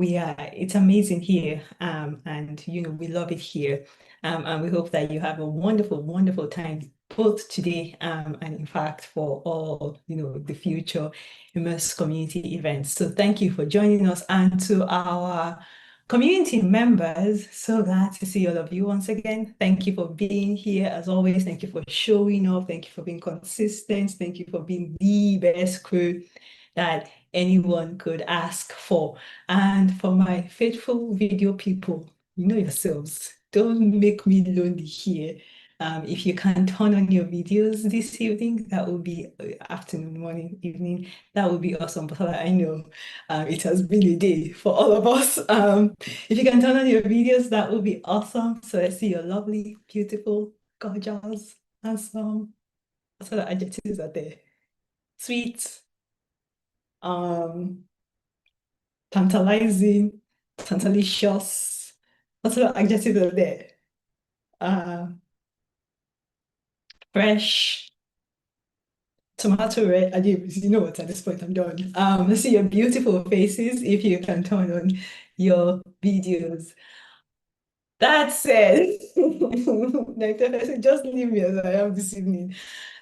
It's amazing here, and we love it here, and we hope that you have a wonderful, wonderful time both today, and in fact for all the future Immerse community events. So thank you for joining us, and to our community members, so glad to see all of you once again. Thank you for being here as always. Thank you for showing up. Thank you for being consistent. Thank you for being the best crew that anyone could ask for. And for my faithful video people, you know yourselves, don't make me lonely here. If you can turn on your videos this evening, that would be afternoon, morning, evening, that would be awesome. But I know it has been a day for all of us. If you can turn on your videos, that would be awesome. So I see your lovely, beautiful, gorgeous, handsome, what sort of adjectives are there? Sweet, um, tantalizing, tantalicious. What sort of adjectives are there? Uh, fresh, tomato red. You know what? At this point, I'm done. Let's see your beautiful faces if you can turn on your videos. That's it. Like the person, just leave me as I am this evening.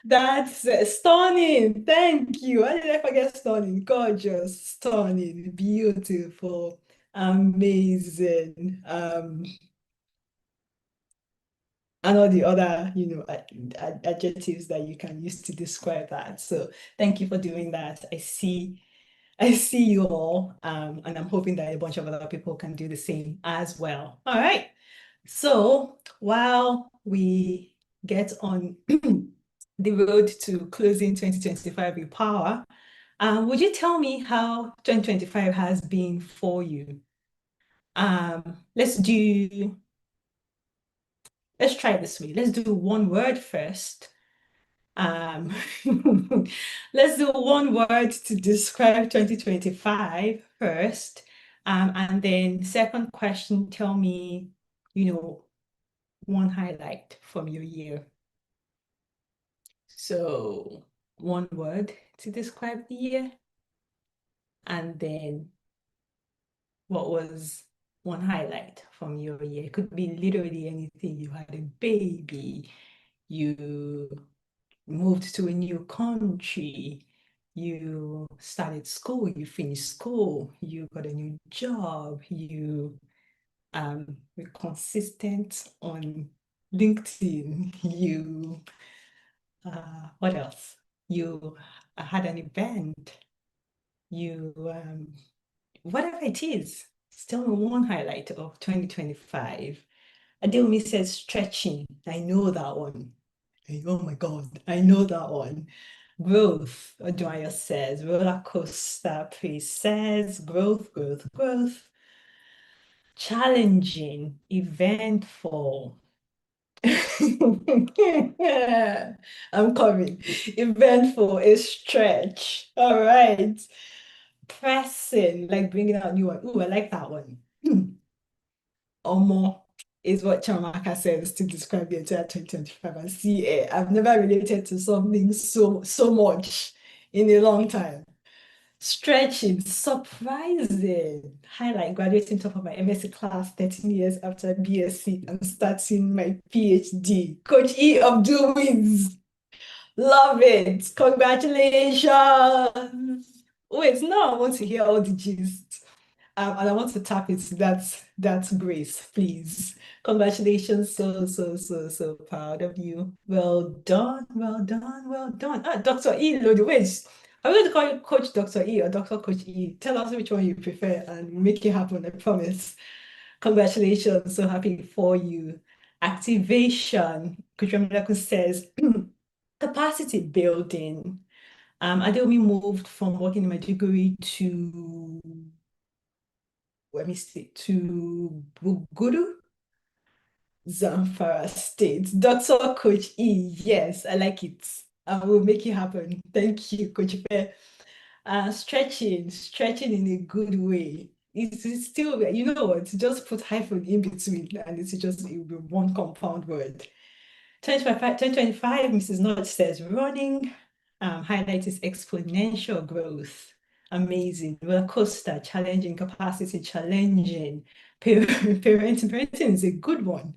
That's stunning. Thank you. Why did I forget stunning? Gorgeous, stunning, beautiful, amazing. And all the other, adjectives that you can use to describe that. So thank you for doing that. I see you all, and I'm hoping that a bunch of other people can do the same as well. All right. So while we get on the road to closing 2025 with power, would you tell me how 2025 has been for you? Let's try it this way. Let's do one word first. Um, let's do one word to describe 2025 first. And then second question, tell me, one highlight from your year. So one word to describe the year. And then what was one highlight from your year? It could be literally anything. You had a baby, you moved to a new country, you started school, you finished school, you got a new job, you were consistent on LinkedIn, you what else? You had an event, you whatever it is, still one highlight of 2025. Adeomi says stretching. I know that one. Oh my God, I know that one. Growth, Oduayo says. Roller coaster, Praise says. Growth, growth, growth. Challenging, eventful. I'm coming. Eventful is stretch. All right. Pressing, like bringing out new one. Ooh, I like that one. Omo is what Chamaka says to describe the entire 2025. And see, I've never related to something so much in a long time. Stretching, surprising. Highlight, graduating top of my MSc class 13 years after BSc and starting my PhD. Coach E of doings. Love it. Congratulations. Wait, now I want to hear all the gist. And I want to tap it. That's grace, please. Congratulations. So proud of you. Well done, well done, well done. Dr. E. Lodi, wait. I'm going to call you Coach Dr. E or Dr. Coach E. Tell us which one you prefer and make it happen, I promise. Congratulations. So happy for you. Activation. Coach Ramilako says capacity building. Adeomi moved from working in my degree to, let me see, to Buguru, Zamfara State. Dr. Coach E, yes, I like it. I will make it happen. Thank you, Coach Fair. Stretching in a good way. It's still, you know what, just put hyphen in between and it will be one compound word. 2025, Mrs. Notch says running. Highlight is exponential growth. amazing. Roller coaster, challenging, capacity, challenging. Parenting is a good one.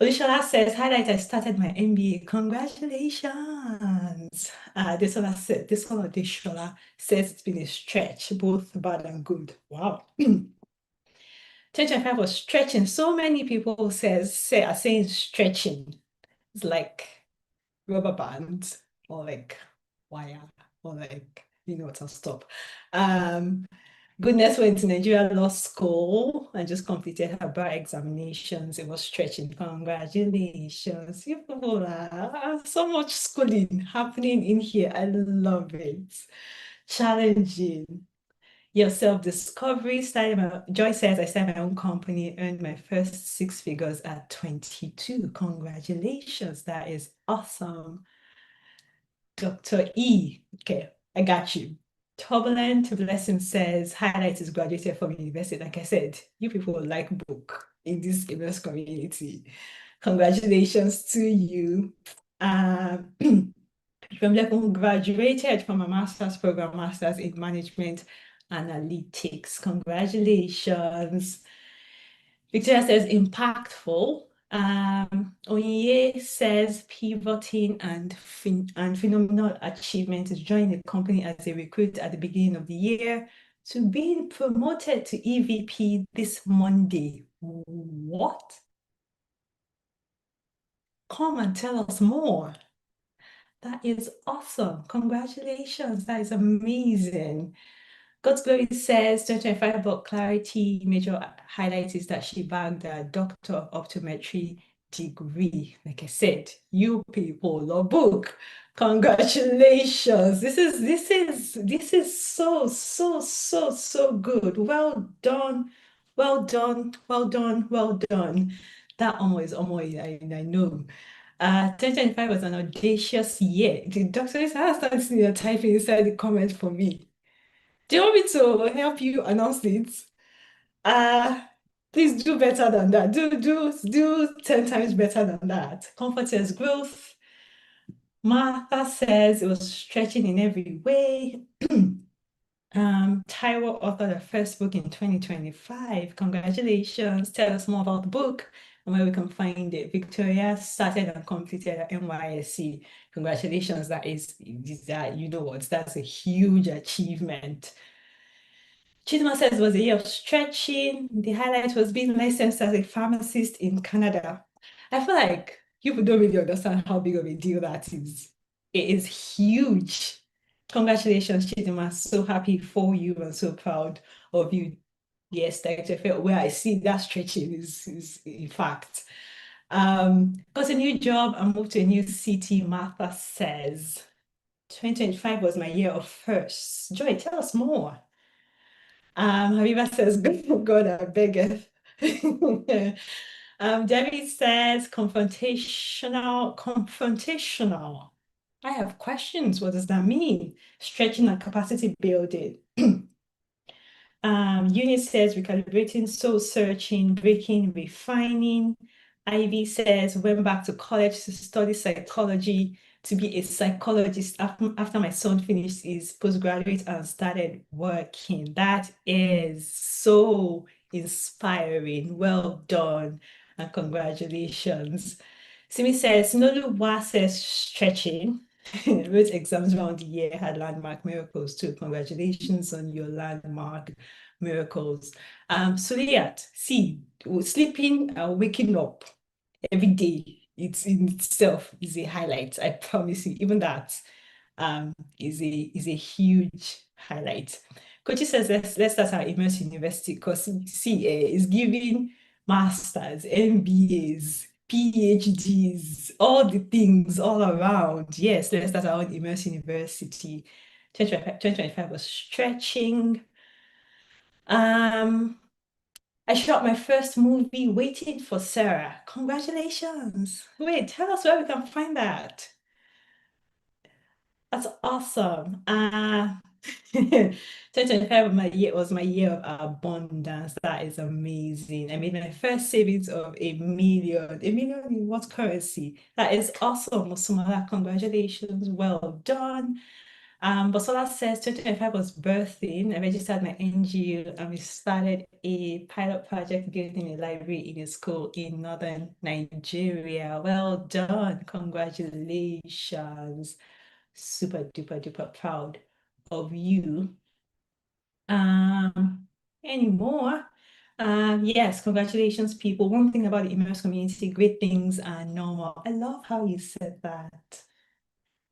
Olishola says, highlight, I started my MBA. Congratulations. This one Odishola says it's been a stretch, both bad and good. Wow. 2025 was stretching. So many people are saying stretching. It's like rubber bands or like wire or like, to stop. Goodness went to Nigeria Law School and just completed her bar examinations. It was stretching. Congratulations. You people are so much schooling happening in here. I love it. Challenging. Your self-discovery. Joy says, I started my own company, earned my first 6 figures at 22. Congratulations. That is awesome. Dr. E. Okay, I got you. Turbulent Blessing says, highlight is graduated from university. Like I said, you people like book in this IMMERSE community. Congratulations to you. From Lekun graduated from a master's program, master's in management analytics. Congratulations. Victoria says impactful. Onye says pivoting and phenomenal achievement is joining the company as a recruit at the beginning of the year to being promoted to EVP this Monday. What? Come and tell us more. That is awesome. Congratulations. That is amazing. God's Glory says 2025 about clarity. Major highlight is that she bagged a Doctor of Optometry degree. Like I said, you people love book. Congratulations. This is so good. Well done. Well done. Well done. Well done. That almost I know. 2025 was an audacious year. The doctor is asking typing inside the comment for me. Do you want me to help you announce it? Uh, please do better than that. Do 10 times better than that. Comfort says growth. Martha says it was stretching in every way. Taiwo authored her first book in 2025. Congratulations. Tell us more about the book and where we can find it. Victoria started and completed her NYSC. Congratulations. That's a huge achievement. Chidima says it was a year of stretching. The highlight was being licensed as a pharmacist in Canada. I feel like people don't really understand how big of a deal that is. It is huge. Congratulations, Chidima. So happy for you and so proud of you. Yes, Dr. Phil, where I see that stretching is in fact. Got a new job and moved to a new city, Martha says. 2025 was my year of firsts. Joy, tell us more. Habiba says, God, I beg it. Debbie says, confrontational. I have questions. What does that mean? Stretching and capacity building. Eunice says, recalibrating, soul searching, breaking, refining. Ivy says, went back to college to study psychology, to be a psychologist after my son finished his postgraduate and started working. That is so inspiring. Well done and congratulations. Simi says, Noluwa says stretching. Wrote exams around the year, had landmark miracles too. Congratulations on your landmark miracles. Suliyat, see, sleeping and waking up every day, it's in itself is a highlight. I promise you, even that is a huge highlight. Coach says let's start our IMMERSE University because see, is giving masters, MBAs, PhDs, all the things all around. Yes, let's start our own IMMERSE University. 2025 was stretching. I shot my first movie, Waiting for Sarah. Congratulations. Wait, tell us where we can find that. That's awesome. 2025 was my year of abundance. That is amazing. I made my first savings of 1 million. 1 million in what currency? That is awesome, Musumala. Congratulations. Well done. But Solar says 2025 was birthing. I registered my NGO and we started a pilot project building a library in a school in northern Nigeria. Well done. Congratulations. Super duper duper proud of you. Any more? Yes, congratulations, people. One thing about the IMMERSE community, great things are normal. I love how you said that.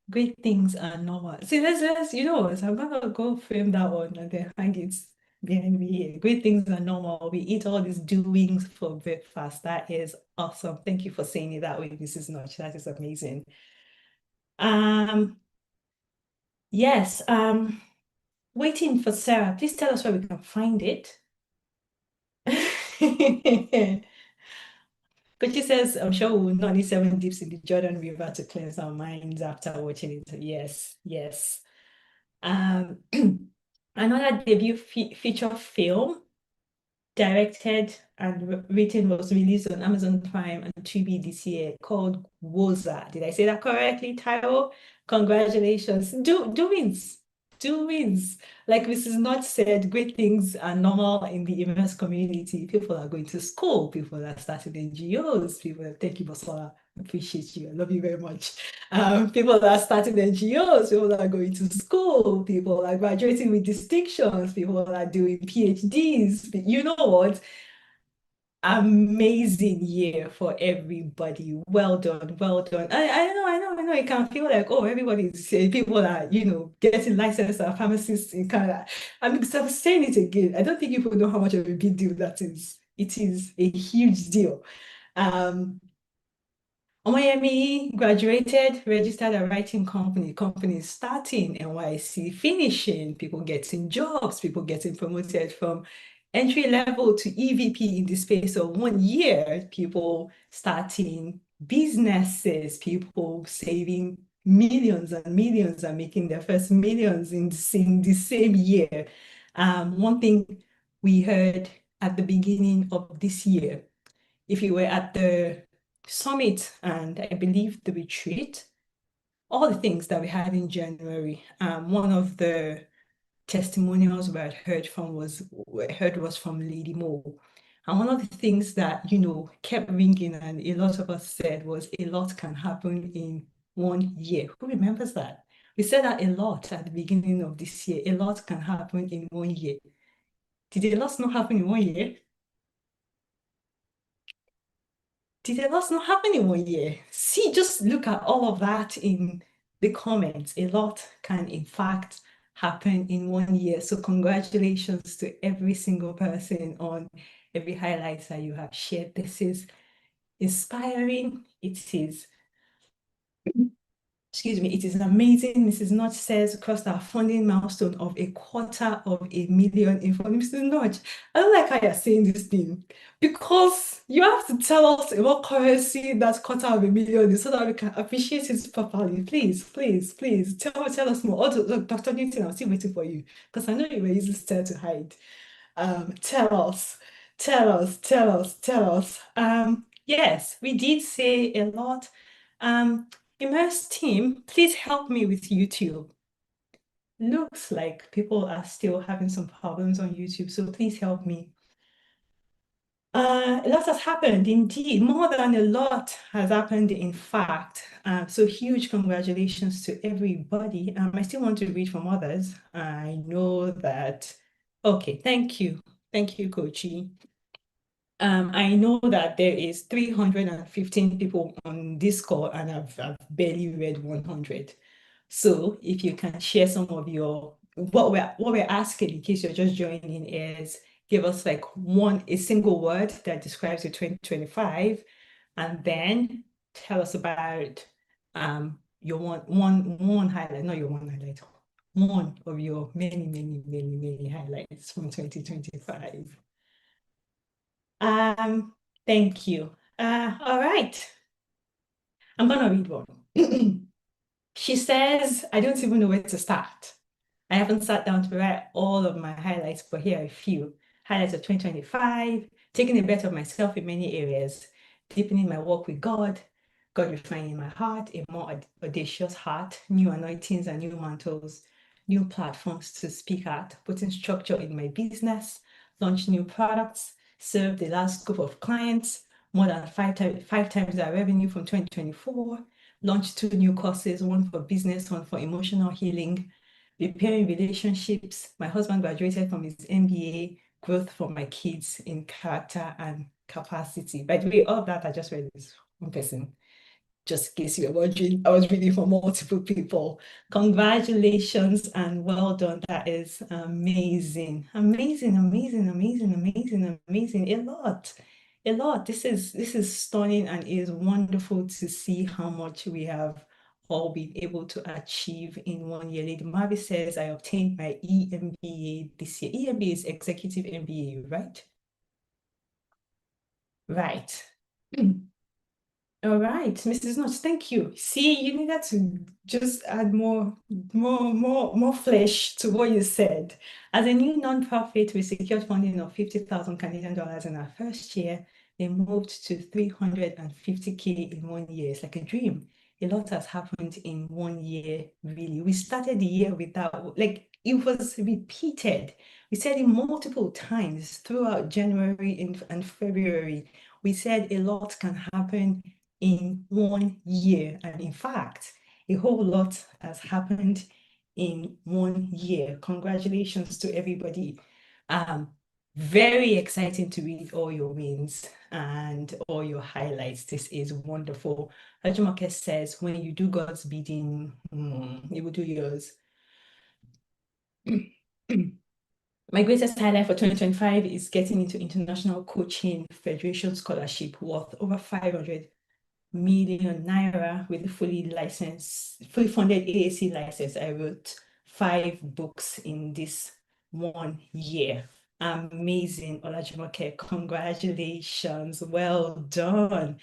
Great things are normal. See, let's, so I'm gonna go frame that one and then hang it behind me here. Great things are normal. We eat all these doings for breakfast. That is awesome. Thank you for saying it that way, Mrs. Notch. That is amazing. Yes, waiting for Sarah. Please tell us where we can find it. But she says, I'm sure we will not need 7 dips in the Jordan River to cleanse our minds after watching it. Yes, yes. Another debut feature film directed and written was released on Amazon Prime and Tubi this year called Woza. Did I say that correctly, Taro? Congratulations. Doings. Like Mrs. Notch said, great things are normal in the IMMERSE community. People are going to school, people are starting NGOs, thank you, Bosola. I appreciate you. I love you very much. People are starting NGOs, people are going to school, people are graduating with distinctions, people are doing PhDs. You know what? Amazing year for everybody. Well done, well done. I know. It can feel like, oh, everybody's people are, getting licensed as pharmacists in Canada. I'm saying it again. I don't think people know how much of a big deal that is. It is a huge deal. Omoyemi graduated, registered a writing company starting, NYC finishing, people getting jobs, people getting promoted from entry level to EVP in the space of 1 year, people starting businesses, people saving millions and millions and making their first millions in the same year. One thing we heard at the beginning of this year, if you were at the summit and I believe the retreat, all the things that we had in January, one of the testimonials we had heard was from Lady Mo. And one of the things that, kept ringing and a lot of us said was a lot can happen in 1 year. Who remembers that? We said that a lot at the beginning of this year. A lot can happen in 1 year. Did a lot not happen in 1 year? Did a lot not happen in 1 year? See, just look at all of that in the comments. A lot can, in fact, happen in 1 year. So congratulations to every single person on every highlight that you have shared. This is inspiring. It is it is amazing. Mrs. Notch says crossed our funding milestone of 250,000 in funding. Mrs. Notch, I don't like how you're saying this thing because you have to tell us what currency that 250,000 is so that we can appreciate it properly. Please, please, please tell us more. Also, Dr. Newton, I'm still waiting for you because I know you were using stare to hide. Tell us. Yes, we did say a lot. IMMERSE team, please help me with YouTube. Looks like people are still having some problems on YouTube, so please help me. A lot has happened, indeed. More than a lot has happened, in fact. So huge congratulations to everybody. I still want to read from others. I know that. Okay, thank you. Thank you, Kochi. I know that there is 315 people on this call and I've barely read 100. So if you can share some of your, what we're asking in case you're just joining is give us like a single word that describes your 2025 and then tell us about your one highlight, not your one highlight, one of your many highlights from 2025. Thank you. All right. I'm gonna read one. She says, I don't even know where to start. I haven't sat down to write all of my highlights, but here are a few. Highlights of 2025, taking a bet of myself in many areas, deepening my walk with God refining my heart, a more audacious heart, new anointings and new mantles, new platforms to speak at, putting structure in my business, launch new products, serve the last group of clients, more than five times our revenue from 2024, launched 2 new courses, one for business, one for emotional healing, repairing relationships. My husband graduated from his MBA, growth for my kids in character and capacity. By the way, all of that I just read is one person. Just in case you were wondering, I was reading for multiple people. Congratulations and well done. That is amazing. Amazing, amazing, amazing, amazing, amazing. A lot. A lot. This is stunning, and it is wonderful to see how much we have all been able to achieve in 1 year. Lady Marvi says, I obtained my EMBA this year. EMBA is Executive MBA, right? Right. All right, Mrs. Notch, thank you. See, you needed to just add more flesh to what you said. As a new nonprofit, we secured funding of 50,000 Canadian dollars in our first year. They moved to 350K in 1 year. It's like a dream. A lot has happened in 1 year, really. We started the year without, like, it was repeated. We said it multiple times throughout January and February. We said a lot can happen in 1 year. And in fact, a whole lot has happened in 1 year. Congratulations to everybody. Very exciting to read all your wins and all your highlights. This is wonderful. Ajumoke says, when you do God's bidding, he will do yours. My greatest highlight for 2025 is getting into International Coaching Federation Scholarship worth over 500 million naira with a fully funded AAC license. I wrote 5 books in this 1 year. Amazing, Olajumoke. Congratulations. Well done.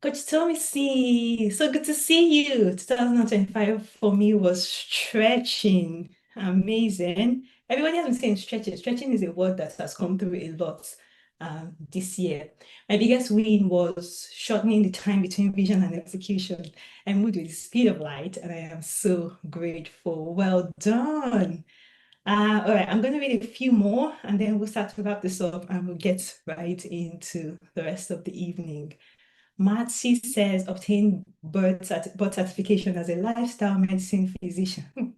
Coach Tommy C, so good to see you. 2025 for me was stretching. Amazing. Everybody has been saying stretching. Stretching is a word that has come through a lot this year. My biggest win was shortening the time between vision and execution. I moved with the speed of light, and I am so grateful. Well done. All right, I'm going to read a few more, and then we'll start to wrap this up, and we'll get right into the rest of the evening. Matsi says, obtain board certification as a lifestyle medicine physician.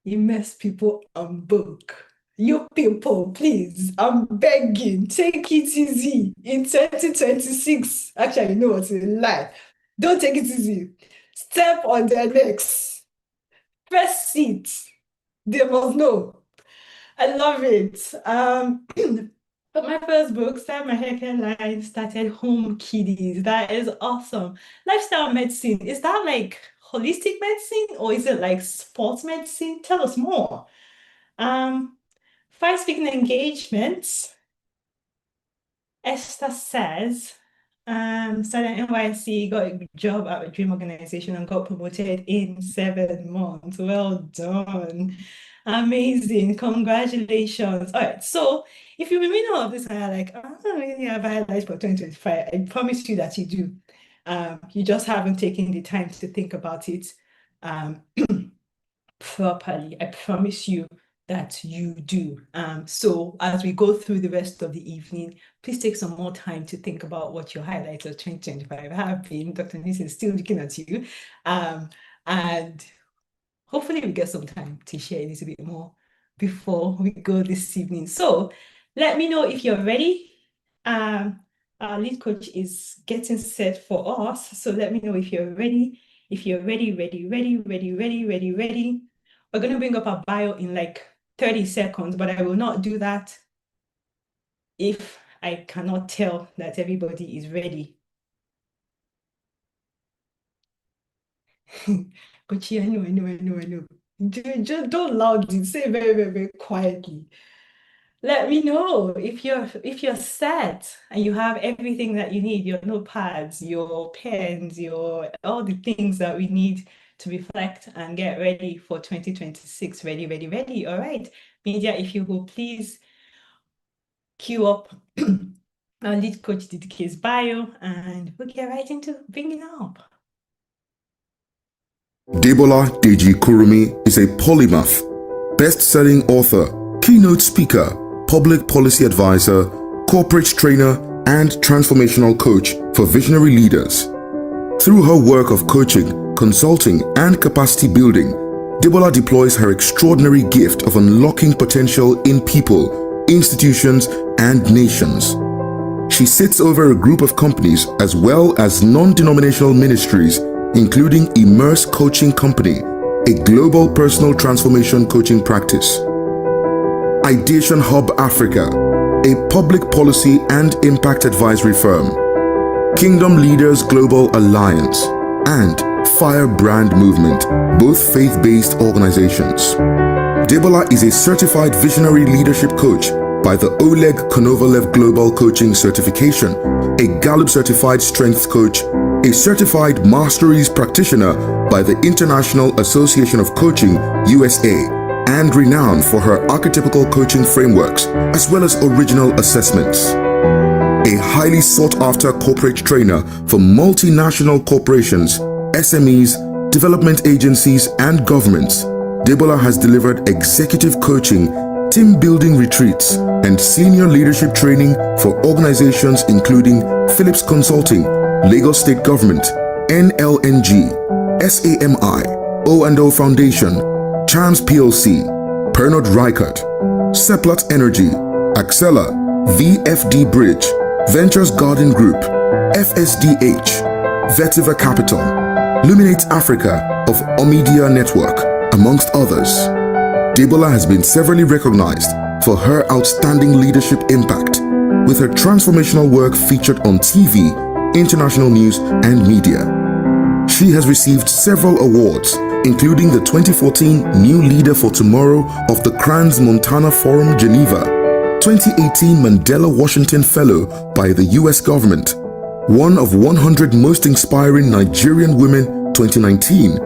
IMMERSE people on book. You people, please, I'm begging, take it easy in 2026. Actually, you know what's a lie. Don't take it easy. Step on their necks. Press seat. They must know. I love it. But my first book, Start My Haircare Line, started Home Kiddies. That is awesome. Lifestyle medicine, is that like holistic medicine or is it like sports medicine? Tell us more. 5 speaking engagements. Esther says, started NYC, got a job at a dream organization and got promoted in 7 months. Well done. Amazing. Congratulations. All right. So if you remain all of this and you're like, I don't really have highlights for 2025, I promise you that you do. You just haven't taken the time to think about it properly. I promise you that you do. So as we go through the rest of the evening, please take some more time to think about what your highlights of 2025 have been. Dr. Nissen is still looking at you. And hopefully we get some time to share a little bit more before we go this evening. So let me know if you're ready. Our lead coach is getting set for us. So let me know if you're ready. If you're ready. We're going to bring up our bio in like 30 seconds, but I will not do that if I cannot tell that everybody is ready. But yeah, I know. Just don't loudly, say very quietly. Let me know if you're set and you have everything that you need, your notepads, your pens, your all the things that we need to reflect and get ready for 2026. Ready. All right. Media, if you will please queue up our lead coach DDK's bio and we'll get right into bringing up. Debola Deji-Kurunmi is a polymath, best-selling author, keynote speaker, public policy advisor, corporate trainer, and transformational coach for visionary leaders. Through her work of coaching, consulting, and capacity building, Debola deploys her extraordinary gift of unlocking potential in people, institutions, and nations. She sits over a group of companies as well as non-denominational ministries, including IMMERSE Coaching Company, a global personal transformation coaching practice. Ideation Hub Africa, a public policy and impact advisory firm. Kingdom Leaders Global Alliance, and Firebrand Movement, both faith-based organizations. Debola is a certified visionary leadership coach by the Oleg Konovalov Global Coaching Certification, a Gallup certified strength coach, a certified masteries practitioner by the International Association of Coaching, USA, and renowned for her archetypical coaching frameworks, as well as original assessments. A highly sought-after corporate trainer for multinational corporations, SMEs, development agencies, and governments, Debola has delivered executive coaching, team building retreats, and senior leadership training for organizations including Philips Consulting, Lagos State Government, NLNG, SAMI, O&O Foundation, Chance PLC, Pernod Ricard, Seplat Energy, Accela, VFD Bridge, Ventures Garden Group, FSDH, Vetiva Capital, Luminate Africa of Omidia Network, amongst others. Debola has been severally recognized for her outstanding leadership impact, with her transformational work featured on TV, international news, and media. She has received several awards, including the 2014 New Leader for Tomorrow of the Crans Montana Forum, Geneva, 2018 Mandela Washington Fellow by the US government, one of 100 Most Inspiring Nigerian Women 2019,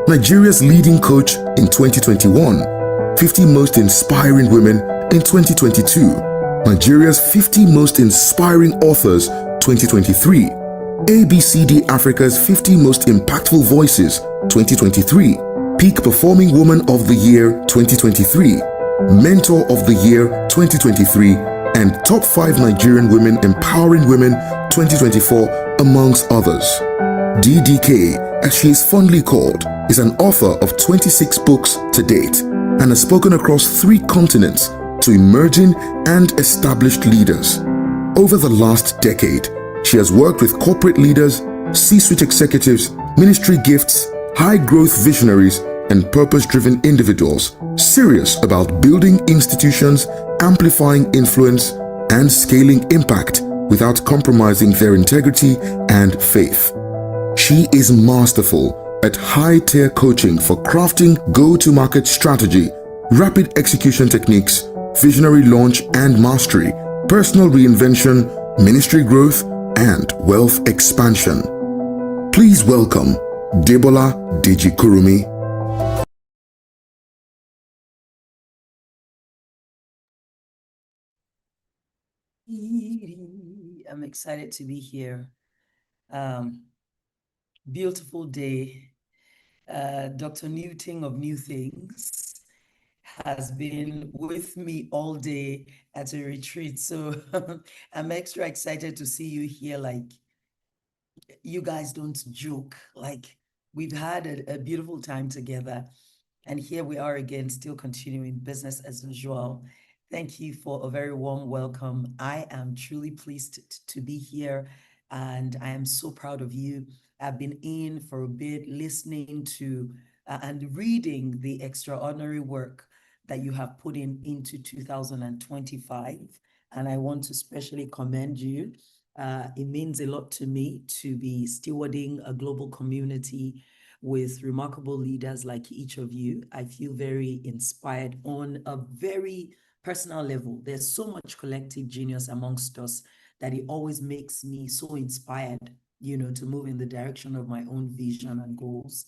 Nigeria's Leading Coach in 2021, 50 Most Inspiring Women in 2022, Nigeria's 50 Most Inspiring Authors 2023, ABCD Africa's 50 Most Impactful Voices 2023, Peak Performing Woman of the Year 2023, Mentor of the Year 2023, and Top 5 Nigerian Women Empowering Women 2024, amongst others. DDK, as she is fondly called, is an author of 26 books to date and has spoken across 3 continents to emerging and established leaders. Over the last decade, she has worked with corporate leaders, C-suite executives, ministry gifts, high-growth visionaries, and purpose-driven individuals serious about building institutions, amplifying influence, and scaling impact without compromising their integrity and faith. She is masterful at high-tier coaching for crafting go-to-market strategy, rapid execution techniques, visionary launch and mastery, personal reinvention, ministry growth, and wealth expansion. Please welcome Debola Deji-Kurunmi. I'm excited to be here. Beautiful day. Dr. Newton of New Things has been with me all day at a retreat. So I'm extra excited to see you here. Like, you guys don't joke. Like, we've had a beautiful time together. And here we are again, still continuing business as usual. Thank you for a very warm welcome. I am truly pleased to be here, and I am so proud of you. I've been in for a bit, listening to and reading the extraordinary work that you have put into 2025. And I want to especially commend you. It means a lot to me to be stewarding a global community with remarkable leaders like each of you. I feel very inspired on a very personal level. There's so much collective genius amongst us that it always makes me so inspired, to move in the direction of my own vision and goals.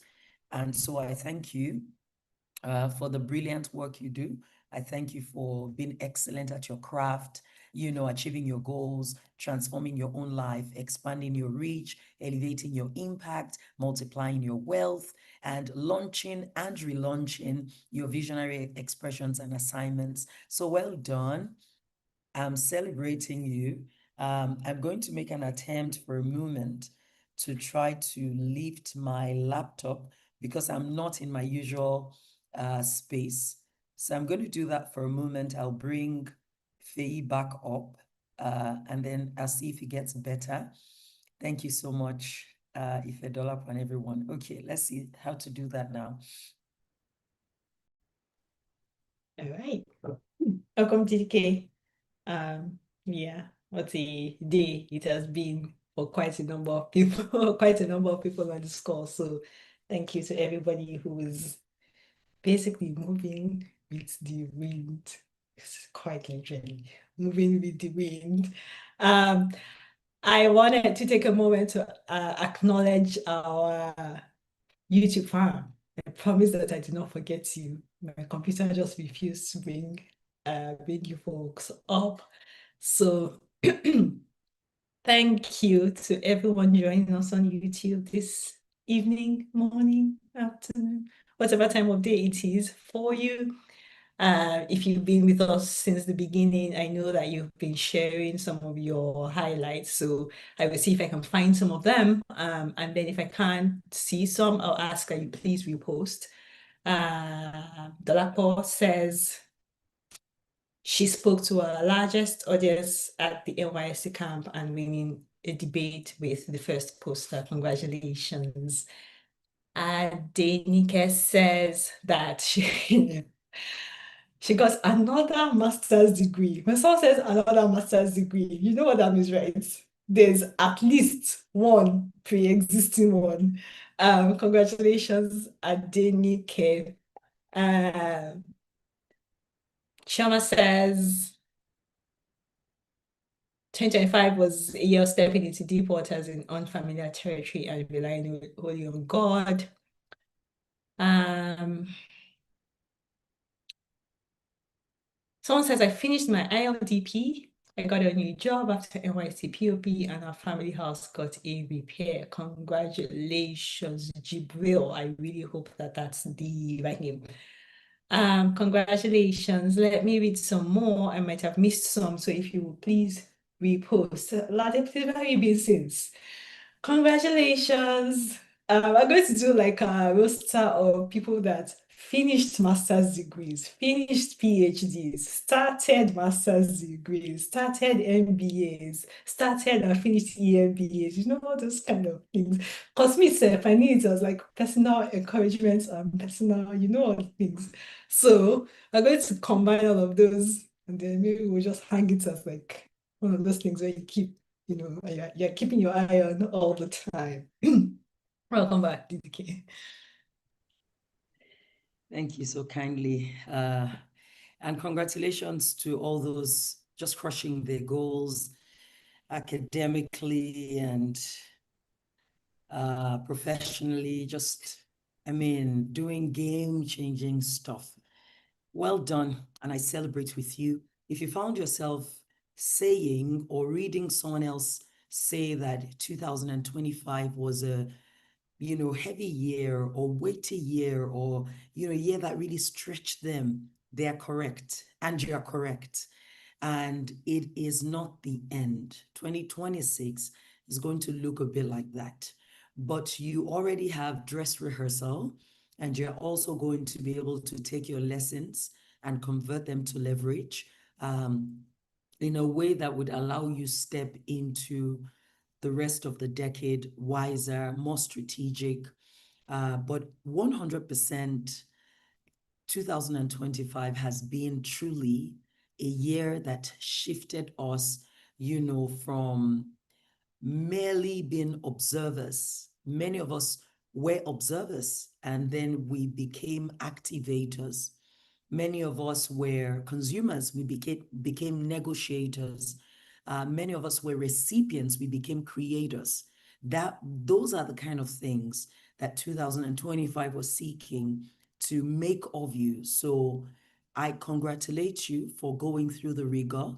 And so I thank you for the brilliant work you do I thank you for being excellent at your craft, achieving your goals, transforming your own life, expanding your reach, elevating your impact, multiplying your wealth, and launching and relaunching your visionary expressions and assignments. So well done. I'm celebrating you. I'm going to make an attempt for a moment to try to lift my laptop because I'm not in my usual space. So I'm going to do that for a moment. I'll bring Faye back up and then I'll see if it gets better. Thank you so much, Ifedola, and everyone. Okay, let's see how to do that now. All right. Welcome, TDK. Yeah, what a day it has been for quite a number of people, quite a number of people on this call. So thank you to everybody who is basically moving with the wind. It's quite literally moving with the wind. I wanted to take a moment to acknowledge our YouTube fam. I promise that I did not forget you. My computer just refused to bring you folks up. So thank you to everyone joining us on YouTube this evening, morning, afternoon, whatever time of day it is for you. If you've been with us since the beginning, I know that you've been sharing some of your highlights. So I will see if I can find some of them. And then if I can't see some, I'll ask that you please repost. Dolapo says she spoke to our largest audience at the NYSC camp and winning a debate with the first poster. Congratulations. Denike says that she got another master's degree. When someone says another master's degree, you know what that means, right? There's at least one pre-existing one. Congratulations, Adenike. Shama says 2025 was a year of stepping into deep waters in unfamiliar territory and relying wholly on God. Someone says, I finished my ILDP. I got a new job after NYC POP and our family house got a repair. Congratulations, Jibril. I really hope that that's the right name. Congratulations. Let me read some more. I might have missed some. So if you will please repost. Lade, please, where have you been since? Congratulations. I'm going to do like a roster of people that finished master's degrees, finished PhDs, started master's degrees, started MBAs, started and finished EMBAs, you know, all those kind of things. Because myself, I need it as like personal encouragement and personal, you know, all the things. So I'm going to combine all of those and then maybe we'll just hang it as like one of those things where you keep, you know, you're keeping your eye on all the time. Welcome back, DDK. Thank you so kindly. And congratulations to all those just crushing their goals academically and professionally, doing game-changing stuff. Well done, and I celebrate with you. If you found yourself saying or reading someone else say that 2025 was a heavy year or weighty year or, a year that really stretched them, they are correct. And you are correct. And it is not the end. 2026 is going to look a bit like that. But you already have dress rehearsal, and you're also going to be able to take your lessons and convert them to leverage in a way that would allow you step into the rest of the decade wiser, more strategic, but 100% 2025 has been truly a year that shifted us, from merely being observers. Many of us were observers, and then we became activators. Many of us were consumers, we became negotiators. Many of us were recipients, we became creators. Those are the kind of things that 2025 was seeking to make of you. So I congratulate you for going through the rigor.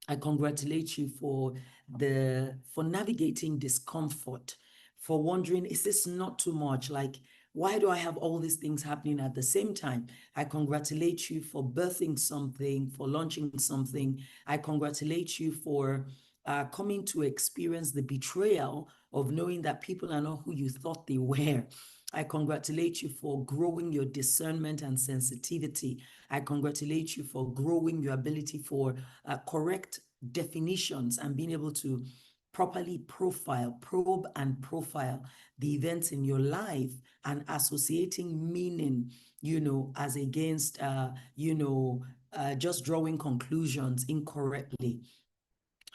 I congratulate you for navigating discomfort, for wondering, is this not too much? Like, why do I have all these things happening at the same time? I congratulate you for birthing something, for launching something. I congratulate you for coming to experience the betrayal of knowing that people are not who you thought they were. I congratulate you for growing your discernment and sensitivity. I congratulate you for growing your ability for correct definitions and being able to properly probe and profile the events in your life and associating meaning, as against, just drawing conclusions incorrectly.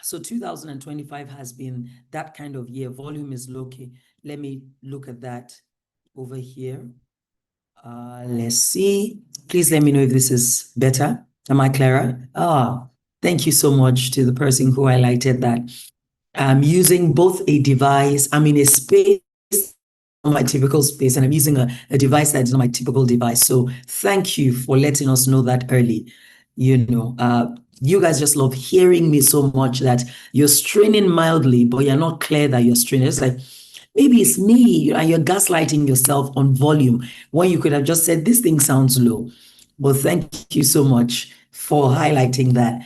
So 2025 has been that kind of year. Volume is low key. Let me look at that over here. Let's see. Please let me know if this is better. Am I clearer? Thank you so much to the person who highlighted that. I'm using both a device, I'm in a space, on my typical space, and I'm using a device that is not my typical device. So thank you for letting us know that early. You guys just love hearing me so much that you're straining mildly, but you're not clear that you're straining. It's like, maybe it's me, and you're gaslighting yourself on volume when you could have just said, this thing sounds low. Well, thank you so much for highlighting that.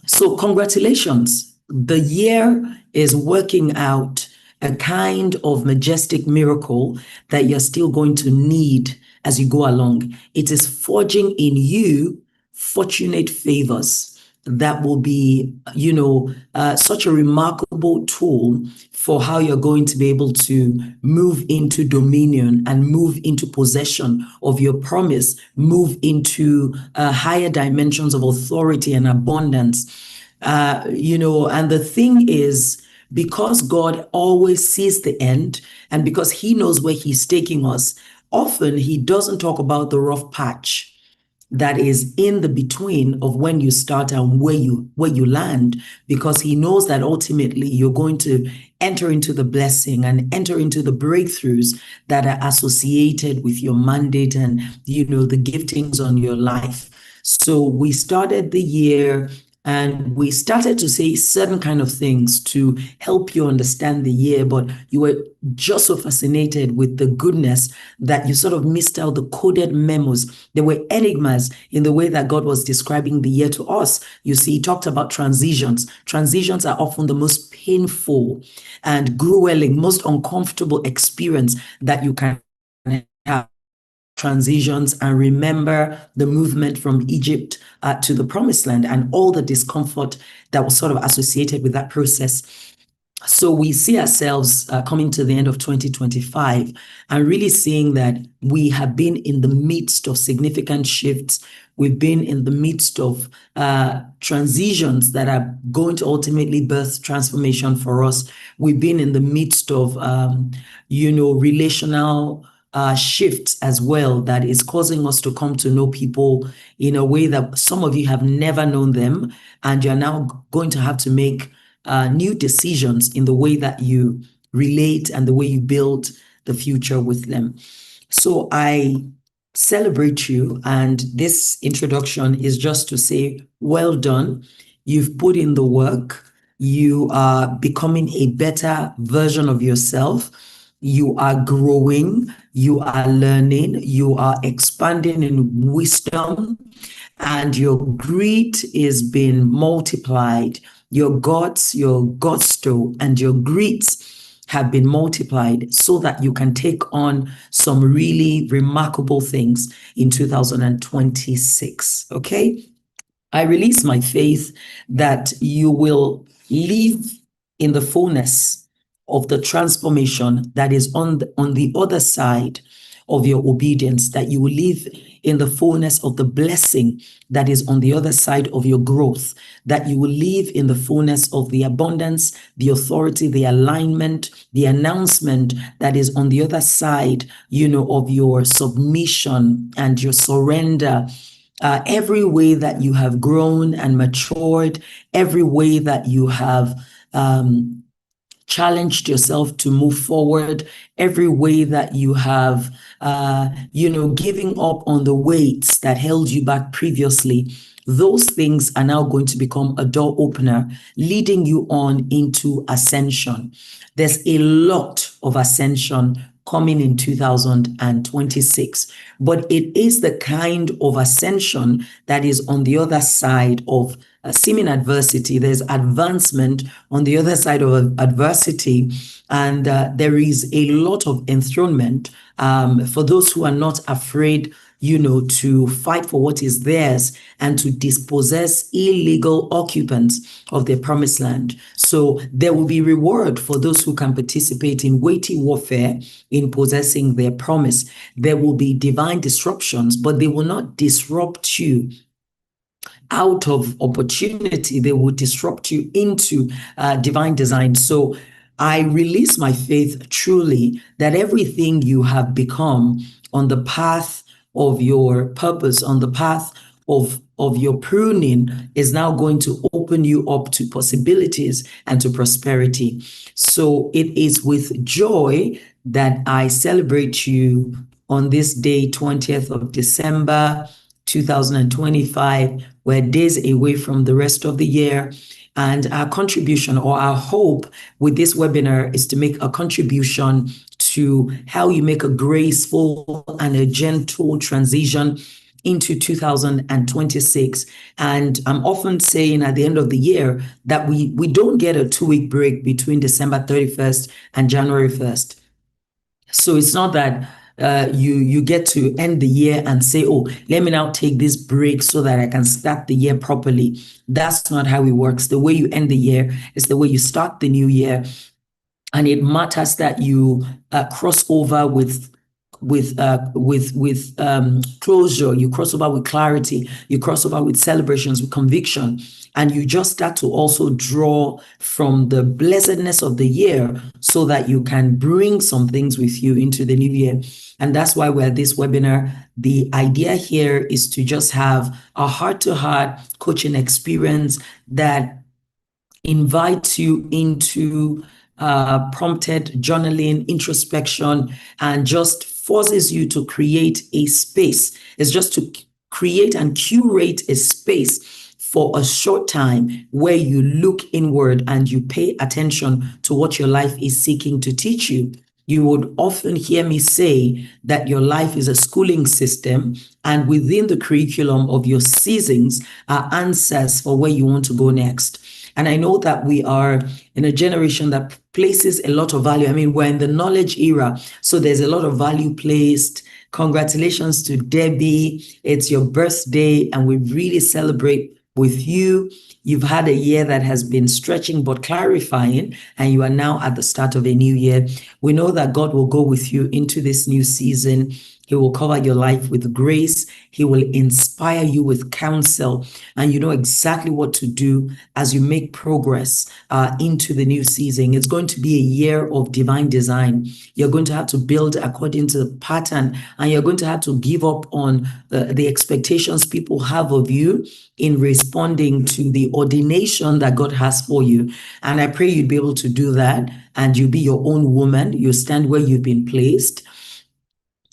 So congratulations. The year is working out a kind of majestic miracle that you're still going to need as you go along. It is forging in you fortunate favors that will be, such a remarkable tool for how you're going to be able to move into dominion and move into possession of your promise, move into higher dimensions of authority and abundance. And the thing is, because God always sees the end and because he knows where he's taking us, often he doesn't talk about the rough patch that is in the between of when you start and where you land, because he knows that ultimately you're going to enter into the blessing and enter into the breakthroughs that are associated with your mandate and the giftings on your life. So we started the year and we started to say certain kind of things to help you understand the year, but you were just so fascinated with the goodness that you sort of missed out the coded memos. There were enigmas in the way that God was describing the year to us. You see, he talked about transitions. Transitions are often the most painful and grueling, most uncomfortable experience that you can have. Transitions, and remember the movement from Egypt to the promised land and all the discomfort that was sort of associated with that process. So we see ourselves coming to the end of 2025 and really seeing that we have been in the midst of significant shifts. We've been in the midst of transitions that are going to ultimately birth transformation for us. We've been in the midst of, relational shifts as well that is causing us to come to know people in a way that some of you have never known them, and you're now going to have to make new decisions in the way that you relate and the way you build the future with them. So I celebrate you, and this introduction is just to say, well done. You've put in the work. You are becoming a better version of yourself. You are growing, you are learning, you are expanding in wisdom, and your grit is being multiplied. Your gusto, and your grits have been multiplied so that you can take on some really remarkable things in 2026. Okay? I release my faith that you will live in the fullness of the transformation that is on the other side of your obedience, that you will live in the fullness of the blessing that is on the other side of your growth, that you will live in the fullness of the abundance, the authority, the alignment, the announcement that is on the other side, of your submission and your surrender. Every way that you have grown and matured, every way that you have challenged yourself to move forward, every way that you have, giving up on the weights that held you back previously, those things are now going to become a door opener, leading you on into ascension. There's a lot of ascension coming in 2026, but it is the kind of ascension that is on the other side of seeming adversity. There's advancement on the other side of adversity, and there is a lot of enthronement for those who are not afraid, to fight for what is theirs and to dispossess illegal occupants of their promised land. So there will be reward for those who can participate in weighty warfare in possessing their promise. There will be divine disruptions, but they will not disrupt you out of opportunity. They will disrupt you into divine design. So I release my faith truly that everything you have become on the path of your purpose, on the path of your pruning, is now going to open you up to possibilities and to prosperity. So it is with joy that I celebrate you on this day, 20th of December, 2025. We're days away from the rest of the year. And our contribution, or our hope with this webinar, is to make a contribution to how you make a graceful and a gentle transition into 2026. And I'm often saying at the end of the year that we don't get a 2-week break between December 31st and January 1st. So it's not that you get to end the year and say, oh, let me now take this break so that I can start the year properly. That's not how it works. The way you end the year is the way you start the new year. And it matters that you cross over with closure, you cross over with clarity, you cross over with celebrations, with conviction, and you just start to also draw from the blessedness of the year so that you can bring some things with you into the new year. And that's why we're at this webinar. The idea here is to just have a heart-to-heart coaching experience that invites you into prompted journaling, introspection, and just forces you to create a space. It's just to create and curate a space for a short time where you look inward and you pay attention to what your life is seeking to teach you. You would often hear me say that your life is a schooling system, and within the curriculum of your seasons are answers for where you want to go next. And I know that we are in a generation that places a lot of value. I mean, we're in the knowledge era, so there's a lot of value placed. Congratulations to Debbie. It's your birthday, and we really celebrate with you. You've had a year that has been stretching but clarifying, and you are now at the start of a new year. We know that God will go with you into this new season. He will cover your life with grace. He will inspire you with counsel, and you know exactly what to do as you make progress into the new season. It's going to be a year of divine design. You're going to have to build according to the pattern, and you're going to have to give up on the expectations people have of you in responding to the ordination that God has for you. And I pray you'd be able to do that, and you'll be your own woman. You stand where you've been placed.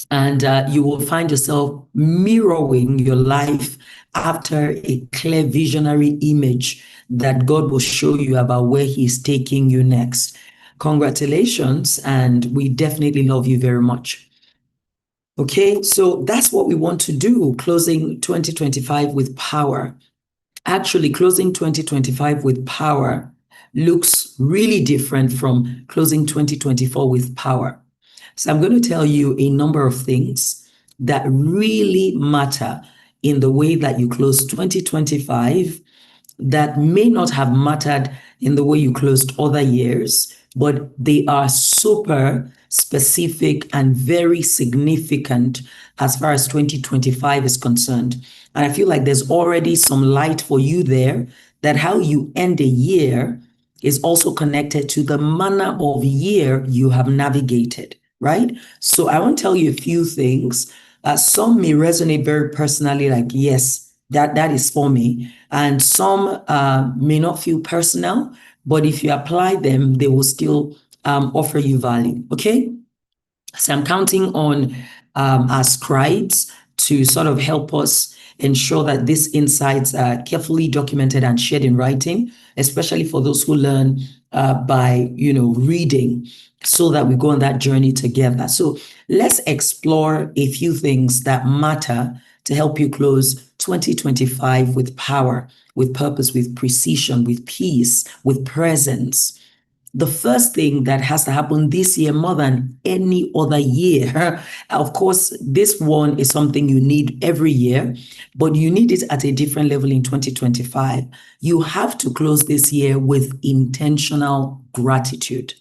And you will find yourself mirroring your life after a clear visionary image that God will show you about where He's taking you next. Congratulations, and we definitely love you very much. Okay, so that's what we want to do, closing 2025 with power. Actually, closing 2025 with power looks really different from closing 2024 with power. So I'm going to tell you a number of things that really matter in the way that you close 2025 that may not have mattered in the way you closed other years, but they are super specific and very significant as far as 2025 is concerned. And I feel like there's already some light for you there, that how you end a year is also connected to the manner of year you have navigated, right? So I want to tell you a few things. Some may resonate very personally, like, yes, that is for me. And some may not feel personal, but if you apply them, they will still offer you value. Okay. So I'm counting on our scribes to sort of help us ensure that these insights are carefully documented and shared in writing, especially for those who learn by, reading, so that we go on that journey together. So let's explore a few things that matter to help you close 2025 with power, with purpose, with precision, with peace, with presence. The first thing that has to happen this year more than any other year, of course, this one is something you need every year, but you need it at a different level in 2025. You have to close this year with intentional gratitude.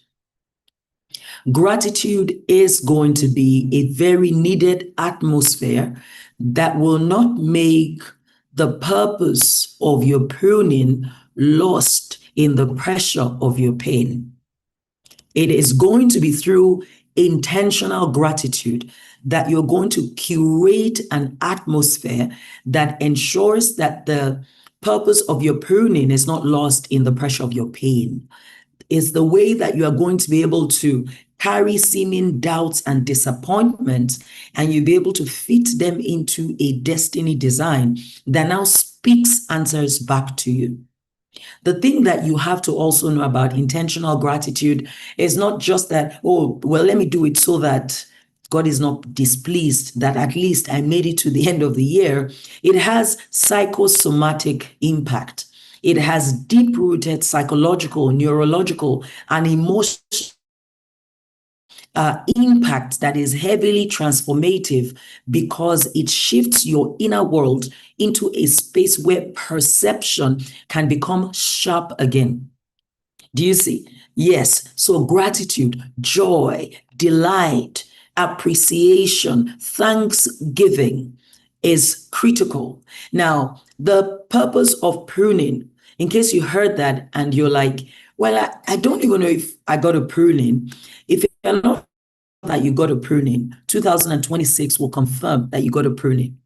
Gratitude is going to be a very needed atmosphere that will not make the purpose of your pruning lost in the pressure of your pain. It is going to be through intentional gratitude that you're going to curate an atmosphere that ensures that the purpose of your pruning is not lost in the pressure of your pain. It's the way that you are going to be able to carry seeming doubts and disappointments, and you'll be able to fit them into a destiny design that now speaks answers back to you. The thing that you have to also know about intentional gratitude is not just that, oh, well, let me do it so that God is not displeased that at least I made it to the end of the year. It has psychosomatic impact. It has deep-rooted psychological, neurological, and emotional impact that is heavily transformative, because it shifts your inner world into a space where perception can become sharp again. Do you see? Yes. So gratitude, joy, delight, appreciation, thanksgiving is critical. Now, the purpose of pruning, in case you heard that and you're like, well, I don't even know if I got a pruning. If you're not that you got a pruning, 2026 will confirm that you got a pruning,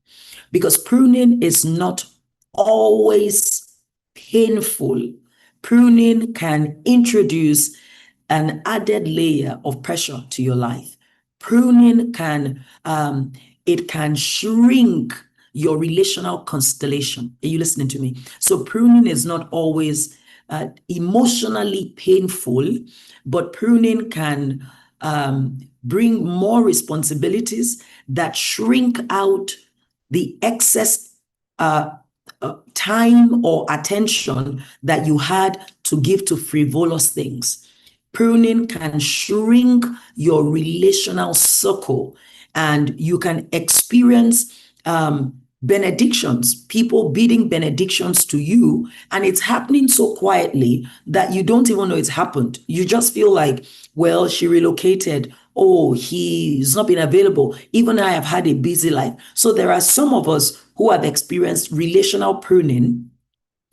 because pruning is not always painful. Pruning can introduce an added layer of pressure to your life. Pruning can shrink your relational constellation. Are you listening to me? So pruning is not always emotionally painful, but pruning can bring more responsibilities that shrink out the excess time or attention that you had to give to frivolous things. Pruning can shrink your relational circle, and you can experience benedictions, people bidding benedictions to you, and it's happening so quietly that you don't even know it's happened. You just feel like, well, she relocated. Oh, he's not been available. Even I have had a busy life. So there are some of us who have experienced relational pruning,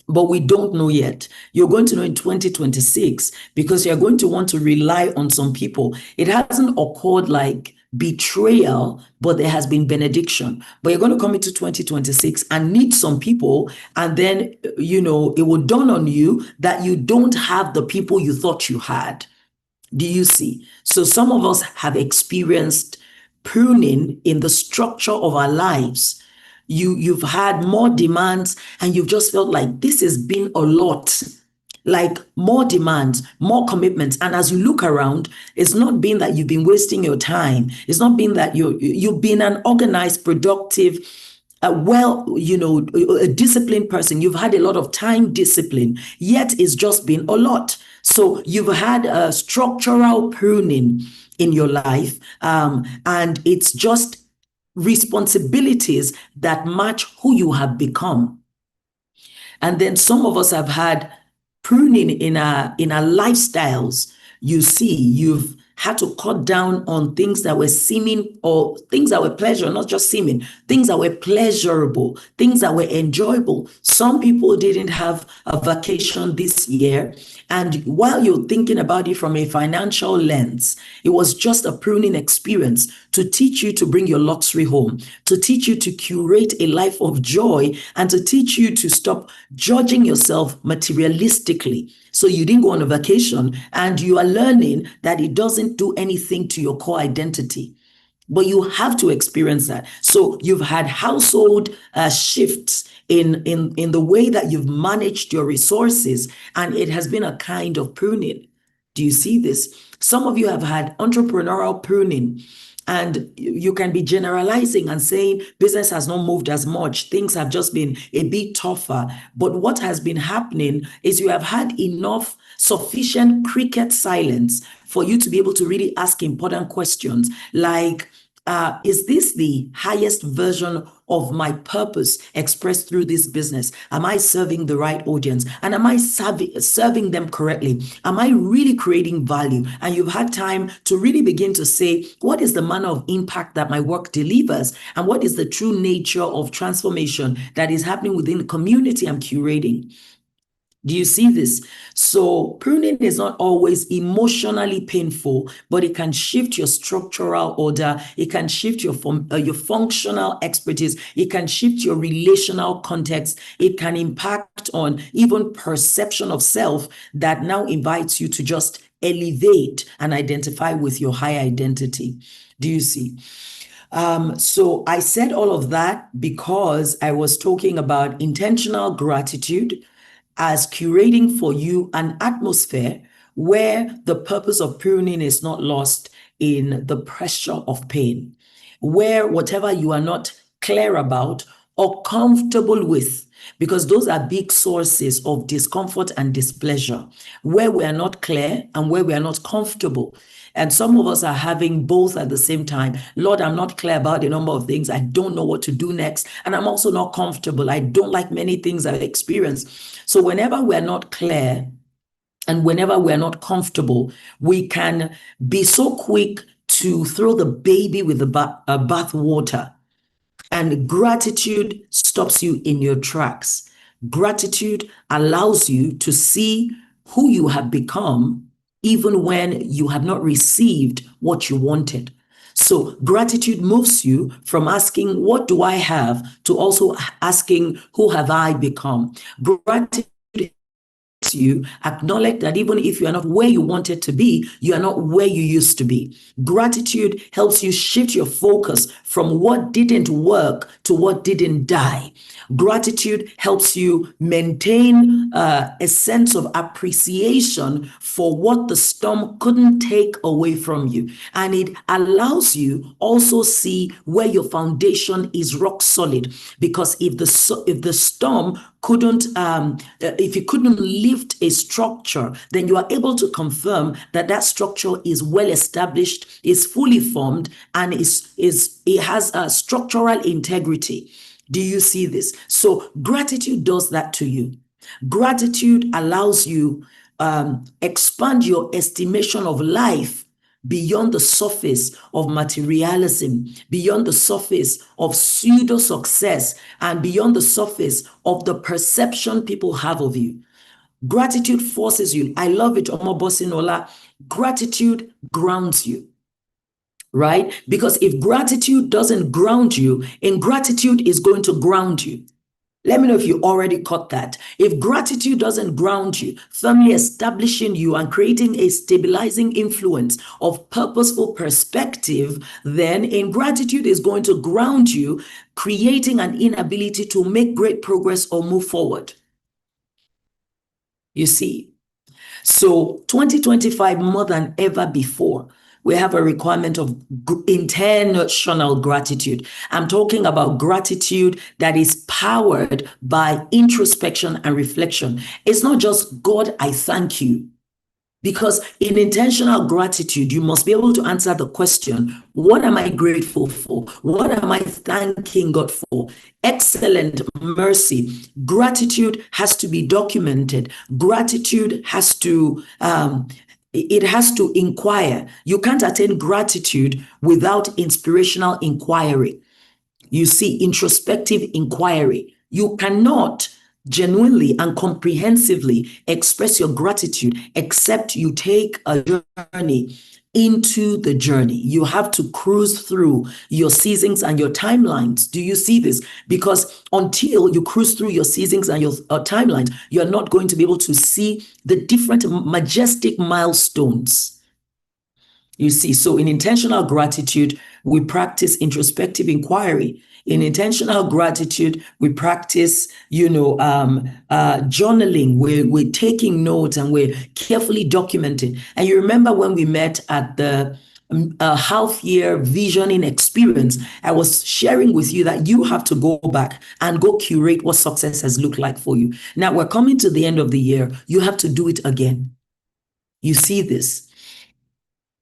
but we don't know yet. You're going to know in 2026, because you're going to want to rely on some people. It hasn't occurred like betrayal, but there has been benediction. But you're going to come into 2026 and need some people, and then, it will dawn on you that you don't have the people you thought you had. Do you see? So some of us have experienced pruning in the structure of our lives. You've had more demands, and you've just felt like this has been a lot, like more demands, more commitments. And as you look around, it's not been that you've been wasting your time. It's not been that you've been an organized, productive, a disciplined person. You've had a lot of time discipline, yet it's just been a lot. So you've had a structural pruning in your life, and it's just responsibilities that match who you have become. And then some of us have had pruning in our lifestyles. You see, you've had to cut down on things that were seeming, or things that were pleasure, not just seeming, things that were pleasurable, things that were enjoyable. Some people didn't have a vacation this year. And while you're thinking about it from a financial lens, it was just a pruning experience to teach you to bring your luxury home, to teach you to curate a life of joy, and to teach you to stop judging yourself materialistically. So you didn't go on a vacation, and you are learning that it doesn't do anything to your core identity. But you have to experience that. So you've had household shifts in the way that you've managed your resources, and it has been a kind of pruning. Do you see this? Some of you have had entrepreneurial pruning, and you can be generalizing and saying business has not moved as much. Things have just been a bit tougher. But what has been happening is you have had enough sufficient cricket silence for you to be able to really ask important questions like, is this the highest version of my purpose expressed through this business? Am I serving the right audience? And am I serving them correctly? Am I really creating value? And you've had time to really begin to say, what is the manner of impact that my work delivers? And what is the true nature of transformation that is happening within the community I'm curating? Do you see this? So pruning is not always emotionally painful, but it can shift your structural order. It can shift your functional expertise. It can shift your relational context. It can impact on even perception of self that now invites you to just elevate and identify with your high identity. Do you see? So I said all of that because I was talking about intentional gratitude as curating for you an atmosphere where the purpose of pruning is not lost in the pressure of pain, where whatever you are not clear about or comfortable with, because those are big sources of discomfort and displeasure, where we are not clear and where we are not comfortable. And some of us are having both at the same time. Lord, I'm not clear about a number of things. I don't know what to do next. And I'm also not comfortable. I don't like many things I've experienced. So whenever we're not clear and whenever we're not comfortable, we can be so quick to throw the baby with the bath water. And gratitude stops you in your tracks. Gratitude allows you to see who you have become even when you have not received what you wanted. So gratitude moves you from asking, what do I have, to also asking, who have I become? Gratitude helps you acknowledge that even if you are not where you wanted to be, you are not where you used to be. Gratitude helps you shift your focus from what didn't work to what didn't die. Gratitude helps you maintain a sense of appreciation for what the storm couldn't take away from you. And it allows you also see where your foundation is rock solid. Because if the storm couldn't, if you couldn't lift a structure, then you are able to confirm that that structure is well established, is fully formed, and it has a structural integrity. Do you see this? So gratitude does that to you. Gratitude allows you expand your estimation of life beyond the surface of materialism, beyond the surface of pseudo success, and beyond the surface of the perception people have of you. Gratitude forces you. I love it, Omobosinola. Gratitude grounds you. Right? Because if gratitude doesn't ground you, ingratitude is going to ground you. Let me know if you already caught that. If gratitude doesn't ground you, firmly establishing you and creating a stabilizing influence of purposeful perspective, then ingratitude is going to ground you, creating an inability to make great progress or move forward. You see? So 2025, more than ever before, we have a requirement of intentional gratitude. I'm talking about gratitude that is powered by introspection and reflection. It's not just, God, I thank you. Because in intentional gratitude, you must be able to answer the question, what am I grateful for? What am I thanking God for? Excellent mercy. Gratitude has to be documented. Gratitude has to it has to inquire. You can't attain gratitude without inspirational inquiry. You see, introspective inquiry. You cannot genuinely and comprehensively express your gratitude except you take a journey into the journey. You have to cruise through your seasons and your timelines. Do you see this? Because until you cruise through your seasons and your timelines, you're not going to be able to see the different majestic milestones. You see, so in intentional gratitude, we practice introspective inquiry. In intentional gratitude, we practice, journaling. We're taking notes and we're carefully documenting. And you remember when we met at the half-year visioning experience, I was sharing with you that you have to go back and go curate what success has looked like for you. Now we're coming to the end of the year. You have to do it again. You see this.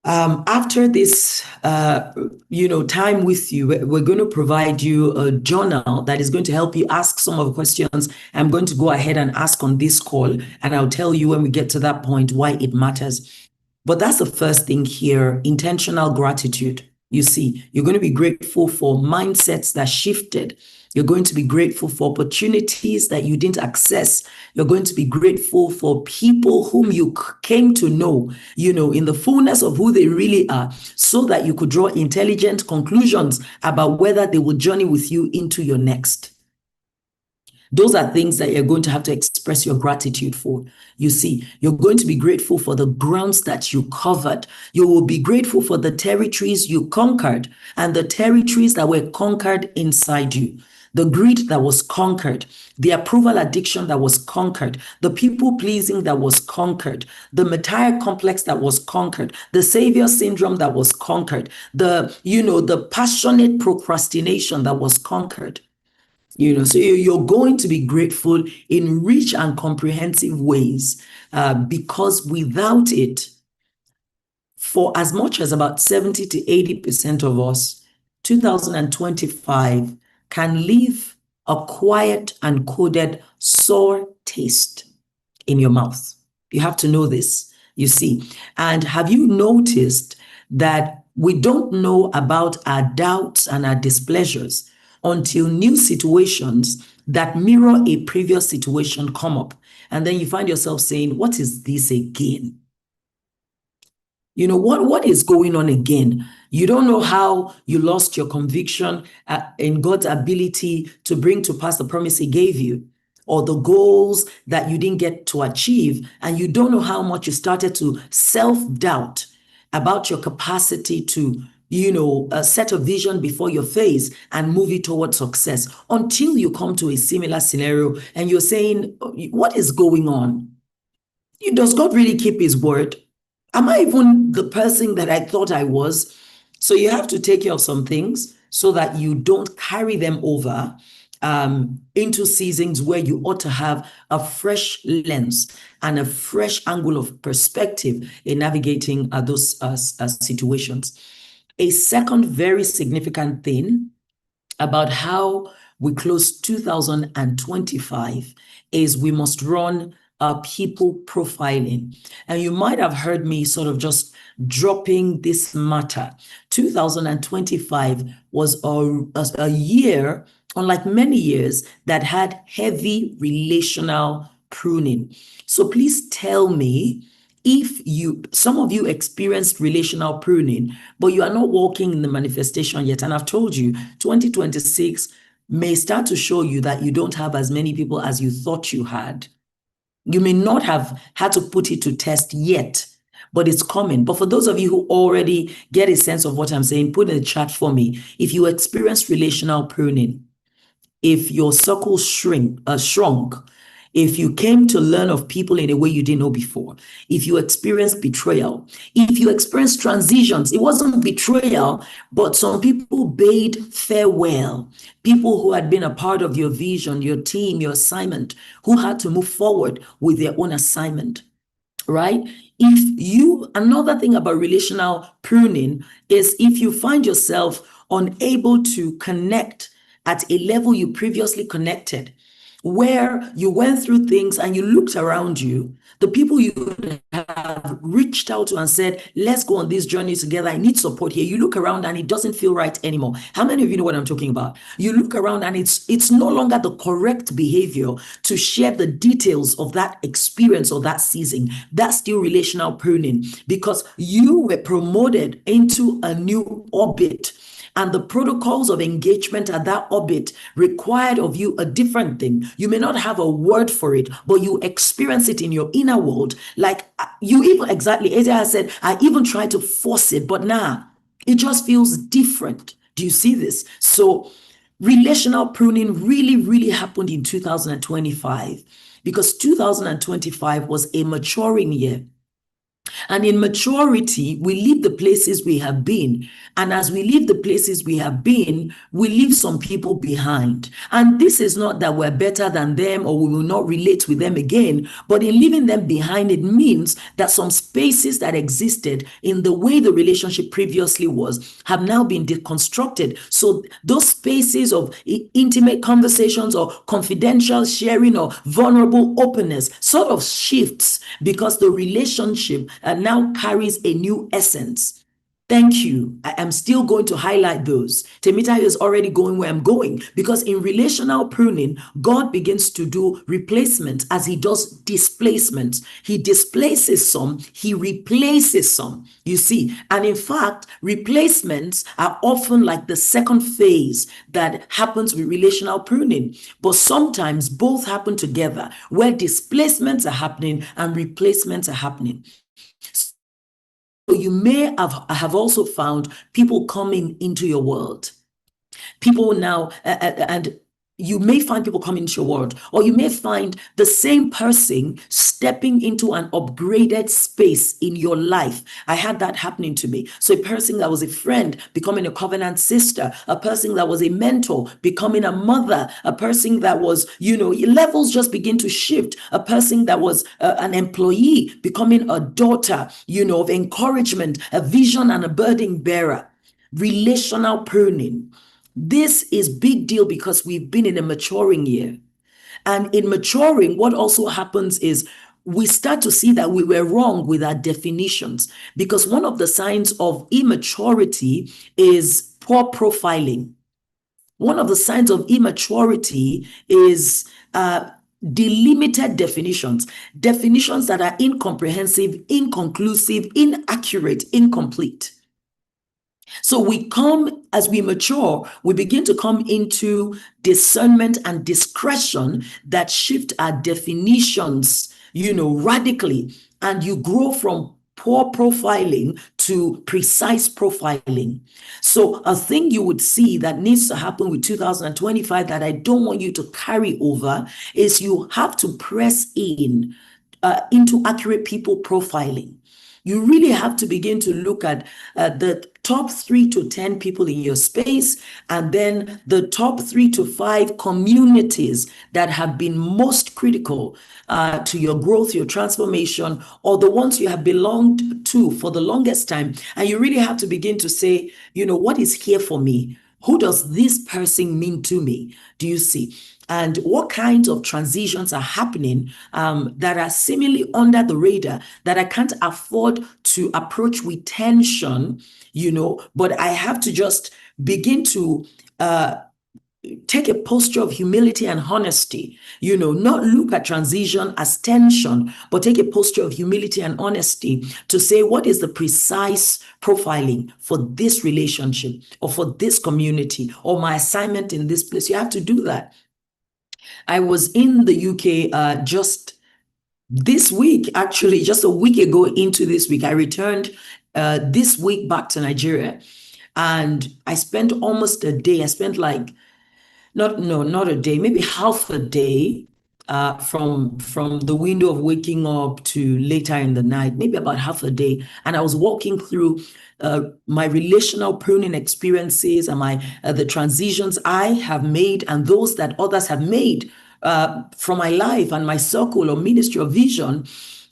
After this, time with you, we're going to provide you a journal that is going to help you ask some of the questions I'm going to go ahead and ask on this call, and I'll tell you when we get to that point why it matters. But that's the first thing here, intentional gratitude. You see, you're going to be grateful for mindsets that shifted. You're going to be grateful for opportunities that you didn't access. You're going to be grateful for people whom you came to know, in the fullness of who they really are, so that you could draw intelligent conclusions about whether they will journey with you into your next. Those are things that you're going to have to express your gratitude for. You see, you're going to be grateful for the grounds that you covered. You will be grateful for the territories you conquered and the territories that were conquered inside you. The greed that was conquered, the approval addiction that was conquered, the people pleasing that was conquered, the Messiah complex that was conquered, the savior syndrome that was conquered, the passionate procrastination that was conquered. So you're going to be grateful in rich and comprehensive ways, because without it, for as much as about 70 to 80% of us, 2025 can leave a quiet and coded sour taste in your mouth. You have to know this, you see. And have you noticed that we don't know about our doubts and our displeasures until new situations that mirror a previous situation come up? And then you find yourself saying, what is this again? What is going on again? You don't know how you lost your conviction in God's ability to bring to pass the promise he gave you, or the goals that you didn't get to achieve. And you don't know how much you started to self-doubt about your capacity to set a vision before your face and move it towards success, until you come to a similar scenario and you're saying, what is going on? Does God really keep his word? Am I even the person that I thought I was? So you have to take care of some things so that you don't carry them over into seasons where you ought to have a fresh lens and a fresh angle of perspective in navigating those situations. A second very significant thing about how we close 2025 is we must run people profiling. And you might have heard me sort of just dropping this matter. 2025 was a year, unlike many years, that had heavy relational pruning. So please tell me, if some of you experienced relational pruning, but you are not walking in the manifestation yet, and I've told you, 2026 may start to show you that you don't have as many people as you thought you had. You may not have had to put it to test yet, but it's coming. But for those of you who already get a sense of what I'm saying, put in the chat for me. If you experience relational pruning, if your circle shrunk, if you came to learn of people in a way you didn't know before, if you experienced betrayal, if you experienced transitions, it wasn't betrayal, but some people bade farewell, people who had been a part of your vision, your team, your assignment, who had to move forward with their own assignment, right? Another thing about relational pruning is if you find yourself unable to connect at a level you previously connected, where you went through things and you looked around you, the people you have reached out to and said, let's go on this journey together, I need support here. You look around and it doesn't feel right anymore. How many of you know what I'm talking about? You look around and it's no longer the correct behavior to share the details of that experience or that season. That's still relational pruning, because you were promoted into a new orbit. And the protocols of engagement at that orbit required of you a different thing. You may not have a word for it, but you experience it in your inner world. Like you even, exactly, as I said, I even tried to force it, but nah, it just feels different. Do you see this? So relational pruning really, really happened in 2025, because 2025 was a maturing year. And in maturity, we leave the places we have been. And as we leave the places we have been, we leave some people behind. And this is not that we're better than them or we will not relate with them again. But in leaving them behind, it means that some spaces that existed in the way the relationship previously was have now been deconstructed. So those spaces of intimate conversations or confidential sharing or vulnerable openness sort of shifts, because the relationship now carries a new essence. Thank you. I am still going to highlight those. Temita is already going where I'm going, because in relational pruning, God begins to do replacement as he does displacement. He displaces some, he replaces some, you see. And in fact, replacements are often like the second phase that happens with relational pruning. But sometimes both happen together, where displacements are happening and replacements are happening. So you may have also found people coming into your world. People now, and you may find people coming into your world, or you may find the same person stepping into an upgraded space in your life. I had that happening to me. So a person that was a friend becoming a covenant sister, a person that was a mentor becoming a mother, a person that was, levels just begin to shift, a person that was an employee becoming a daughter, of encouragement, a vision and a burden bearer. Relational pruning. This is big deal because we've been in a maturing year. And in maturing, what also happens is we start to see that we were wrong with our definitions, because one of the signs of immaturity is poor profiling. One of the signs of immaturity is delimited definitions that are incomprehensive, inconclusive, inaccurate, incomplete. So as we mature, we begin to come into discernment and discretion that shift our definitions, radically. And you grow from poor profiling to precise profiling. So a thing you would see that needs to happen with 2025 that I don't want you to carry over is you have to press in into accurate people profiling. You really have to begin to look at the top 3 to 10 people in your space, and then the top 3 to 5 communities that have been most critical to your growth, your transformation, or the ones you have belonged to for the longest time. And you really have to begin to say, what is here for me? Who does this person mean to me? Do you see? And what kinds of transitions are happening that are seemingly under the radar that I can't afford to approach with tension, but I have to just begin to take a posture of humility and honesty, not look at transition as tension, but take a posture of humility and honesty to say, what is the precise profiling for this relationship or for this community or my assignment in this place? You have to do that. I was in the UK just this week, actually, just a week ago into this week. I returned this week back to Nigeria, and I spent almost a day. I spent not a day, maybe half a day from the window of waking up to later in the night, maybe about half a day. And I was walking through my relational pruning experiences and the transitions I have made and those that others have made from my life and my circle or ministry or vision.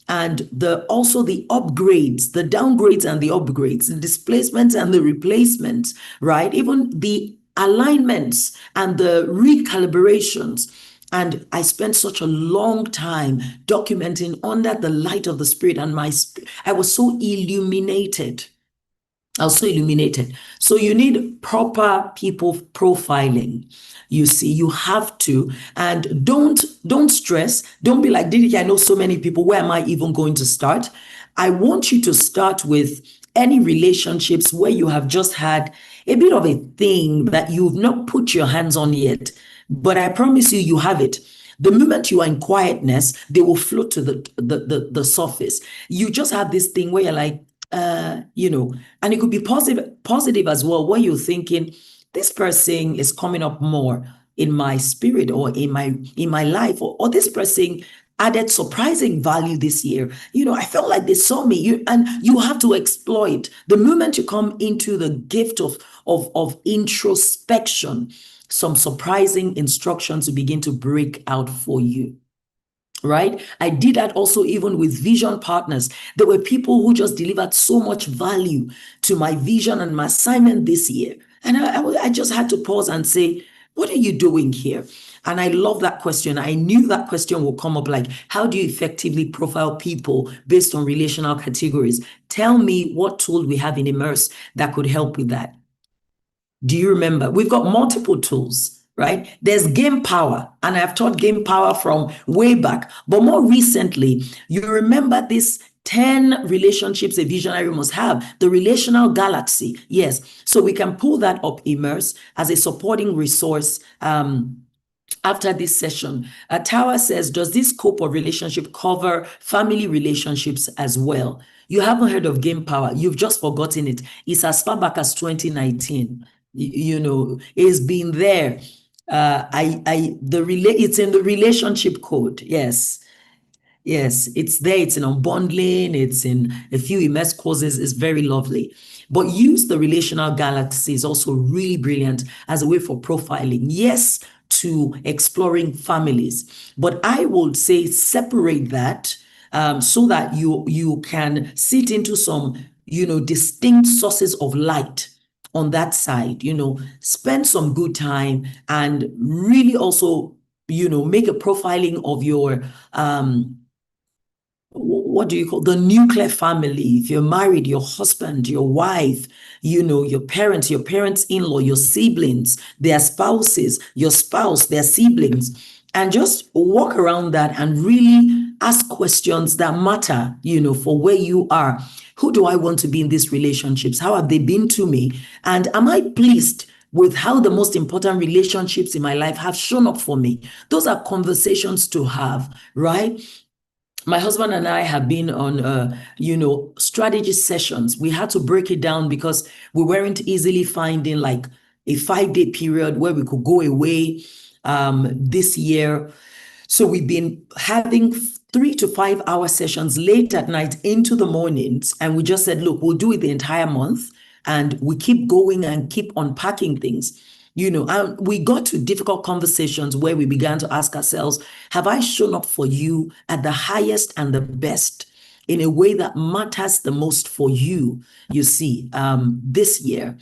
And also the upgrades, the downgrades and the upgrades, the displacements and the replacements, right? Even the alignments and the recalibrations. And I spent such a long time documenting under the light of the Spirit, and I was so illuminated. So you need proper people profiling. You see, you have to, and don't stress. Don't be like, Diddy, I know so many people. Where am I even going to start? I want you to start with any relationships where you have just had a bit of a thing that you've not put your hands on yet. But I promise you, you have it. The moment you are in quietness, they will float to the surface. You just have this thing where you're like, and it could be positive as well, where you're thinking, this person is coming up more in my spirit or in my life, or this person added surprising value this year. I felt like they saw me, and you have to exploit. The moment you come into the gift of introspection, some surprising instructions will begin to break out for you. Right? I did that also even with vision partners. There were people who just delivered so much value to my vision and my assignment this year. And I just had to pause and say, what are you doing here? And I love that question. I knew that question would come up, like, how do you effectively profile people based on relational categories? Tell me what tool we have in IMMERSE that could help with that. Do you remember? We've got multiple tools. Right? There's game power, and I've taught game power from way back. But more recently, you remember this 10 relationships a visionary must have, the relational galaxy. Yes. So we can pull that up, IMMERSE, as a supporting resource after this session. Tower says, does this scope of relationship cover family relationships as well? You haven't heard of game power. You've just forgotten it. It's as far back as 2019. It's been there. It's in the relationship code. Yes, it's there. It's in unbundling. It's in a few IMMERSE courses. It's very lovely. But use the relational galaxy is also really brilliant as a way for profiling. Yes, to exploring families, but I would say separate that so that you can sit into some distinct sources of light on that side. Spend some good time and really also make a profiling of your what do you call the nuclear family? If you're married, your husband, your wife, your parents in-law, your siblings, their spouses, your spouse, their siblings, and just walk around that and really ask questions that matter, for where you are. Who do I want to be in these relationships? How have they been to me? And am I pleased with how the most important relationships in my life have shown up for me? Those are conversations to have, right? My husband and I have been on, strategy sessions. We had to break it down because we weren't easily finding like a 5-day period where we could go away this year. So we've been having 3 to 5 hour sessions late at night into the mornings. And we just said, look, we'll do it the entire month. And we keep going and keep unpacking things. And we got to difficult conversations where we began to ask ourselves, have I shown up for you at the highest and the best in a way that matters the most for you, this year?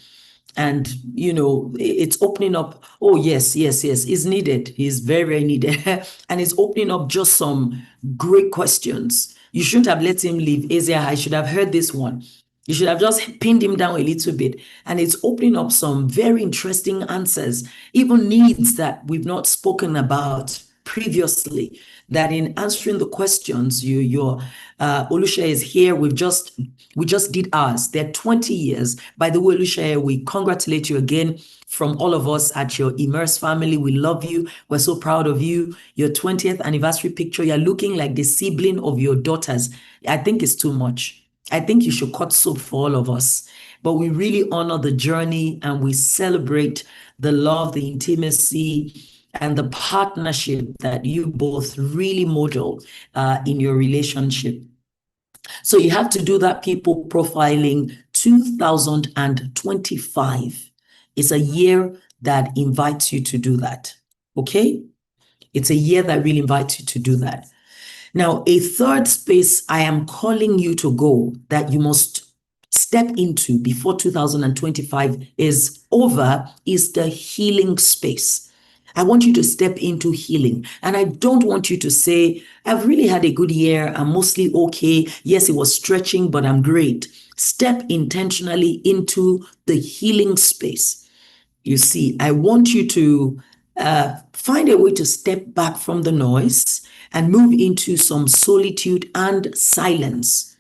And, it's opening up. Oh, yes. It's needed. It's very, very needed. And it's opening up just some great questions. You shouldn't have let him leave. Asia, I should have heard this one. You should have just pinned him down a little bit. And it's opening up some very interesting answers, even needs that we've not spoken about previously, that in answering the questions, your Olusha is here. We just did ours. They're 20 years. By the way, Olusha, we congratulate you again from all of us at your IMMERSE family. We love you. We're so proud of you. Your 20th anniversary picture, you're looking like the sibling of your daughters. I think it's too much. I think you should cut soap for all of us. But we really honor the journey and we celebrate the love, the intimacy, and the partnership that you both really model in your relationship. So you have to do that people profiling. 2025 is a year that invites you to do that. Okay? It's a year that really invites you to do that. Now, a third space I am calling you to go that you must step into before 2025 is over is the healing space. I want you to step into healing. And I don't want you to say, I've really had a good year. I'm mostly okay. Yes, it was stretching, but I'm great. Step intentionally into the healing space. You see, I want you to find a way to step back from the noise and move into some solitude and silence.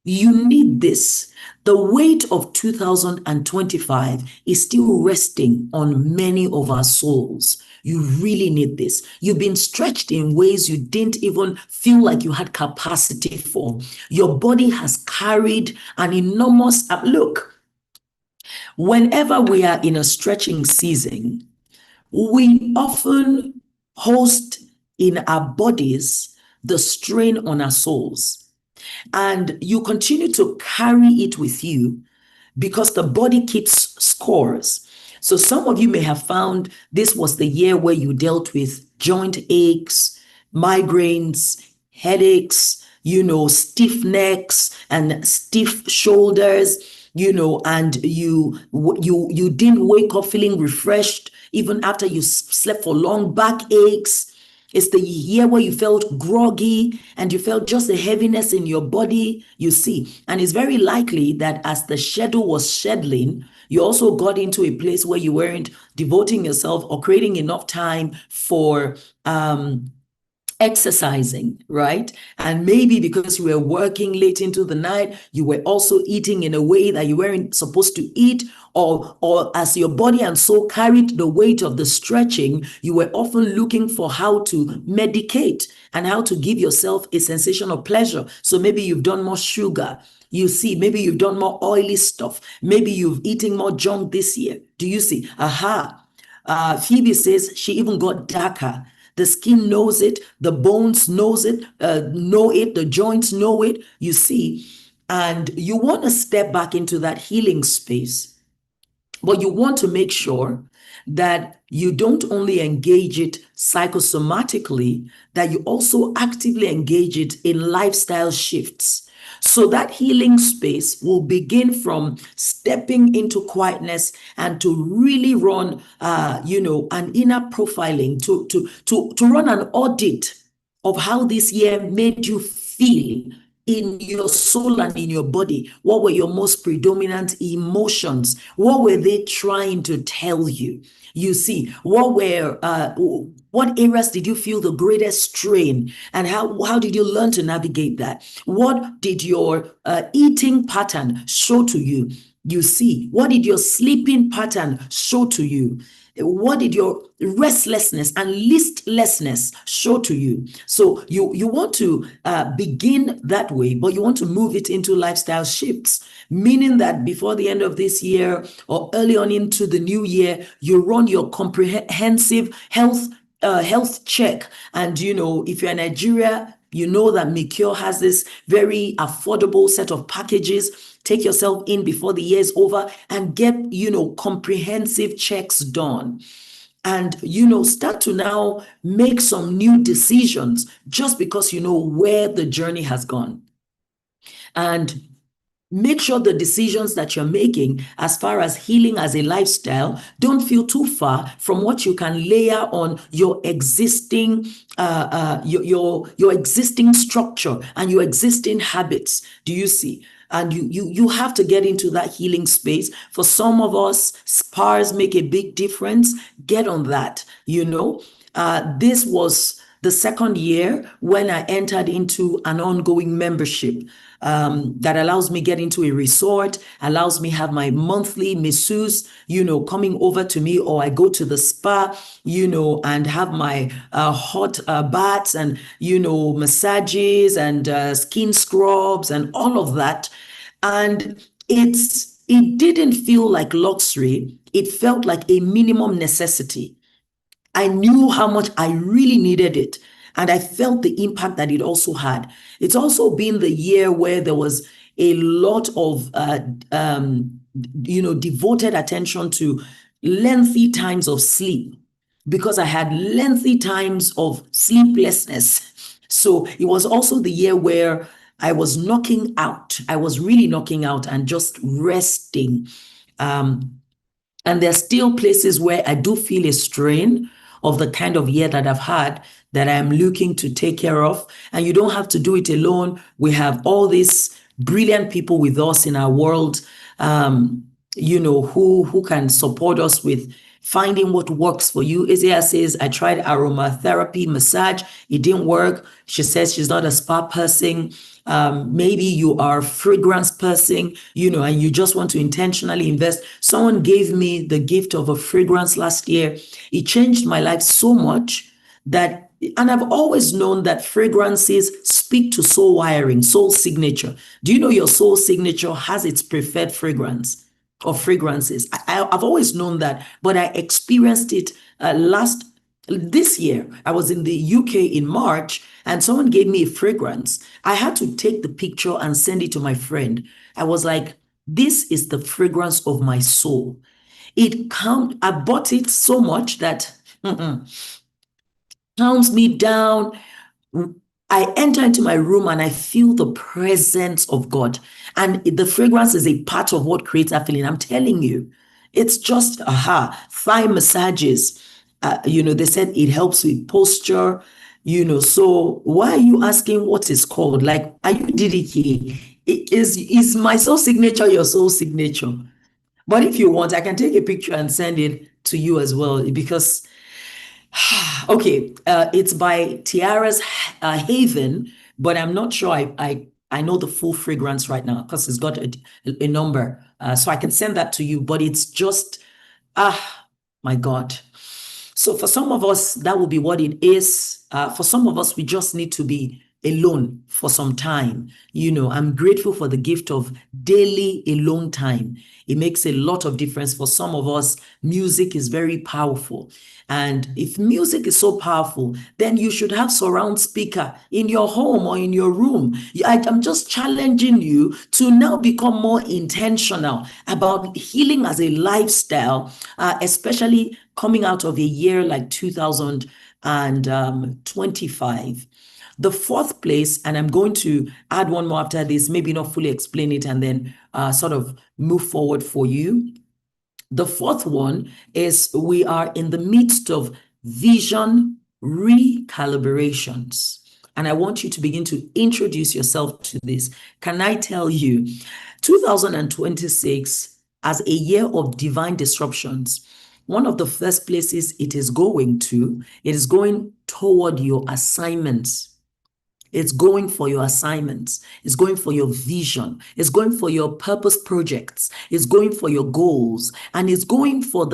You need this. The weight of 2025 is still resting on many of our souls. You really need this. You've been stretched in ways you didn't even feel like you had capacity for. Your body has carried an enormous look. Whenever we are in a stretching season, we often host in our bodies the strain on our souls. And you continue to carry it with you because the body keeps scores. So some of you may have found this was the year where you dealt with joint aches, migraines, headaches, stiff necks and stiff shoulders, and you didn't wake up feeling refreshed even after you slept for long, back aches. It's the year where you felt groggy and you felt just a heaviness in your body, you see. And it's very likely that as the schedule was scheduling, you also got into a place where you weren't devoting yourself or creating enough time for exercising, right? And maybe because you were working late into the night, you were also eating in a way that you weren't supposed to eat, or as your body and soul carried the weight of the stretching, you were often looking for how to medicate and how to give yourself a sensation of pleasure. So maybe you've done more sugar. You see, maybe you've done more oily stuff. Maybe you've eaten more junk this year. Do you see? Phoebe says she even got darker. The skin knows it, the bones know it, the joints know it, you see. And you want to step back into that healing space, but you want to make sure that you don't only engage it psychosomatically, that you also actively engage it in lifestyle shifts. So that healing space will begin from stepping into quietness and to really run, an inner profiling, to run an audit of how this year made you feel in your soul and in your body. What were your most predominant emotions? What were they trying to tell you? You see, what areas did you feel the greatest strain, and how did you learn to navigate that? What did your eating pattern show to you? You see, what did your sleeping pattern show to you? What did your restlessness and listlessness show to you? So you want to begin that way, but you want to move it into lifestyle shifts, meaning that before the end of this year or early on into the new year, you run your comprehensive health check. And if you're in Nigeria, you know that Mikio has this very affordable set of packages. Take yourself in before the year is over and get, comprehensive checks done. And, start to now make some new decisions just because you know where the journey has gone. And make sure the decisions that you're making as far as healing as a lifestyle don't feel too far from what you can layer on your existing your existing structure and your existing habits. Do you see? And you have to get into that healing space. For some of us, spas make a big difference. Get on that. This was the second year when I entered into an ongoing membership that allows me get into a resort, allows me have my monthly masseuse, coming over to me, or I go to the spa, and have my hot baths and, massages and skin scrubs and all of that. And it didn't feel like luxury. It felt like a minimum necessity. I knew how much I really needed it. And I felt the impact that it also had. It's also been the year where there was a lot of, devoted attention to lengthy times of sleep, because I had lengthy times of sleeplessness. So it was also the year where I was knocking out. I was really knocking out and just resting. And there's still places where I do feel a strain of the kind of year that I've had, that I'm looking to take care of. And you don't have to do it alone. We have all these brilliant people with us in our world, who can support us with finding what works for you. Isaiah says, I tried aromatherapy, massage. It didn't work. She says she's not a spa person. Maybe you are a fragrance person, and you just want to intentionally invest. Someone gave me the gift of a fragrance last year. It changed my life so much and I've always known that fragrances speak to soul wiring, soul signature. Do you know your soul signature has its preferred fragrance or fragrances? I've always known that, but I experienced it this year. I was in the UK in March, and someone gave me a fragrance. I had to take the picture and send it to my friend. I was like, this is the fragrance of my soul. I bought it so much that calms me down. I enter into my room and I feel the presence of God. And the fragrance is a part of what creates that feeling. I'm telling you, it's just, thigh massages. They said it helps with posture, so why are you asking what it's called? Like, are you DDK? Is my soul signature your soul signature? But if you want, I can take a picture and send it to you as well, because okay, it's by Tiara's Haven, but I'm not sure I know the full fragrance right now because it's got a number. So I can send that to you, but it's just, my God. So for some of us, that will be what it is. For some of us, we just need to be alone for some time. I'm grateful for the gift of daily alone time. It makes a lot of difference. For some of us, music is very powerful. And if music is so powerful, then you should have surround speaker in your home or in your room. I'm just challenging you to now become more intentional about healing as a lifestyle, especially coming out of a year like 2025. The fourth place, and I'm going to add one more after this, maybe not fully explain it and then sort of move forward for you. The fourth one is we are in the midst of vision recalibrations. And I want you to begin to introduce yourself to this. Can I tell you, 2026 as a year of divine disruptions, one of the first places it is going toward your assignments. It's going for your assignments. It's going for your vision. It's going for your purpose projects. It's going for your goals. And it's going for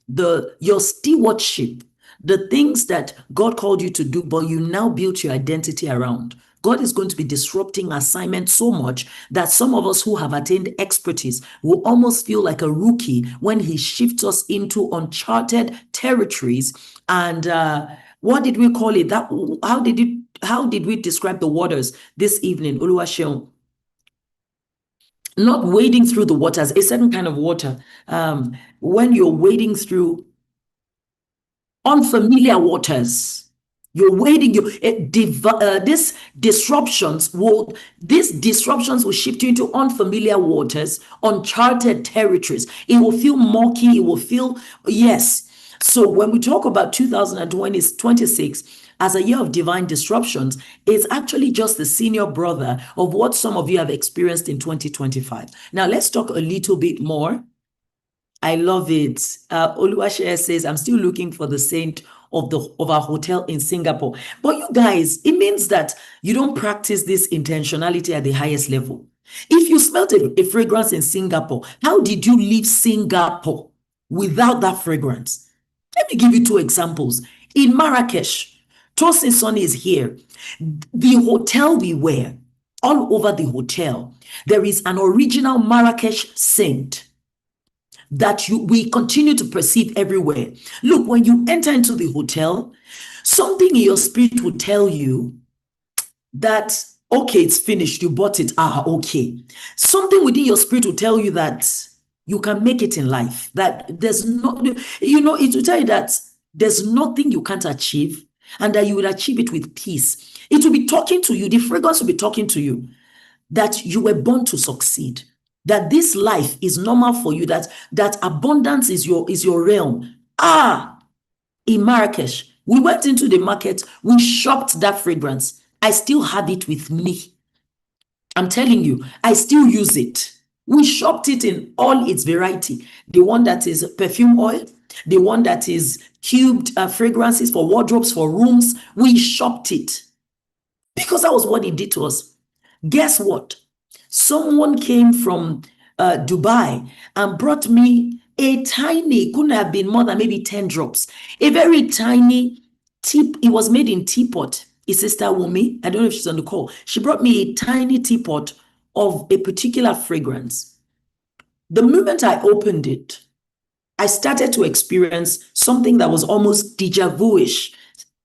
your stewardship, the things that God called you to do, but you now built your identity around. God is going to be disrupting assignments so much that some of us who have attained expertise will almost feel like a rookie when he shifts us into uncharted territories. And what did we call it? How did we describe the waters this evening, Oluwaseun? Not wading through the waters, a certain kind of water. When you're wading through unfamiliar waters, you're wading. These disruptions will shift you into unfamiliar waters, uncharted territories. It will feel murky. It will feel, yes. So when we talk about 2026 as a year of divine disruptions, it's actually just the senior brother of what some of you have experienced in 2025. Now let's talk a little bit more. I love it. Oluwase says, I'm still looking for the saint of our hotel in Singapore. But you guys, it means that you don't practice this intentionality at the highest level. If you smelled a fragrance in Singapore, how did you leave Singapore without that fragrance? Let me give you two examples. In Marrakesh, Tosin Sonny is here. The hotel we were, all over the hotel, there is an original Marrakesh scent that we continue to perceive everywhere. Look, when you enter into the hotel, something in your spirit will tell you that, okay, it's finished, you bought it, okay. Something within your spirit will tell you that you can make it in life, that there's no, it will tell you that there's nothing you can't achieve and that you will achieve it with peace. It will be talking to you, the fragrance will be talking to you, that you were born to succeed, that this life is normal for you, that abundance is your realm. in Marrakesh. We went into the market, we shopped that fragrance. I still have it with me. I'm telling you, I still use it. We shopped it in all its variety. The one that is perfume oil, the one that is cubed fragrances for wardrobes, for rooms. We shopped it because that was what it did to us. Guess what? Someone came from Dubai and brought me a tiny, couldn't have been more than maybe 10 drops, a very tiny tip. It was made in teapot. His sister Wumi, I don't know if she's on the call. She brought me a tiny teapot of a particular fragrance. The moment I opened it, I started to experience something that was almost deja vu-ish.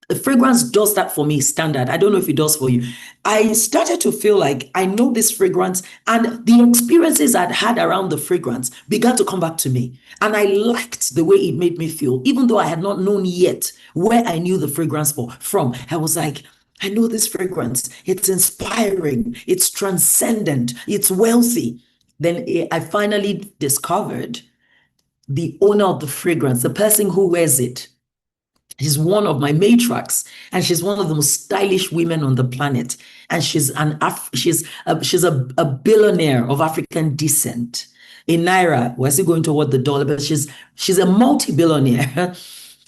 The fragrance does that for me, standard. I don't know if it does for you. I started to feel like I know this fragrance, and the experiences I'd had around the fragrance began to come back to me. And I liked the way it made me feel, even though I had not known yet where I knew the fragrance from. I was like, I know this fragrance. It's inspiring. It's transcendent. It's wealthy. Then I finally discovered the owner of the fragrance, the person who wears it. She's one of my matriarchs, and she's one of the most stylish women on the planet. And she's a billionaire of African descent. In Naira, we're still going toward the dollar, but she's a multi-billionaire,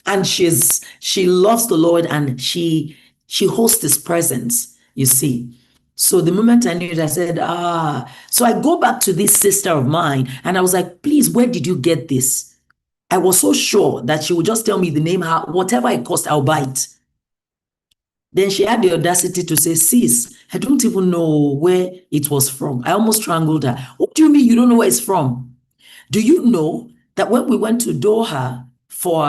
and she loves the Lord, and she hosts His presence. You see. So the moment I knew it, I said, So I go back to this sister of mine, and I was like, please, where did you get this? I was so sure that she would just tell me the name, whatever it cost, I'll buy it. Then she had the audacity to say, sis, I don't even know where it was from. I almost strangled her. What do you mean you don't know where it's from? Do you know that when we went to Doha for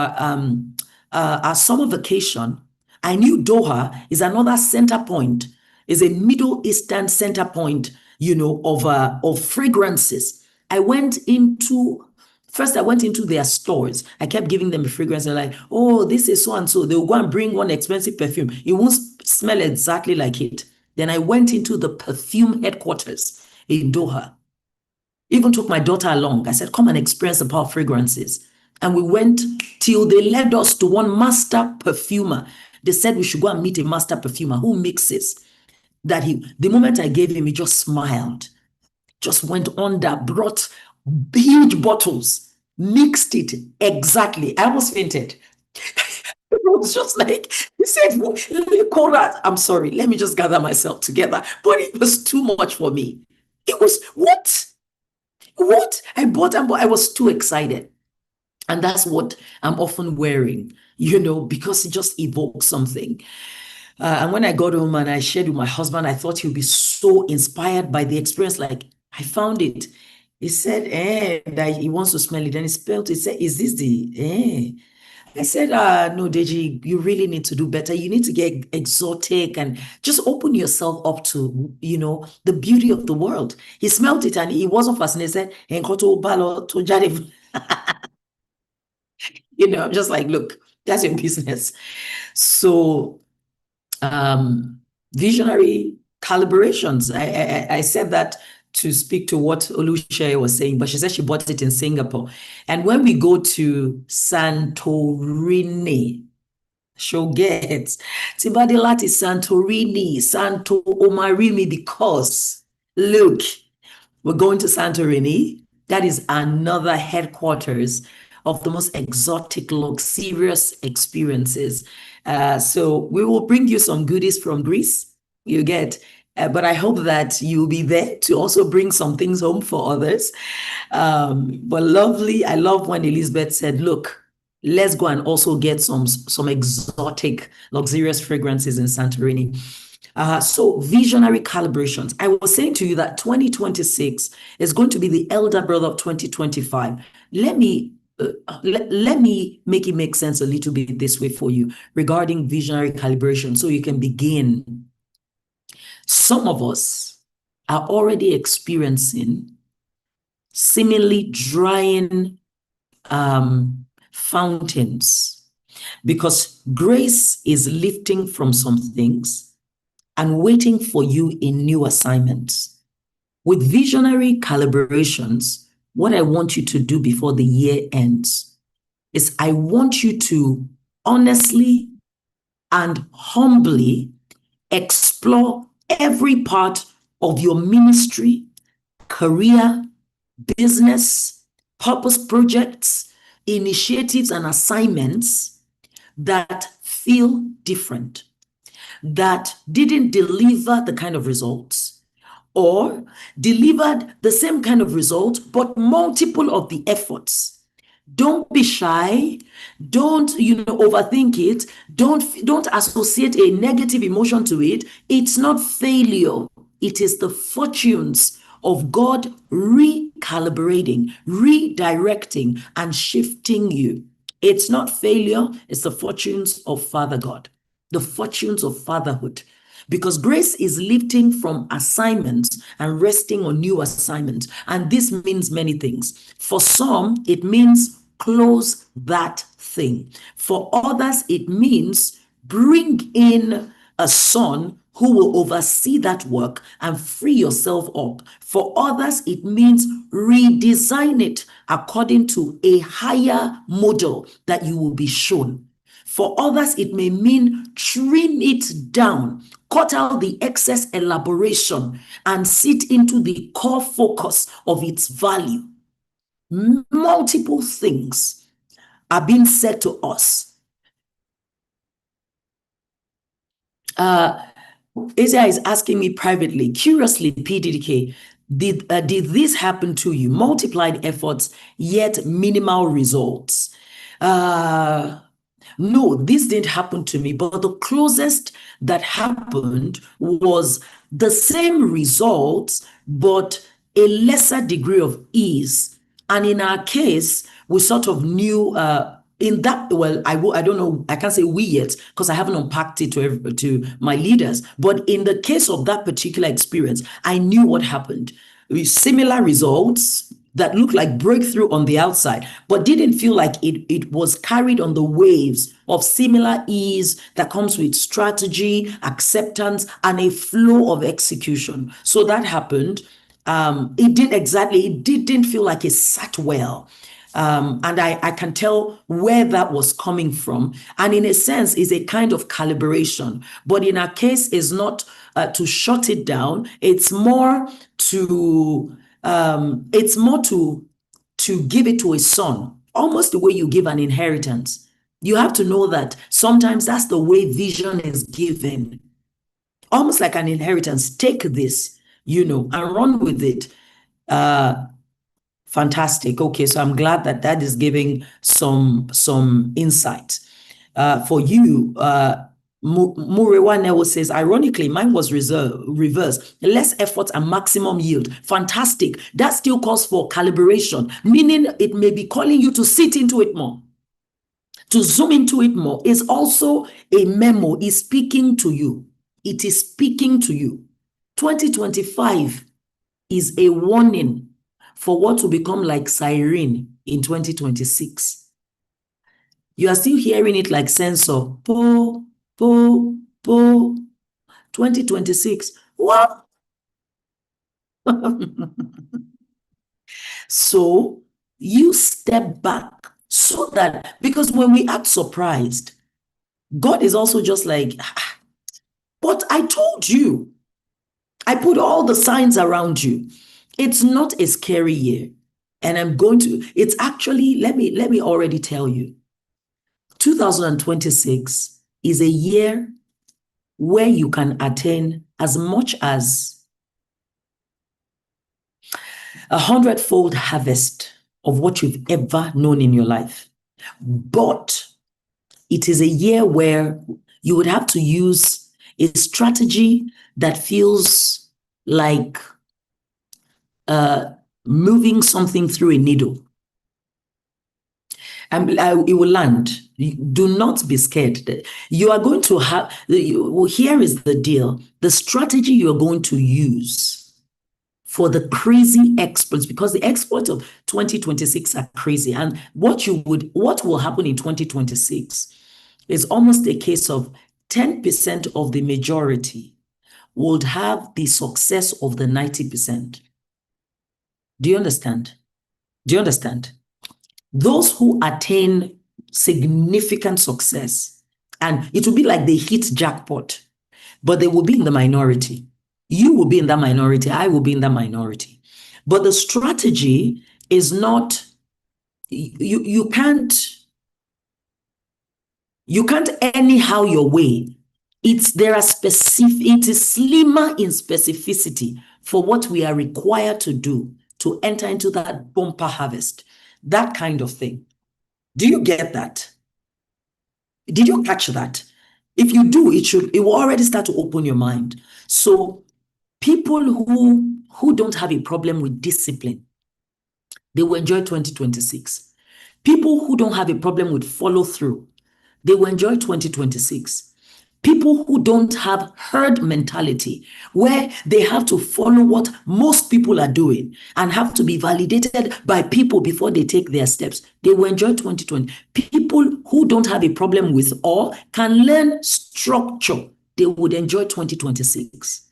our summer vacation, I knew Doha is another center point, is a Middle Eastern center point, of fragrances. First, I went into their stores. I kept giving them a fragrance. They're like, oh, this is so and so. They'll go and bring one expensive perfume. It won't smell exactly like it. Then I went into the perfume headquarters in Doha. Even took my daughter along. I said, come and experience the power of fragrances. And we went till they led us to one master perfumer. They said we should go and meet a master perfumer who mixes. The moment I gave him, he just smiled. Just went under, brought huge bottles, mixed it exactly. I almost fainted. It was just like, he said, I'm sorry, let me just gather myself together. But it was too much for me. It was, what? I bought and bought. I was too excited. And that's what I'm often wearing, because it just evokes something. And when I got home and I shared with my husband, I thought he would be so inspired by the experience. Like, I found it. He said, that he wants to smell it. And he smelled it. He said, is this the, I said, no, Deji, you really need to do better. You need to get exotic and just open yourself up to, the beauty of the world. He smelled it and he wasn't fascinated. He said, I'm just like, look, that's your business. So, visionary calibrations. I said that to speak to what Oluseyi was saying, but she said she bought it in Singapore. And when we go to Santorini, she'll get Tibadelati Santorini, Santo Omarimi, because look, we're going to Santorini. That is another headquarters of the most exotic, luxurious experiences. So we will bring you some goodies from Greece. You get, but I hope that you'll be there to also bring some things home for others. But lovely. I love when Elizabeth said, look, let's go and also get some exotic, luxurious fragrances in Santorini. So visionary calibrations. I was saying to you that 2026 is going to be the elder brother of 2025. Let me make it make sense a little bit this way for you regarding visionary calibration so you can begin. Some of us are already experiencing seemingly drying fountains because grace is lifting from some things and waiting for you in new assignments. With visionary calibrations, what I want you to do before the year ends is I want you to honestly and humbly explore every part of your ministry, career, business, purpose projects, initiatives, and assignments that feel different, that didn't deliver the kind of results, or delivered the same kind of result, but multiple of the efforts. Don't be shy. Don't, overthink it. Don't associate a negative emotion to it. It's not failure. It is the fortunes of God recalibrating, redirecting, and shifting you. It's not failure. It's the fortunes of Father God, the fortunes of fatherhood. Because grace is lifting from assignments and resting on new assignments. And this means many things. For some, it means close that thing. For others, it means bring in a son who will oversee that work and free yourself up. For others, it means redesign it according to a higher model that you will be shown. For others, it may mean trim it down, cut out the excess elaboration, and sit into the core focus of its value. Multiple things are being said to us. Isaiah is asking me privately, curiously, PDDK, did this happen to you? Multiplied efforts, yet minimal results. No, this didn't happen to me, but the closest that happened was the same results, but a lesser degree of ease. And in our case, we sort of knew in that, well, I don't know, I can't say we yet, because I haven't unpacked it to my leaders. But in the case of that particular experience, I knew what happened. Similar results that looked like breakthrough on the outside, but didn't feel like it was carried on the waves of similar ease that comes with strategy, acceptance, and a flow of execution. So that happened. It didn't feel like it sat well. And I can tell where that was coming from. And in a sense, is a kind of calibration. But in our case, is not to shut it down. It's more to give it to a son, almost the way you give an inheritance. You have to know that sometimes that's the way vision is given. Almost like an inheritance. Take this, and run with it. Fantastic. Okay, so I'm glad that is giving some insight. For you, Murewa Newo says, ironically, mine was reverse. Less effort and maximum yield. Fantastic. That still calls for calibration, meaning it may be calling you to sit into it more, to zoom into it more. Is also a memo, is speaking to you. It is speaking to you. 2025 is a warning for what will become like siren in 2026. You are still hearing it like sensor. Po, po, po. 2026. What? So you step back so that, because when we act surprised, God is also just like, but I told you. I put all the signs around you. It's not a scary year. And it's actually, let me already tell you, 2026 is a year where you can attain as much as 100-fold harvest of what you've ever known in your life. But it is a year where you would have to use a strategy that feels like moving something through a needle. And it will land. Do not be scared. You are going to have, here is the deal. The strategy you're going to use for the crazy exploits, because the exploits of 2026 are crazy. And what will happen in 2026 is almost a case of 10% of the majority would have the success of the 90%. Do you understand? Do you understand? Those who attain significant success, and it will be like they hit jackpot, but they will be in the minority. You will be in that minority. I will be in that minority. But the strategy is not, you can't anyhow your way. It is slimmer in specificity for what we are required to do to enter into that bumper harvest, that kind of thing. Do you get that? Did you catch that? If you do, it will already start to open your mind. So people who don't have a problem with discipline, they will enjoy 2026. People who don't have a problem with follow through, they will enjoy 2026. People who don't have herd mentality, where they have to follow what most people are doing and have to be validated by people before they take their steps, they will enjoy 2020. People who don't have a problem with awe can learn structure, they would enjoy 2026.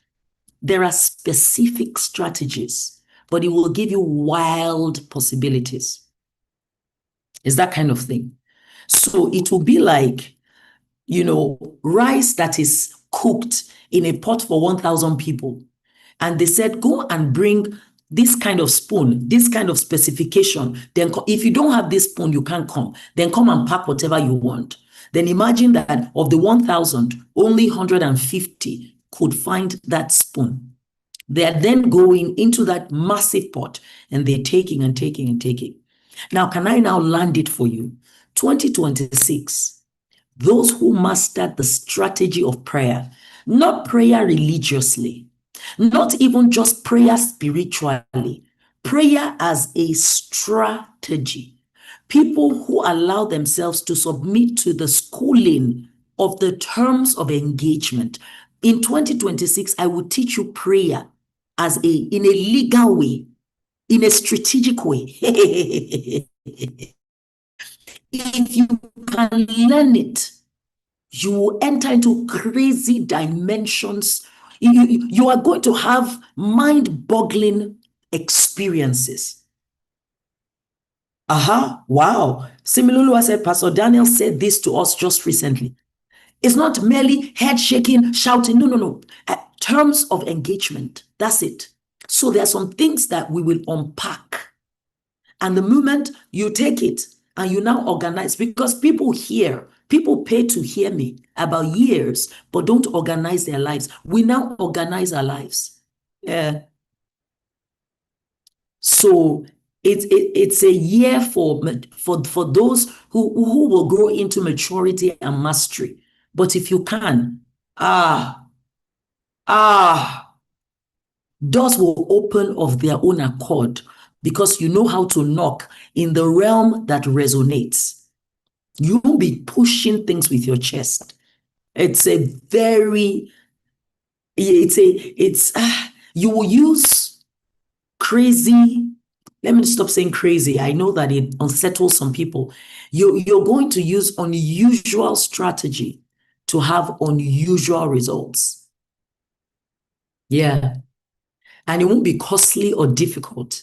There are specific strategies, but it will give you wild possibilities. It's that kind of thing. So it will be like, rice that is cooked in a pot for 1,000 people. And they said, go and bring this kind of spoon, this kind of specification. Then if you don't have this spoon, you can't come. Then come and pack whatever you want. Then imagine that of the 1,000, only 150 could find that spoon. They are then going into that massive pot and they're taking and taking and taking. Now, can I now land it for you? 2026. Those who mastered the strategy of prayer, not prayer religiously, not even just prayer spiritually, prayer as a strategy. People who allow themselves to submit to the schooling of the terms of engagement. In 2026, I will teach you prayer in a legal way, in a strategic way. If you can learn it, you will enter into crazy dimensions. You are going to have mind-boggling experiences. Wow. Similulu said, Pastor Daniel said this to us just recently. It's not merely head shaking, shouting. No. Terms of engagement. That's it. So there are some things that we will unpack. And the moment you take it, and you now organize, because people pay to hear me about years, but don't organize their lives. We now organize our lives. So it's a year for those who will grow into maturity and mastery. But if you can, doors will open of their own accord, because you know how to knock in the realm that resonates. You won't be pushing things with your chest. You will use crazy, let me stop saying crazy. I know that it unsettles some people. You're going to use unusual strategy to have unusual results. Yeah. And it won't be costly or difficult.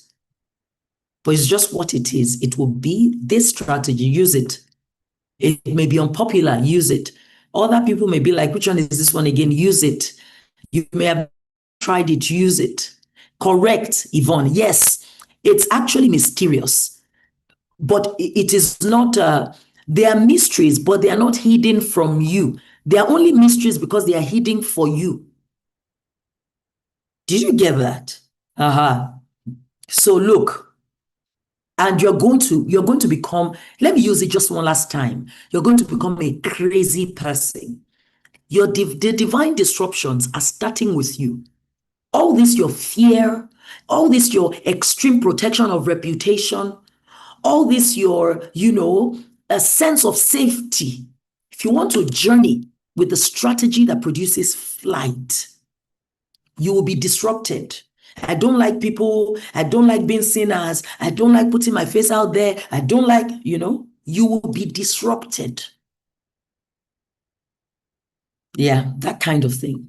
But it's just what it is. It will be this strategy, use it. It may be unpopular, use it. Other people may be like, which one is this one again? Use it. You may have tried it, use it. Correct, Yvonne. Yes, it's actually mysterious. But it is not, they are mysteries, but they are not hidden from you. They are only mysteries because they are hidden for you. Did you get that? So look, and you're going to become, let me use it just one last time. You're going to become a crazy person. The divine disruptions are starting with you. All this, your fear, all this, your extreme protection of reputation, all this, your, a sense of safety. If you want to journey with the strategy that produces flight, you will be disrupted. I don't like people. I don't like being seen as. I don't like putting my face out there. I don't like, you will be disrupted. Yeah, that kind of thing.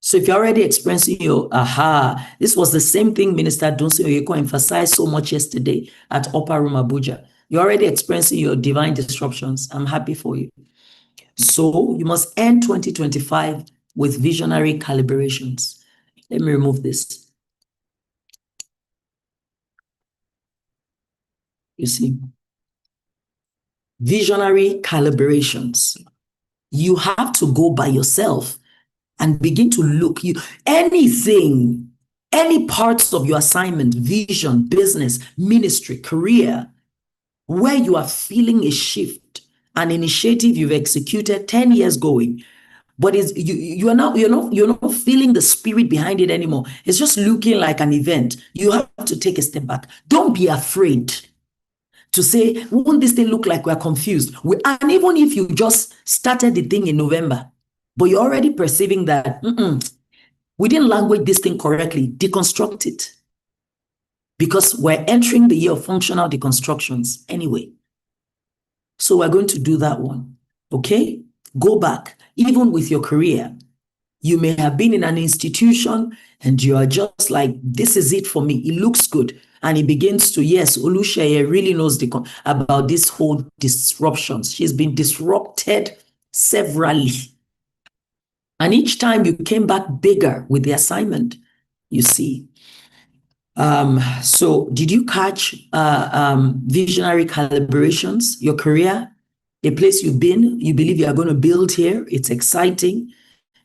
So if you're already experiencing your this was the same thing Minister Dunsin Oyeko emphasized so much yesterday at Upper Room Abuja, You're already experiencing your divine disruptions. I'm happy for you. So you must end 2025 with visionary calibrations. Let me remove this. You see, visionary calibrations. You have to go by yourself and begin to look. Anything, any parts of your assignment, vision, business, ministry, career, where you are feeling a shift, an initiative you've executed 10 years going, but you're not feeling the spirit behind it anymore. It's just looking like an event. You have to take a step back. Don't be afraid to say, won't this thing look like we're confused? And even if you just started the thing in November, but you're already perceiving that we didn't language this thing correctly, deconstruct it. Because we're entering the year of functional deconstructions anyway. So we're going to do that one, okay? Go back, even with your career. You may have been in an institution and you are just like, this is it for me. It looks good. And it begins to, yes, Olusheye really knows about this whole disruptions. She's been disrupted severally. And each time you came back bigger with the assignment, you see. So did you catch visionary calibrations, your career, a place you've been, you believe you are going to build here, it's exciting,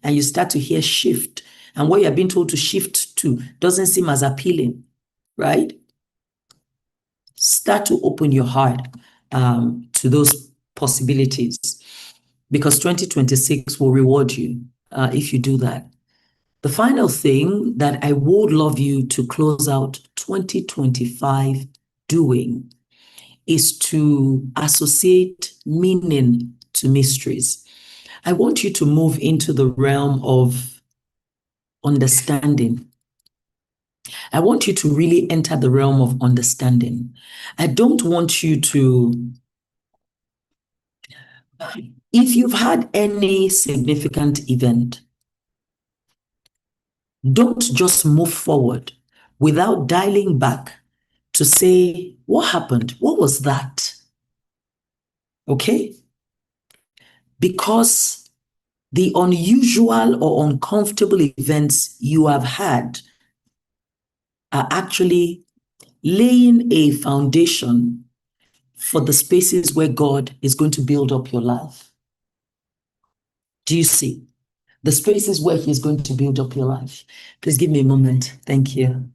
and you start to hear shift. And what you're being told to shift to doesn't seem as appealing, right? Start to open your heart to those possibilities, because 2026 will reward you if you do that. The final thing that I would love you to close out 2025 doing is to associate meaning to mysteries. I want you to move into the realm of understanding. I want you to really enter the realm of understanding. I don't want you to, if you've had any significant event, don't just move forward without dialing back to say, what happened? What was that? Okay? Because the unusual or uncomfortable events you have had are actually laying a foundation for the spaces where God is going to build up your life. Do you see? The spaces where He's going to build up your life. Please give me a moment. Thank you.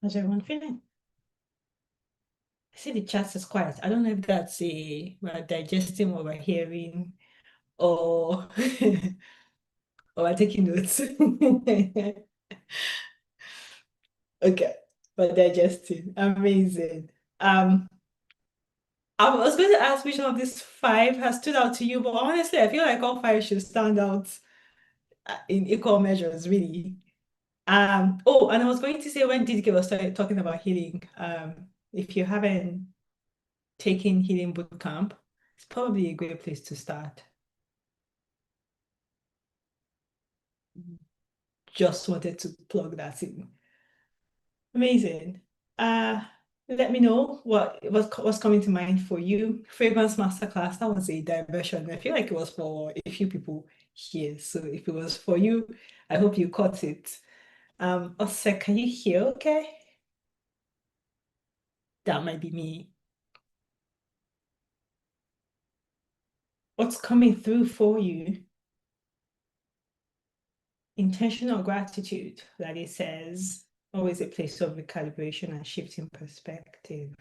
How's everyone feeling? I see the chat is quiet. I don't know if that's we're digesting what we're hearing or or we're taking notes. Okay, but digesting. Amazing. I was going to ask which one of these five has stood out to you, but honestly, I feel like all five should stand out in equal measures, really. Oh, and I was going to say when DK was talking about healing, if you haven't taken healing bootcamp, it's probably a great place to start. Just wanted to plug that in. Amazing. Let me know what's coming to mind for you. Fragrance Masterclass, that was a diversion. I feel like it was for a few people here. So if it was for you, I hope you caught it. Osek, can you hear okay? That might be me. What's coming through for you? Intentional gratitude, that it says, always a place of recalibration and shifting perspective.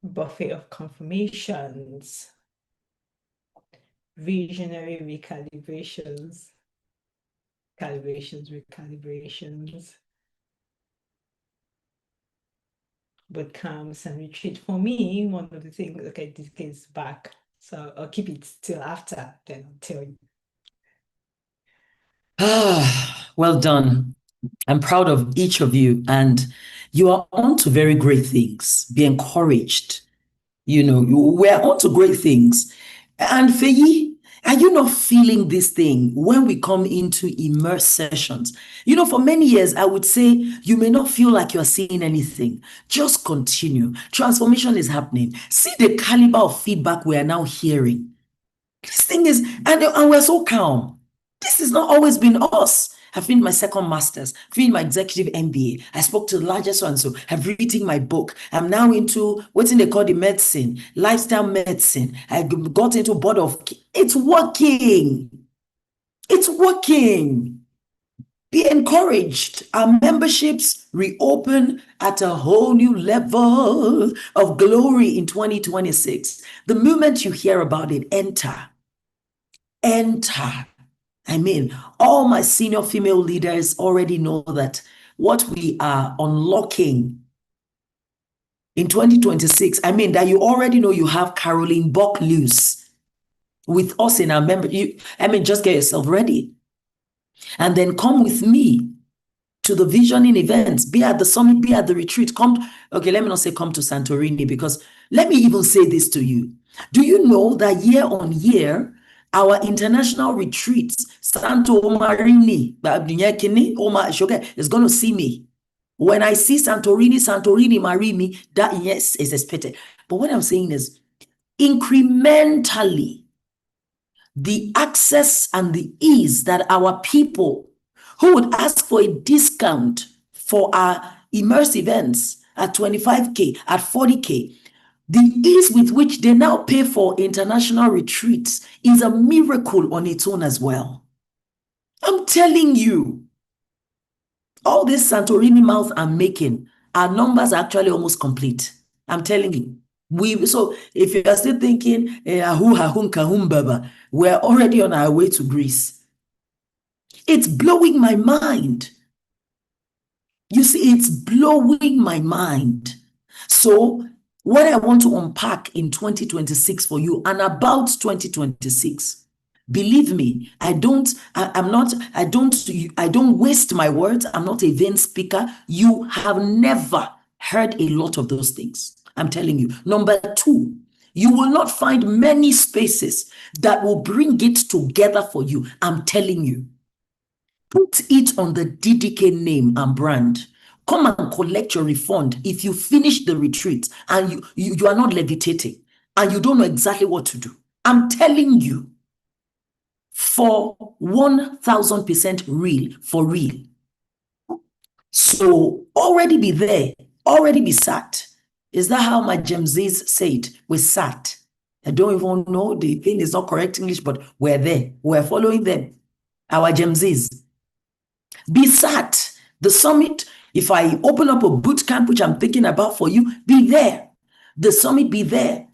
Buffet of confirmations. Visionary recalibrations. Recalibrations. But camps and retreat. For me, one of the things, okay, this is back. So I'll keep it till after, then I'll tell you. Well done. I'm proud of each of you. And You are on to very great things. Be encouraged. We're on to great things. And Feyi, are you not feeling this thing when we come into IMMERSE sessions? For many years, I would say you may not feel like you're seeing anything. Just continue. Transformation is happening. See the caliber of feedback we are now hearing. This thing is, and we're so calm. This has not always been us. I've finished my second master's, finished my executive MBA. I spoke to the largest one, so I've written my book. I'm now into what they call the medicine, lifestyle medicine. I got into board of. It's working. It's working. Be encouraged. Our memberships reopen at a whole new level of glory in 2026. The moment you hear about it, enter. I mean, all my senior female leaders already know that what we are unlocking in 2026, that you already know you have Caroline Bock loose with us in our member. Just get yourself ready. And then come with me to the visioning events, be at the summit, be at the retreat. Let me not say come to Santorini, because let me even say this to you. Do you know that year on year, our international retreats, Santo Marini, is going to see me. When I see Santorini marry me, that yes is expected. But what I'm saying is, incrementally, the access and the ease that our people who would ask for a discount for our IMMERSE events at 25K, at 40K, the ease with which they now pay for international retreats is a miracle on its own as well. I'm telling you, all this Santorini mouth I'm making, our numbers are actually almost complete. I'm telling you. So if you are still thinking, we're already on our way to Greece. It's blowing my mind. You see, it's blowing my mind. So what I want to unpack in 2026 for you and about 2026, believe me, I don't waste my words. I'm not a vain speaker. You have never heard a lot of those things. I'm telling you. Number two, you will not find many spaces that will bring it together for you. I'm telling you. Put it on the DDK name and brand. Come and collect your refund if you finish the retreat and you are not levitating and you don't know exactly what to do. I'm telling you, for 1000% real, for real. So already be there, already be sat. Is that how my Gemzis say it? We sat. I don't even know, the thing is not correct English, but we're there. We're following them. Our Gemzis. Be sat. The summit, if I open up a boot camp, which I'm thinking about for you, be there. The summit, be there.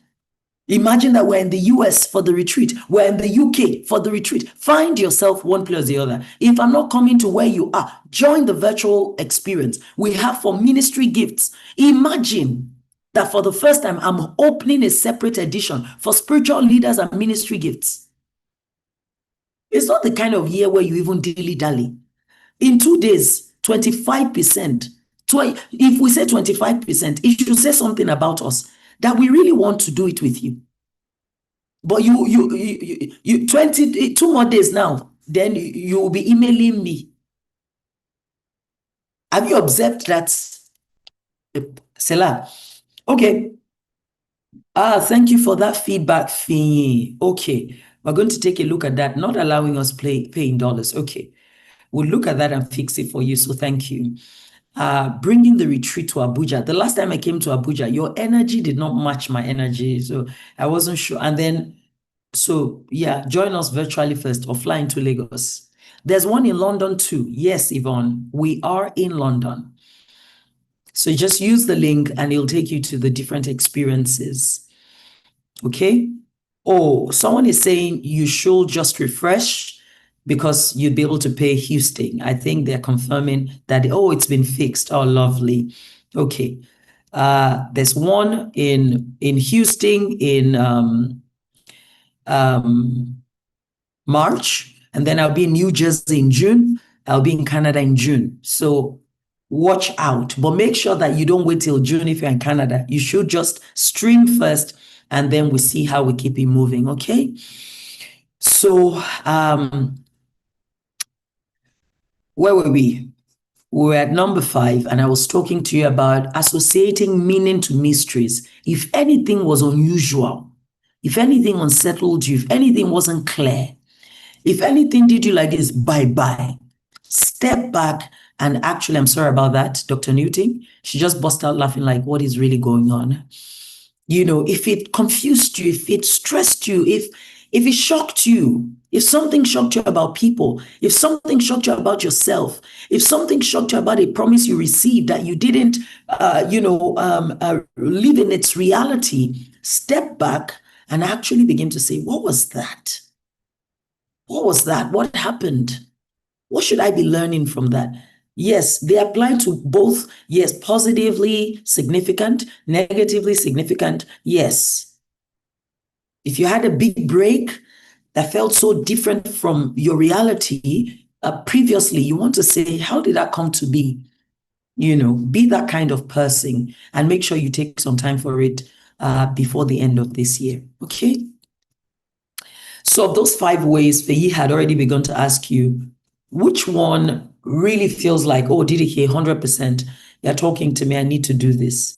Imagine that we're in the US for the retreat. We're in the UK for the retreat. Find yourself one place or the other. If I'm not coming to where you are, join the virtual experience we have for ministry gifts. Imagine that for the first time, I'm opening a separate edition for spiritual leaders and ministry gifts. It's not the kind of year where you even dilly-dally. In 2 days, 25%. If we say 25%, it should say something about us, that we really want to do it with you. But you 22 more days now, then you will be emailing me. Have you observed that? Selah. Okay. Thank you for that feedback, Finyi. Okay. We're going to take a look at that, not allowing us pay in dollars. Okay. We'll look at that and fix it for you. So thank you. Bringing the retreat to Abuja. The last time I came to Abuja, your energy did not match my energy. So I wasn't sure. And then, so yeah, join us virtually first or fly into Lagos. There's one in London too. Yes, Yvonne, we are in London. So just use the link and it'll take you to the different experiences. Okay. Oh, someone is saying you should just refresh because you'd be able to pay Houston. I think they're confirming that, oh, it's been fixed. Oh, lovely. Okay. There's one in Houston in March, and then I'll be in New Jersey in June. I'll be in Canada in June. So watch out. But make sure that you don't wait till June if you're in Canada. You should just stream first, and then we see how we keep it moving, okay? So, where were we? We were at number 5, and I was talking to you about associating meaning to mysteries. If anything was unusual, if anything unsettled you, if anything wasn't clear, if anything did you like this, bye-bye. Step back and actually, I'm sorry about that, Dr. Newton. She just burst out laughing like, what is really going on? You know, if it confused you, if it stressed you, if it shocked you, if something shocked you about people, if something shocked you about yourself, if something shocked you about a promise you received that you didn't, live in its reality, step back and actually begin to say, what was that? What was that? What happened? What should I be learning from that? Yes, they apply to both. Yes, positively significant, negatively significant. Yes. If you had a big break that felt so different from your reality previously, you want to say, how did that come to be? You know, be that kind of person and make sure you take some time for it before the end of this year. Okay. So of those 5 ways, Feyi had already begun to ask you, which one really feels like, oh, Didike, 100%, you're talking to me, I need to do this.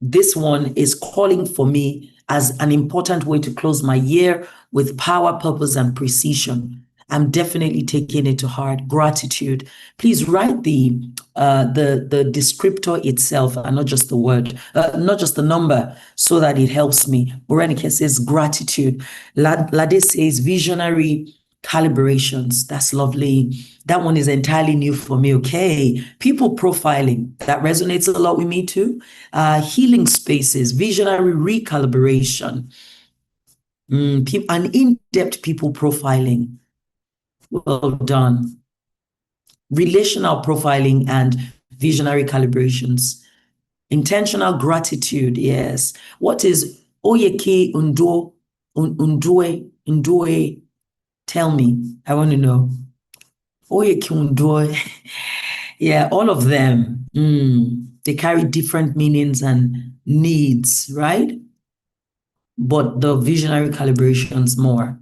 This one is calling for me as an important way to close my year with power, purpose, and precision. I'm definitely taking it to heart. Gratitude. Please write the descriptor itself and not just the word, not just the number, so that it helps me. Morenike says gratitude. Lade says visionary calibrations. That's lovely. That one is entirely new for me. Okay. People profiling. That resonates a lot with me too. Healing spaces, visionary recalibration. An in-depth people profiling. Well done. Relational profiling and visionary calibrations. Intentional gratitude, yes. What is Oyeke Undoe? Tell me, I want to know. Oyeke Undoe. Yeah, all of them. They carry different meanings and needs, right? But the visionary calibrations more.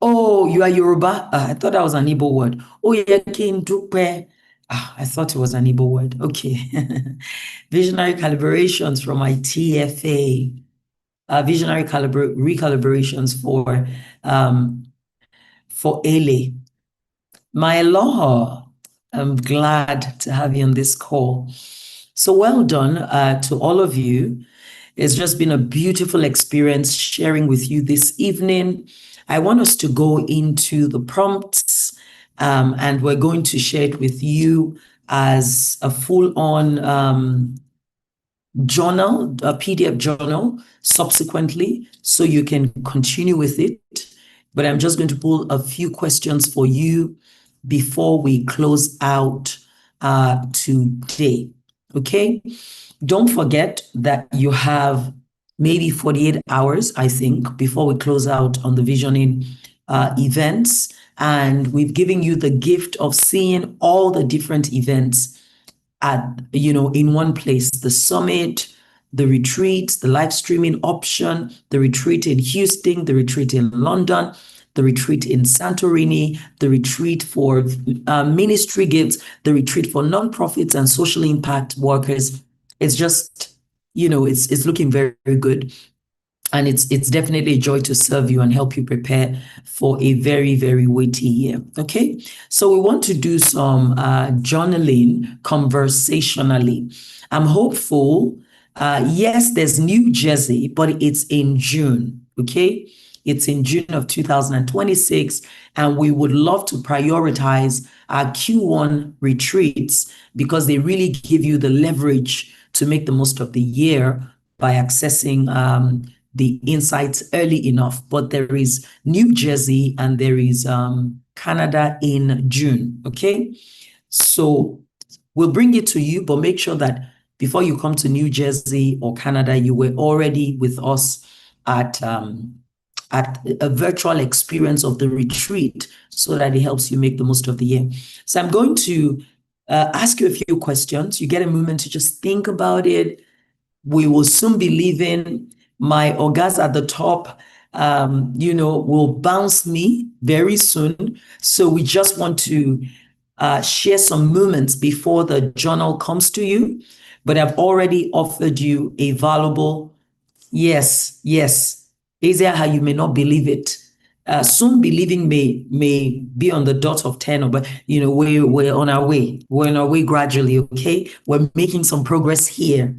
Oh, you are Yoruba? I thought that was an Igbo word. Oh, yeah, I thought it was an Igbo word. Okay. Visionary calibrations from my TFA. Visionary recalibrations for Ele. My law, I'm glad to have you on this call. So well done to all of you. It's just been a beautiful experience sharing with you this evening. I want us to go into the prompts, and we're going to share it with you as a full-on journal, a PDF journal subsequently, so you can continue with it. But I'm just going to pull a few questions for you before we close out today, okay? Don't forget that you have maybe 48 hours, I think, before we close out on the visioning events. And we've given you the gift of seeing all the different events in one place: the summit, the retreat, the live streaming option, the retreat in Houston, the retreat in London, the retreat in Santorini, the retreat for ministry gifts, the retreat for nonprofits and social impact workers. It's just, it's looking very, very good. And it's definitely a joy to serve you and help you prepare for a very, very weighty year. Okay, so we want to do some journaling conversationally. I'm hopeful. Yes, there's New Jersey, but it's in June. Okay, it's in June of 2026, and we would love to prioritize our Q1 retreats because they really give you the leverage to make the most of the year by accessing the insights early enough. But there is New Jersey and there is Canada in June, okay? So we'll bring it to you, but make sure that before you come to New Jersey or Canada, you were already with us at at a virtual experience of the retreat so that it helps you make the most of the year. So I'm going to ask you a few questions. You get a moment to just think about it. We will soon be leaving. My orgas at the top, will bounce me very soon. So we just want to share some moments before the journal comes to you. But I've already offered you a valuable, yes. Isaiah, you may not believe it. Soon believing may be on the dot of 10, but we're on our way. We're on our way gradually, okay? We're making some progress here.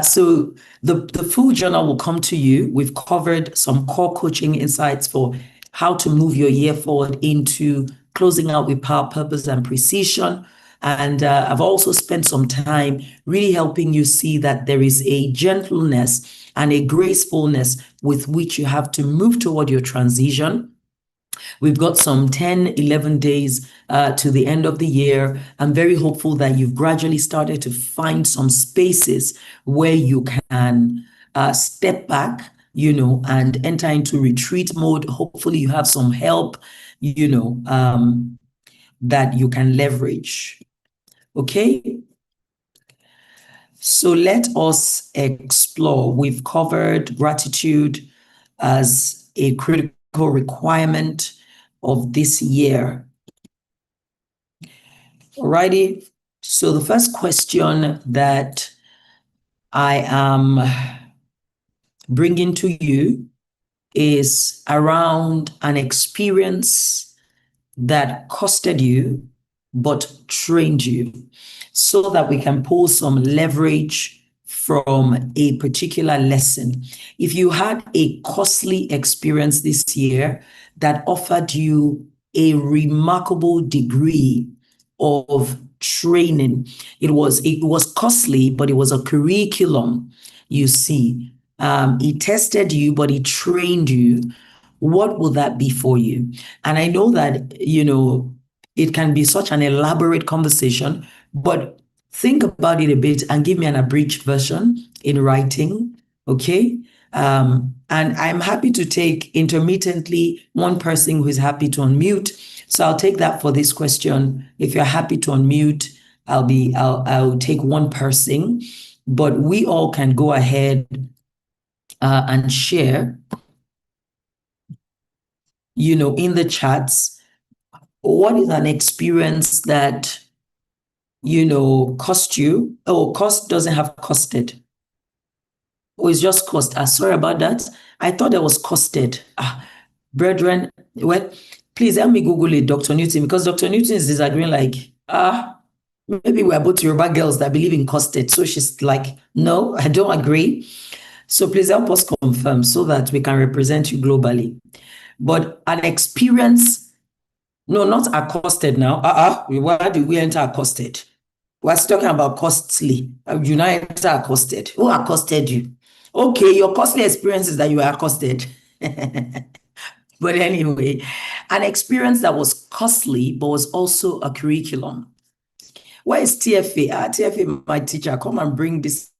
So the full journal will come to you. We've covered some core coaching insights for how to move your year forward into closing out with power, purpose, and precision. And I've also spent some time really helping you see that there is a gentleness and a gracefulness with which you have to move toward your transition. We've got some 10, 11 days to the end of the year. I'm very hopeful that you've gradually started to find some spaces where you can step back, and enter into retreat mode. Hopefully you have some help, that you can leverage. Okay? So let us explore. We've covered gratitude as a critical requirement of this year. Alrighty. So the first question that I am bringing to you is around an experience that costed you but trained you, so that we can pull some leverage from a particular lesson. If you had a costly experience this year that offered you a remarkable degree of training, it was costly, but it was a curriculum, you see. It tested you, but it trained you. What will that be for you? And I know that, it can be such an elaborate conversation, but think about it a bit and give me an abridged version in writing, okay? And I'm happy to take intermittently one person who is happy to unmute. So I'll take that for this question. If you're happy to unmute, I'll take one person, but we all can go ahead and share, in the chats. What is an experience that, cost you? Oh, cost doesn't have costed. Oh, it's just cost. Sorry about that. I thought it was costed. Brethren, well, please help me Google it, Dr. Newton, because Dr. Newton is disagreeing maybe we're both Yoruba girls that believe in costed. So she's like, no, I don't agree. So please help us confirm so that we can represent you globally. But an experience, no, not accosted now. Why do we enter accosted? We're talking about costly. You now enter accosted. Who accosted you? Okay, your costly experience is that you were accosted. But anyway, an experience that was costly, but was also a curriculum. Where is TFA? TFA, my teacher, come and bring this.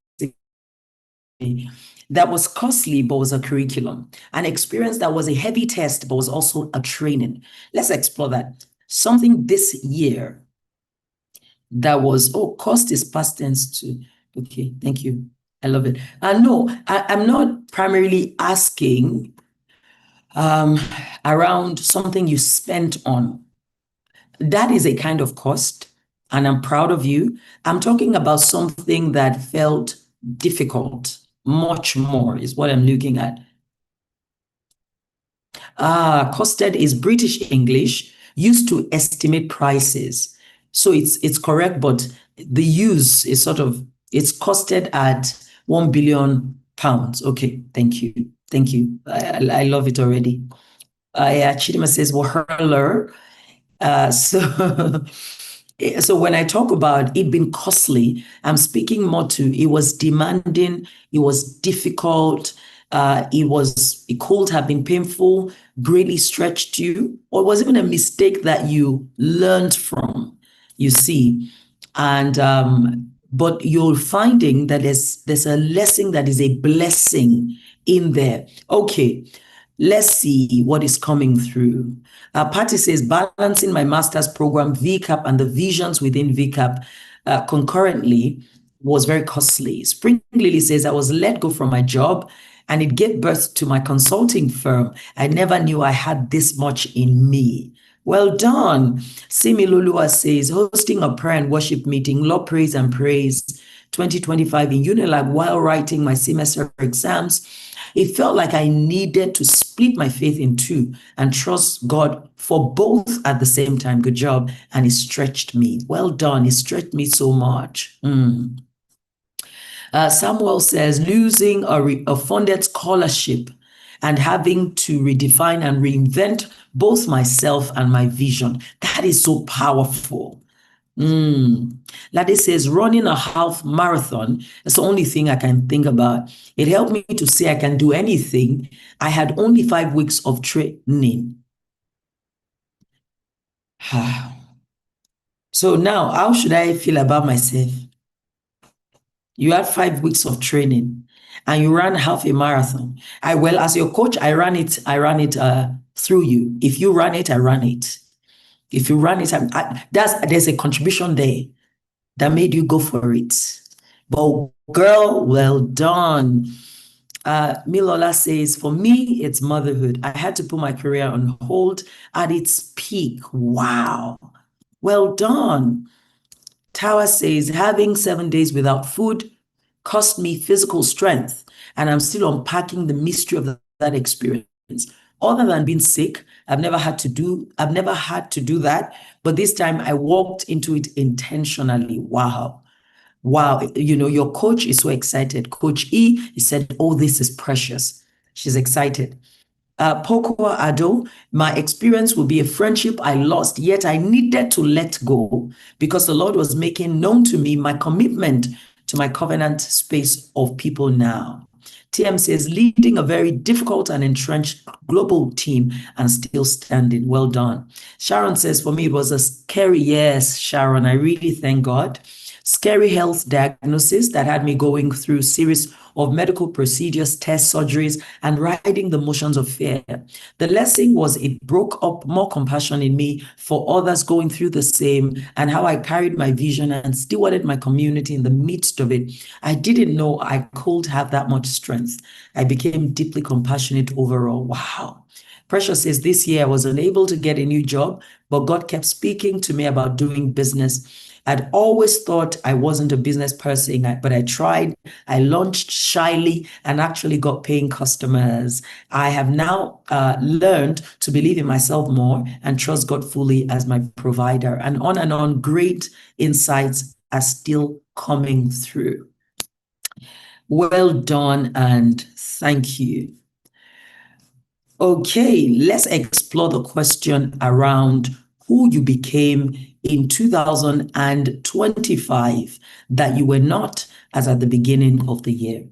That was costly, but was a curriculum. An experience that was a heavy test, but was also a training. Let's explore that. Something this year that was, cost is past tense too. Okay, thank you. I love it. No, I'm not primarily asking around something you spent on. That is a kind of cost, and I'm proud of you. I'm talking about something that felt difficult. Much more is what I'm looking at. Costed is British English, used to estimate prices. So it's correct, but the use is it's costed at £1 billion. Okay, thank you. Thank you. I love it already. Chidima says, well, hurler. So when I talk about it being costly, I'm speaking more to it was demanding, it was difficult, it could have been painful, greatly stretched you, or it was even a mistake that you learned from, you see. And but you're finding that there's a lesson that is a blessing in there. Okay, Let's see what is coming through. Patty says, balancing my master's program, VCAP, and the visions within VCAP concurrently was very costly. Spring Lily says, I was let go from my job and it gave birth to my consulting firm. I never knew I had this much in me. Well done. Simi Lulua says, hosting a prayer and worship meeting, Lord Praise and Praise 2025 in Unilag while writing my semester exams. It felt like I needed to split my faith in two and trust God for both at the same time. Good job. And it stretched me. Well done. It stretched me so much. Samuel says, losing a funded scholarship and having to redefine and reinvent both myself and my vision. That is so powerful. Lade says, running a half marathon, that's the only thing I can think about. It helped me to say I can do anything. I had only 5 weeks of training. So now, how should I feel about myself? You had 5 weeks of training and you ran half a marathon. Well, as your coach, I ran it through you. If you ran it, I ran it. If you run it, there's a contribution there that made you go for it. But girl, well done. Milola says, for me, it's motherhood. I had to put my career on hold at its peak. Wow. Well done. Tower says, having 7 days without food cost me physical strength, and I'm still unpacking the mystery of that experience. Other than being sick, I've never had to do that, but this time I walked into it intentionally. Wow. Your coach is so excited. Coach E, he said, oh, this is precious. She's excited. Pokoa Ado, my experience will be a friendship I lost, yet I needed to let go because the Lord was making known to me my commitment to my covenant space of people now. TM says, leading a very difficult and entrenched global team and still standing. Well done. Sharon says, for me, it was a scary, yes, Sharon, I really thank God. Scary health diagnosis that had me going through a series of medical procedures, tests, surgeries, and riding the motions of fear. The lesson was it broke up more compassion in me for others going through the same and how I carried my vision and stewarded my community in the midst of it. I didn't know I could have that much strength. I became deeply compassionate overall. Wow. Precious says, this year I was unable to get a new job, but God kept speaking to me about doing business. I'd always thought I wasn't a business person, but I tried. I launched shyly and actually got paying customers. I have now learned to believe in myself more and trust God fully as my provider. And on, great insights are still coming through. Well done and thank you. Okay, let's explore the question around who you became in 2025 that you were not as at the beginning of the year.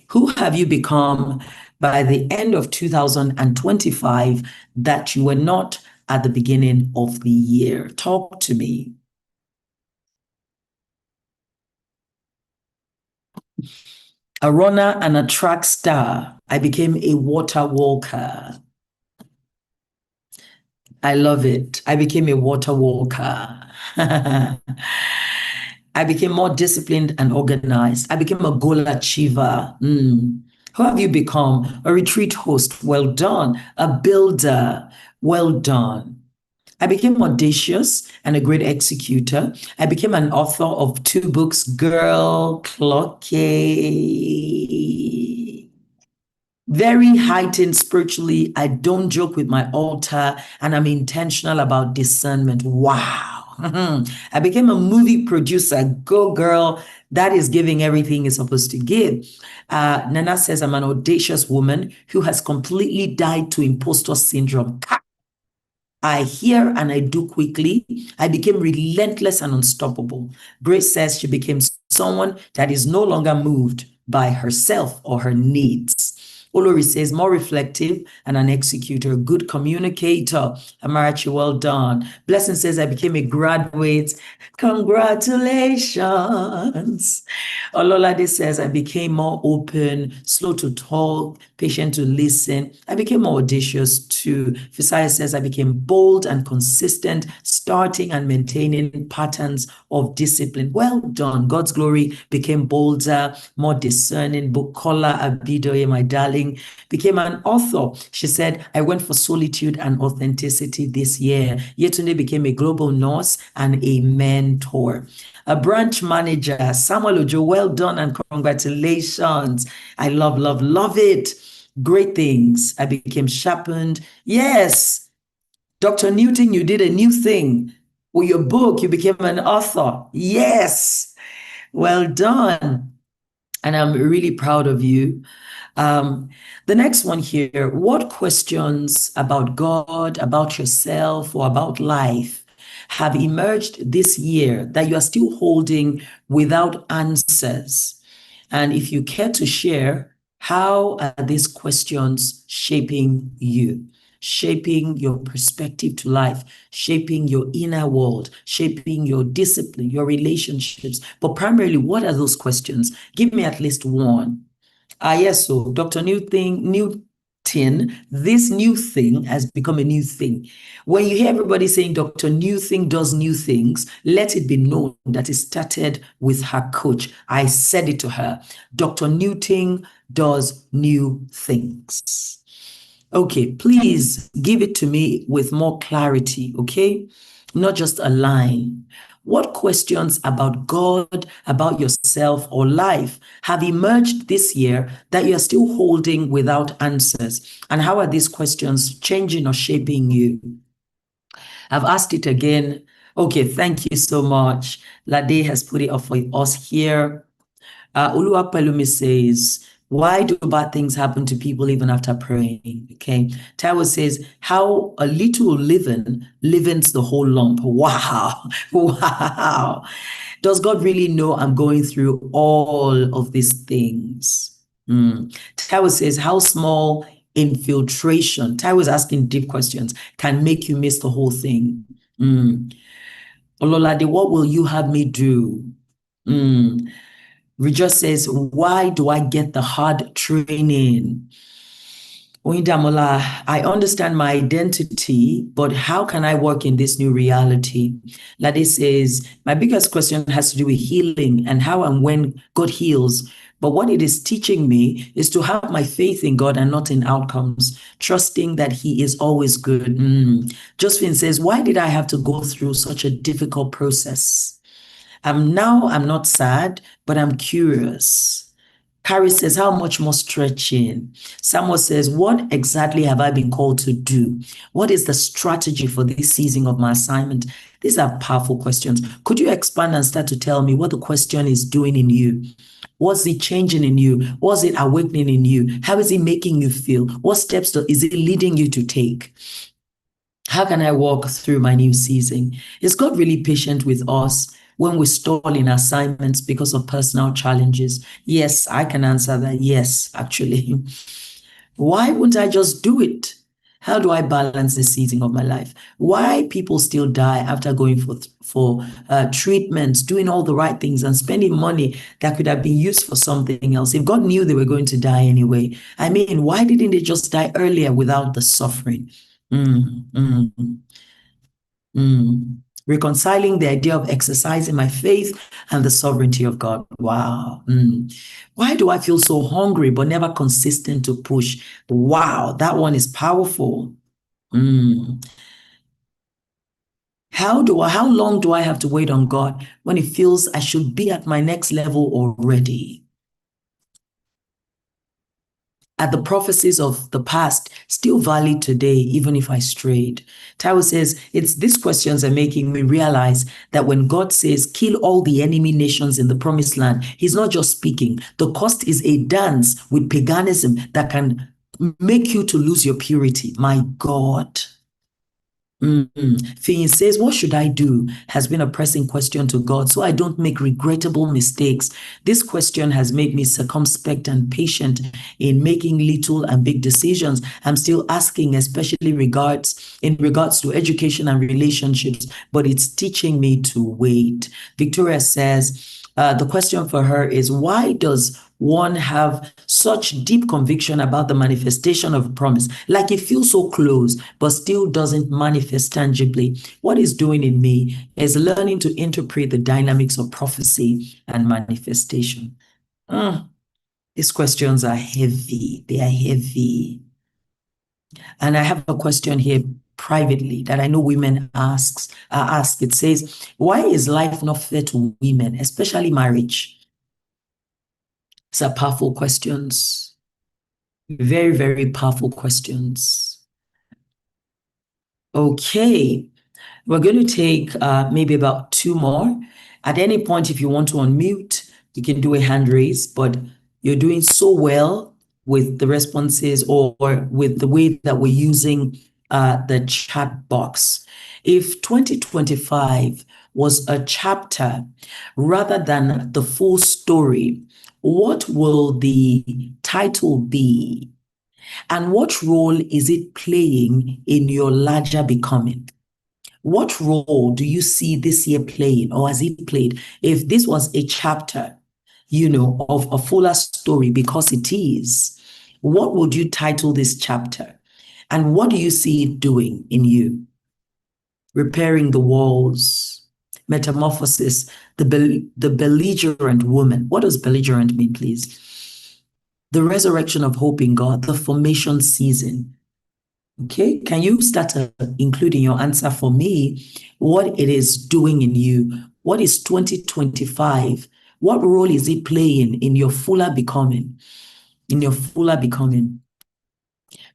Who have you become by the end of 2025 that you were not at the beginning of the year? Talk to me. A runner and a track star. I became a water walker. I love it. I became a water walker. I became more disciplined and organized. I became a goal achiever. Who have you become? A retreat host. Well done. A builder. Well done. I became audacious and a great executor. I became an author of 2 books, Girl Clocky. Very heightened spiritually. I don't joke with my altar and I'm intentional about discernment. Wow. I became a movie producer. Go girl. That is giving everything it's supposed to give. Nana says, I'm an audacious woman who has completely died to imposter syndrome. I hear and I do quickly. I became relentless and unstoppable. Grace says she became someone that is no longer moved by herself or her needs. Olori says, more reflective and an executor, good communicator. Amarachi, well done. Blessing says, I became a graduate. Congratulations. Ololade says, I became more open, slow to talk, patient to listen. I became more audacious too. Fisaya says, I became bold and consistent, starting and maintaining patterns of discipline. Well done. God's glory became bolder, more discerning. Bukola Abidoye, my darling, became an author. She said, I went for solitude and authenticity this year. Yetunde became a global nurse and a mentor. A branch manager, Samuel Ojo, well done and congratulations. I love it. Great things. I became sharpened. Yes. Dr. Newton, you did a new thing. With your book, you became an author. Yes. Well done. And I'm really proud of you. The next one here, what questions about God, about yourself, or about life have emerged this year that you are still holding without answers? And if you care to share, how are these questions shaping you? Shaping your perspective to life, shaping your inner world, shaping your discipline, your relationships. But primarily, what are those questions? Give me at least one. Yes, so Dr. Newton, this new thing has become a new thing. When you hear everybody saying Dr. Newton does new things, let it be known that it started with her coach. I said it to her. Dr. Newton does new things. Okay, please give it to me with more clarity, okay? Not just a line. What questions about God, about yourself or life have emerged this year that you're still holding without answers? And how are these questions changing or shaping you? I've asked it again. Okay, thank you so much. Lade has put it up for us here. Uluwapelumi says, why do bad things happen to people even after praying? Okay. Taiwo says, how a little leavens the whole lump. Wow. Wow. Does God really know I'm going through all of these things? Taiwo says, how small infiltration, Taiwo is asking deep questions, can make you miss the whole thing. Ololade, what will you have me do? Rejoice says, why do I get the hard training? Oindamola, I understand my identity, but how can I work in this new reality? Lade says, my biggest question has to do with healing and how and when God heals. But what it is teaching me is to have my faith in God and not in outcomes, trusting that He is always good. Josephine says, why did I have to go through such a difficult process? I'm not sad, but I'm curious. Carrie says, how much more stretching? Samuel says, what exactly have I been called to do? What is the strategy for this season of my assignment? These are powerful questions. Could you expand and start to tell me what the question is doing in you? What's it changing in you? What's it awakening in you? How is it making you feel? What steps is it leading you to take? How can I walk through my new season? Is God really patient with us when we stall in assignments because of personal challenges? Yes, I can answer that. Yes, actually. Why wouldn't I just do it? How do I balance the season of my life? Why people still die after going for treatments, doing all the right things and spending money that could have been used for something else? If God knew they were going to die anyway, I mean, why didn't they just die earlier without the suffering? Reconciling the idea of exercising my faith and the sovereignty of God. Wow. Why do I feel so hungry but never consistent to push? Wow, that one is powerful. How long do I have to wait on God when it feels I should be at my next level already? Are the prophecies of the past still valid today, even if I strayed? Taiwo says, these questions are making me realize that when God says, kill all the enemy nations in the promised land, He's not just speaking. The cost is a dance with paganism that can make you to lose your purity. My God. Finn says, what should I do? Has been a pressing question to God, so I don't make regrettable mistakes. This question has made me circumspect and patient in making little and big decisions. I'm still asking, especially in regards to education and relationships, but it's teaching me to wait. Victoria says, the question for her is, why does one have such deep conviction about the manifestation of a promise? Like it feels so close, but still doesn't manifest tangibly. What it's doing in me is learning to interpret the dynamics of prophecy and manifestation. These questions are heavy. They are heavy. And I have a question here privately that I know women ask. It says, why is life not fair to women, especially marriage? These are powerful questions. Very, very powerful questions. Okay, we're going to take maybe about 2 more. At any point, if you want to unmute, you can do a hand raise, but you're doing so well with the responses or with the way that we're using the chat box. If 2025 was a chapter rather than the full story, what will the title be? And what role is it playing in your larger becoming? What role do you see this year playing, or has it played? If this was a chapter, of a fuller story, because it is, what would you title this chapter? And what do you see it doing in you? Repairing the walls, metamorphosis, the belligerent woman. What does belligerent mean, please? The resurrection of hope in God, the formation season. Okay, can you start including your answer for me, what it is doing in you? What is 2025? What role is it playing in your fuller becoming? In your fuller becoming?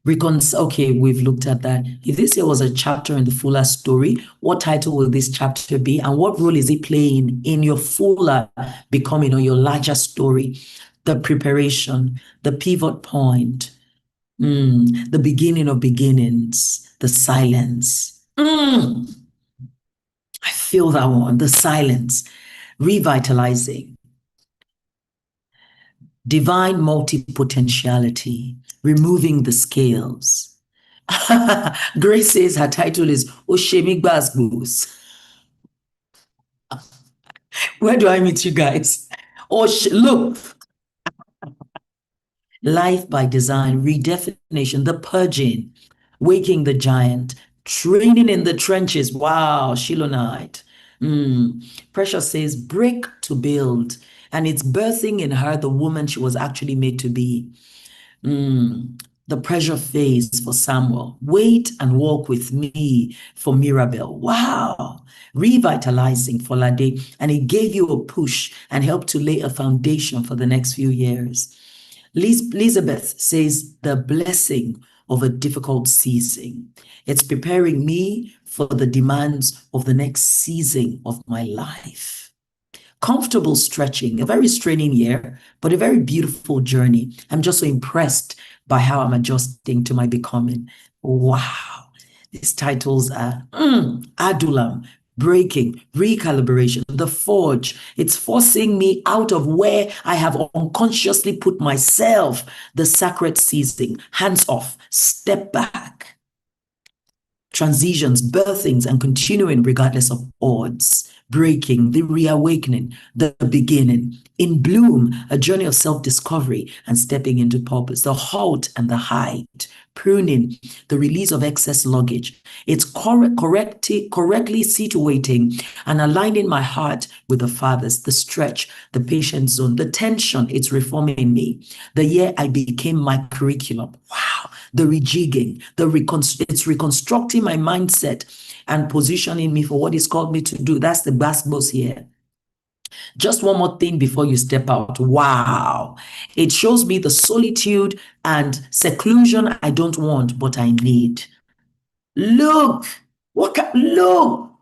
Okay, we've looked at that. If this year was a chapter in the fuller story, what title will this chapter be? And what role is it playing in your fuller becoming or your larger story? The preparation, the pivot point, the beginning of beginnings, the silence. I feel that one, the silence, revitalizing, divine multipotentiality, removing the scales. Grace says her title is Oshemi Gbasgbos. Where do I meet you guys? Look, life by design, redefinition, the purging, waking the giant, training in the trenches. Wow, Shilonite. Precious says, break to build. And it's birthing in her the woman she was actually made to be. The pressure phase for Samuel. Wait and walk with me for Mirabel. Wow. Revitalizing for Lade. And it gave you a push and helped to lay a foundation for the next few years. Elizabeth says, the blessing of a difficult season. It's preparing me for the demands of the next season of my life. Comfortable stretching, a very straining year, but a very beautiful journey. I'm just so impressed by how I'm adjusting to my becoming. Wow. These titles are Adulam, breaking, recalibration, the forge. It's forcing me out of where I have unconsciously put myself. The sacred season, hands off, step back. Transitions, birthings, and continuing regardless of odds. Breaking, the reawakening, the beginning. In bloom, a journey of self-discovery and stepping into purpose. The halt and the height. Pruning, the release of excess luggage. It's correctly situating and aligning my heart with the Father's, the stretch, the patient zone, the tension. It's reforming me. The year I became my curriculum. Wow. The rejigging, it's reconstructing my mindset and positioning me for what He's called me to do. That's the Gbasgbos here. Just one more thing before you step out. Wow. It shows me the solitude and seclusion I don't want, but I need. Look, look,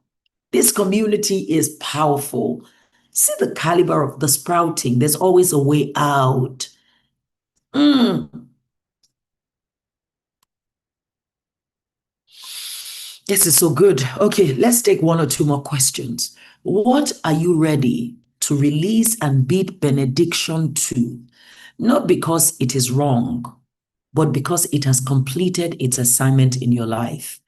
this community is powerful. See the caliber of the sprouting. There's always a way out. This is so good. Okay, let's take one or two more questions. What are you ready to release and bid benediction to? Not because it is wrong, but because it has completed its assignment in your life.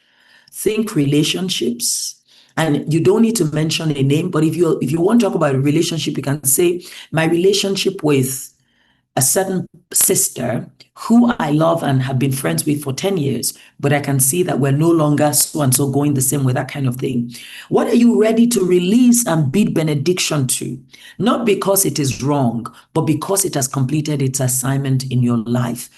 Think relationships. And you don't need to mention a name, but if you want to talk about a relationship, you can say, my relationship with a certain sister who I love and have been friends with for 10 years, but I can see that we're no longer so and so going the same way, that kind of thing. What are you ready to release and bid benediction to? Not because it is wrong, but because it has completed its assignment in your life.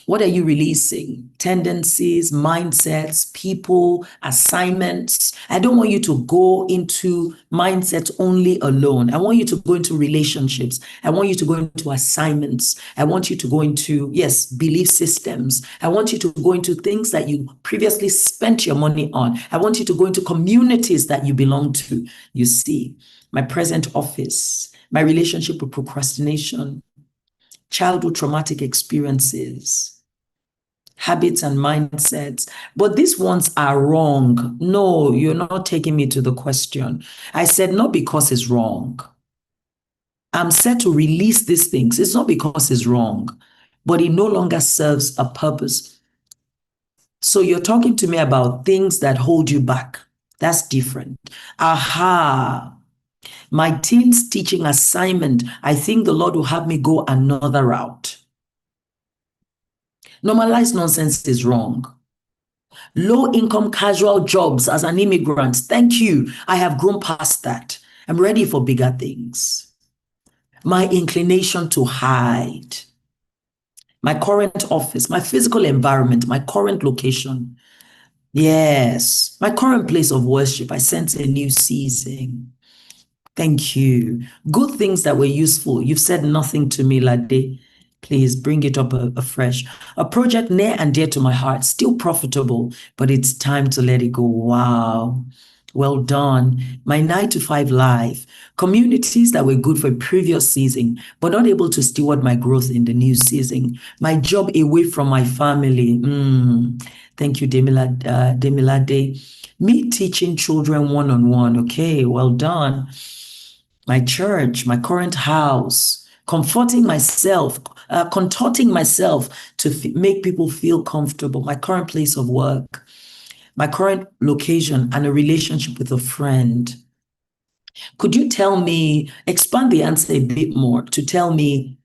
What are you releasing? Tendencies, mindsets, people, assignments. I don't want you to go into mindsets only alone. I want you to go into relationships. I want you to go into assignments. I want you to go into, yes, belief systems. I want you to go into things that you previously spent your money on. I want you to go into communities that you belong to. You see, my present office, my relationship with procrastination, childhood traumatic experiences, habits and mindsets, but these ones are wrong. No, you're not taking me to the question. I said not because it's wrong. I'm set to release these things. It's not because it's wrong, but it no longer serves a purpose. So you're talking to me about things that hold you back. That's different. Aha. My team's teaching assignment, I think the Lord will have me go another route. Normalized nonsense is wrong. Low-income casual jobs as an immigrant. Thank you. I have grown past that. I'm ready for bigger things. My inclination to hide. My current office, my physical environment, my current location. Yes, my current place of worship. I sense a new season. Thank you. Good things that were useful. You've said nothing to me, Lade. Please bring it up afresh. A project near and dear to my heart, still profitable, but it's time to let it go. Wow. Well done. My 9-to-5 life, communities that were good for a previous season, but not able to steward my growth in the new season. My job away from my family. Thank you, Demilade. Me teaching children one-on-one. Okay, well done. My church, my current house, contorting myself to make people feel comfortable, my current place of work, my current location, and a relationship with a friend. Could you expand the answer a bit more to tell me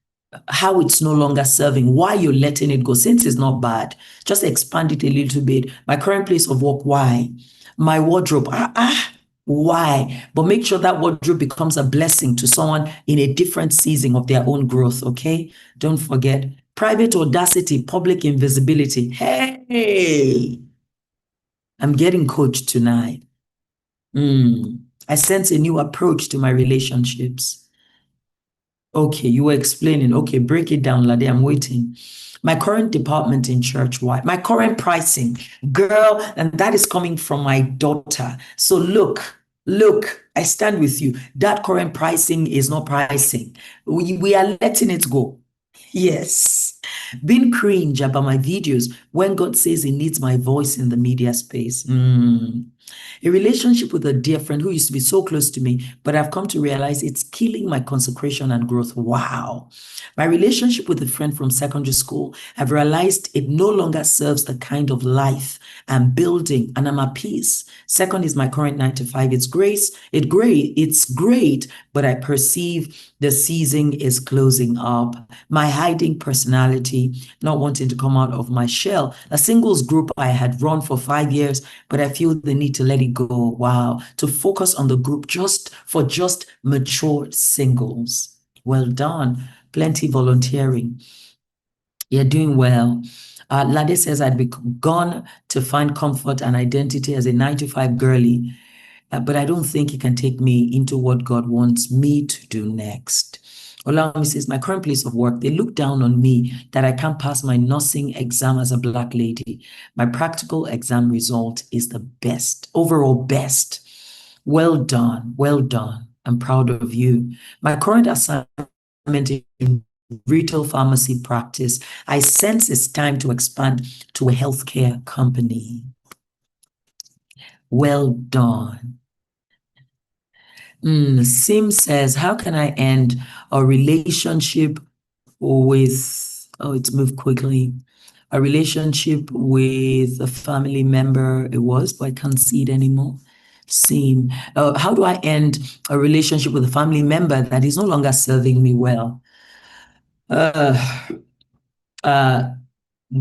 how it's no longer serving, why you're letting it go, since it's not bad? Just expand it a little bit. My current place of work, why? My wardrobe, why? But make sure that wardrobe becomes a blessing to someone in a different season of their own growth, okay? Don't forget. Private audacity, public invisibility. Hey, I'm getting coached tonight. I sense a new approach to my relationships. Okay, you were explaining. Okay, break it down, Lade. I'm waiting. My current department in church, why? My current pricing, girl, and that is coming from my daughter. So look, I stand with you. That current pricing is not pricing. We are letting it go. Yes. Being cringe about my videos when God says he needs my voice in the media space. A relationship with a dear friend who used to be so close to me, but I've come to realize it's killing my consecration and growth. Wow. My relationship with a friend from secondary school, I've realized it no longer serves the kind of life I'm building, and I'm at peace. Second is my current 9-to-5. It's great, but I perceive the season is closing up. My hiding personality, not wanting to come out of my shell. A singles group I had run for 5 years, but I feel the need to let it go. Wow. To focus on the group just mature singles. Well done. Plenty volunteering. You're doing well. Lade says, I'd begun to find comfort and identity as a 9-to-5 girly, but I don't think he can take me into what God wants me to do next. Olami says, my current place of work, they look down on me that I can't pass my nursing exam as a Black lady. My practical exam result is the best, overall best. Well done, well done. I'm proud of you. My current assignment in retail pharmacy practice, I sense it's time to expand to a healthcare company. Well done. Sim says, how can I end a relationship with, oh, it's moved quickly. A relationship with a family member, it was, but I can't see it anymore. Sim, how do I end a relationship with a family member that is no longer serving me well?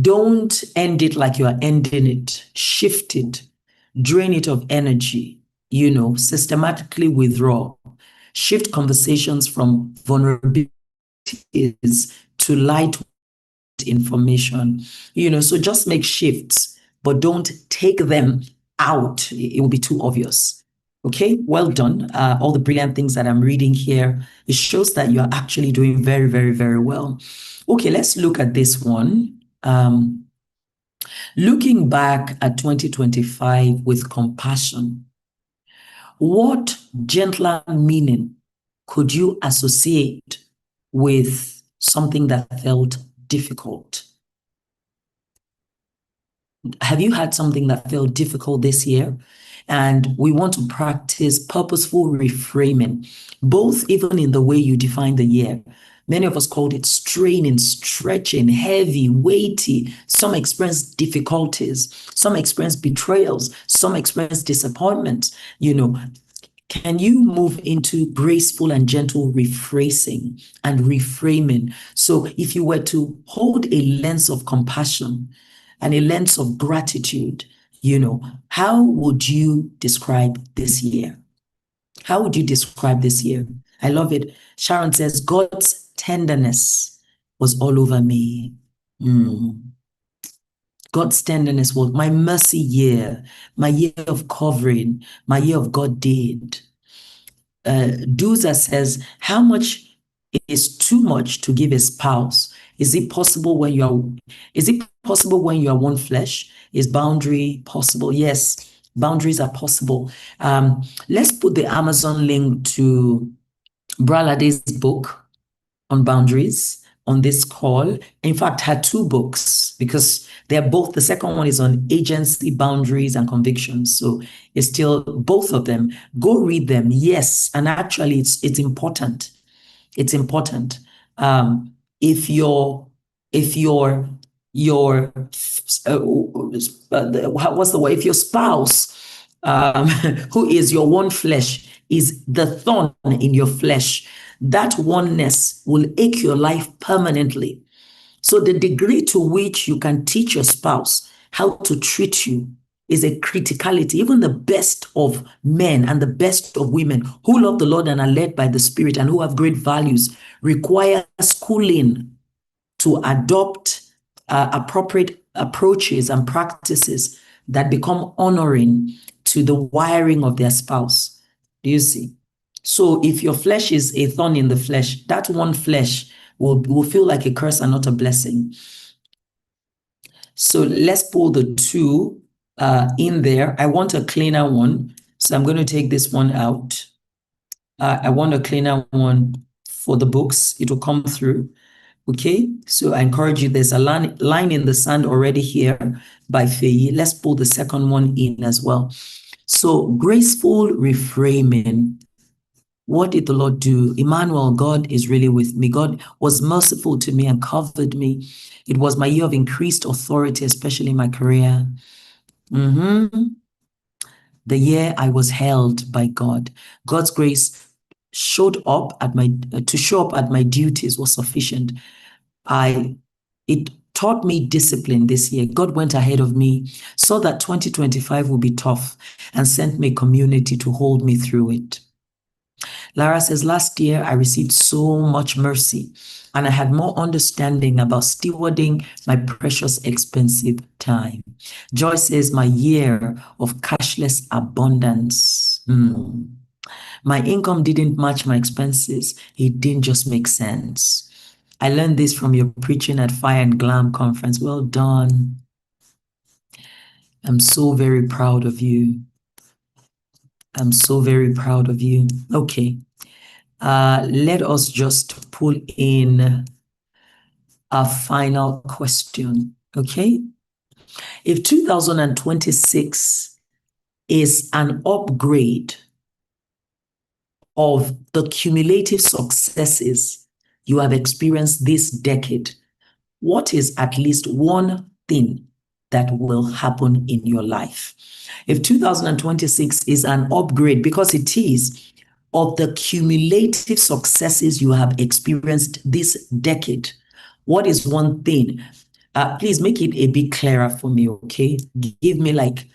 Don't end it like you are ending it. Shift it, drain it of energy, systematically withdraw. Shift conversations from vulnerabilities to light information, so just make shifts, but don't take them out. It will be too obvious. Okay, well done. All the brilliant things that I'm reading here, it shows that you're actually doing very, very, very well. Okay, let's look at this one. Looking back at 2025 with compassion, what gentler meaning could you associate with something that felt difficult? Have you had something that felt difficult this year? And we want to practice purposeful reframing, both even in the way you define the year. Many of us called it straining, stretching, heavy, weighty. Some experience difficulties. Some experience betrayals. Some experience disappointment. Can you move into graceful and gentle rephrasing and reframing? So if you were to hold a lens of compassion and a lens of gratitude, how would you describe this year? How would you describe this year? I love it. Sharon says, God's tenderness was all over me. God's tenderness was my mercy year, my year of covering, my year of God did. Duza says, how much is too much to give a spouse? Is it possible when you are one flesh? Is boundary possible? Yes, boundaries are possible. Let's put the Amazon link to Bralade's book on boundaries on this call. In fact, her 2 books, because they're both, the second one is on agency, boundaries, and convictions. So it's still both of them. Go read them. Yes. And actually it's important. It's important. If your spouse, who is your one flesh, is the thorn in your flesh, that oneness will ache your life permanently. So the degree to which you can teach your spouse how to treat you is a criticality. Even the best of men and the best of women who love the Lord and are led by the Spirit and who have great values require schooling to adopt appropriate approaches and practices that become honoring to the wiring of their spouse. Do you see? So if your flesh is a thorn in the flesh, that one flesh will feel like a curse and not a blessing. So let's pull the 2 in there. I want a cleaner one. So I'm going to take this one out. I want a cleaner one for the books. It will come through. Okay, so I encourage you. There's a line in the sand already here by Faye. Let's pull the second one in as well. So graceful reframing. What did the Lord do? Emmanuel, God is really with me. God was merciful to me and covered me. It was my year of increased authority, especially in my career. The year I was held by God. God's grace showed up at my duties was sufficient. It taught me discipline this year. God went ahead of me, saw that 2025 would be tough, and sent me a community to hold me through it. Lara says, last year I received so much mercy and I had more understanding about stewarding my precious, expensive time. Joy says, my year of cashless abundance. My income didn't match my expenses. It didn't just make sense. I learned this from your preaching at Fire and Glam conference. Well done. I'm so very proud of you. I'm so very proud of you. Okay. Let us just pull in a final question, okay? If 2026 is an upgrade of the cumulative successes you have experienced this decade. What is at least one thing that will happen in your life? If 2026 is an upgrade, because it is, of the cumulative successes you have experienced this decade, what is one thing? Please make it a bit clearer for me, okay? Give me like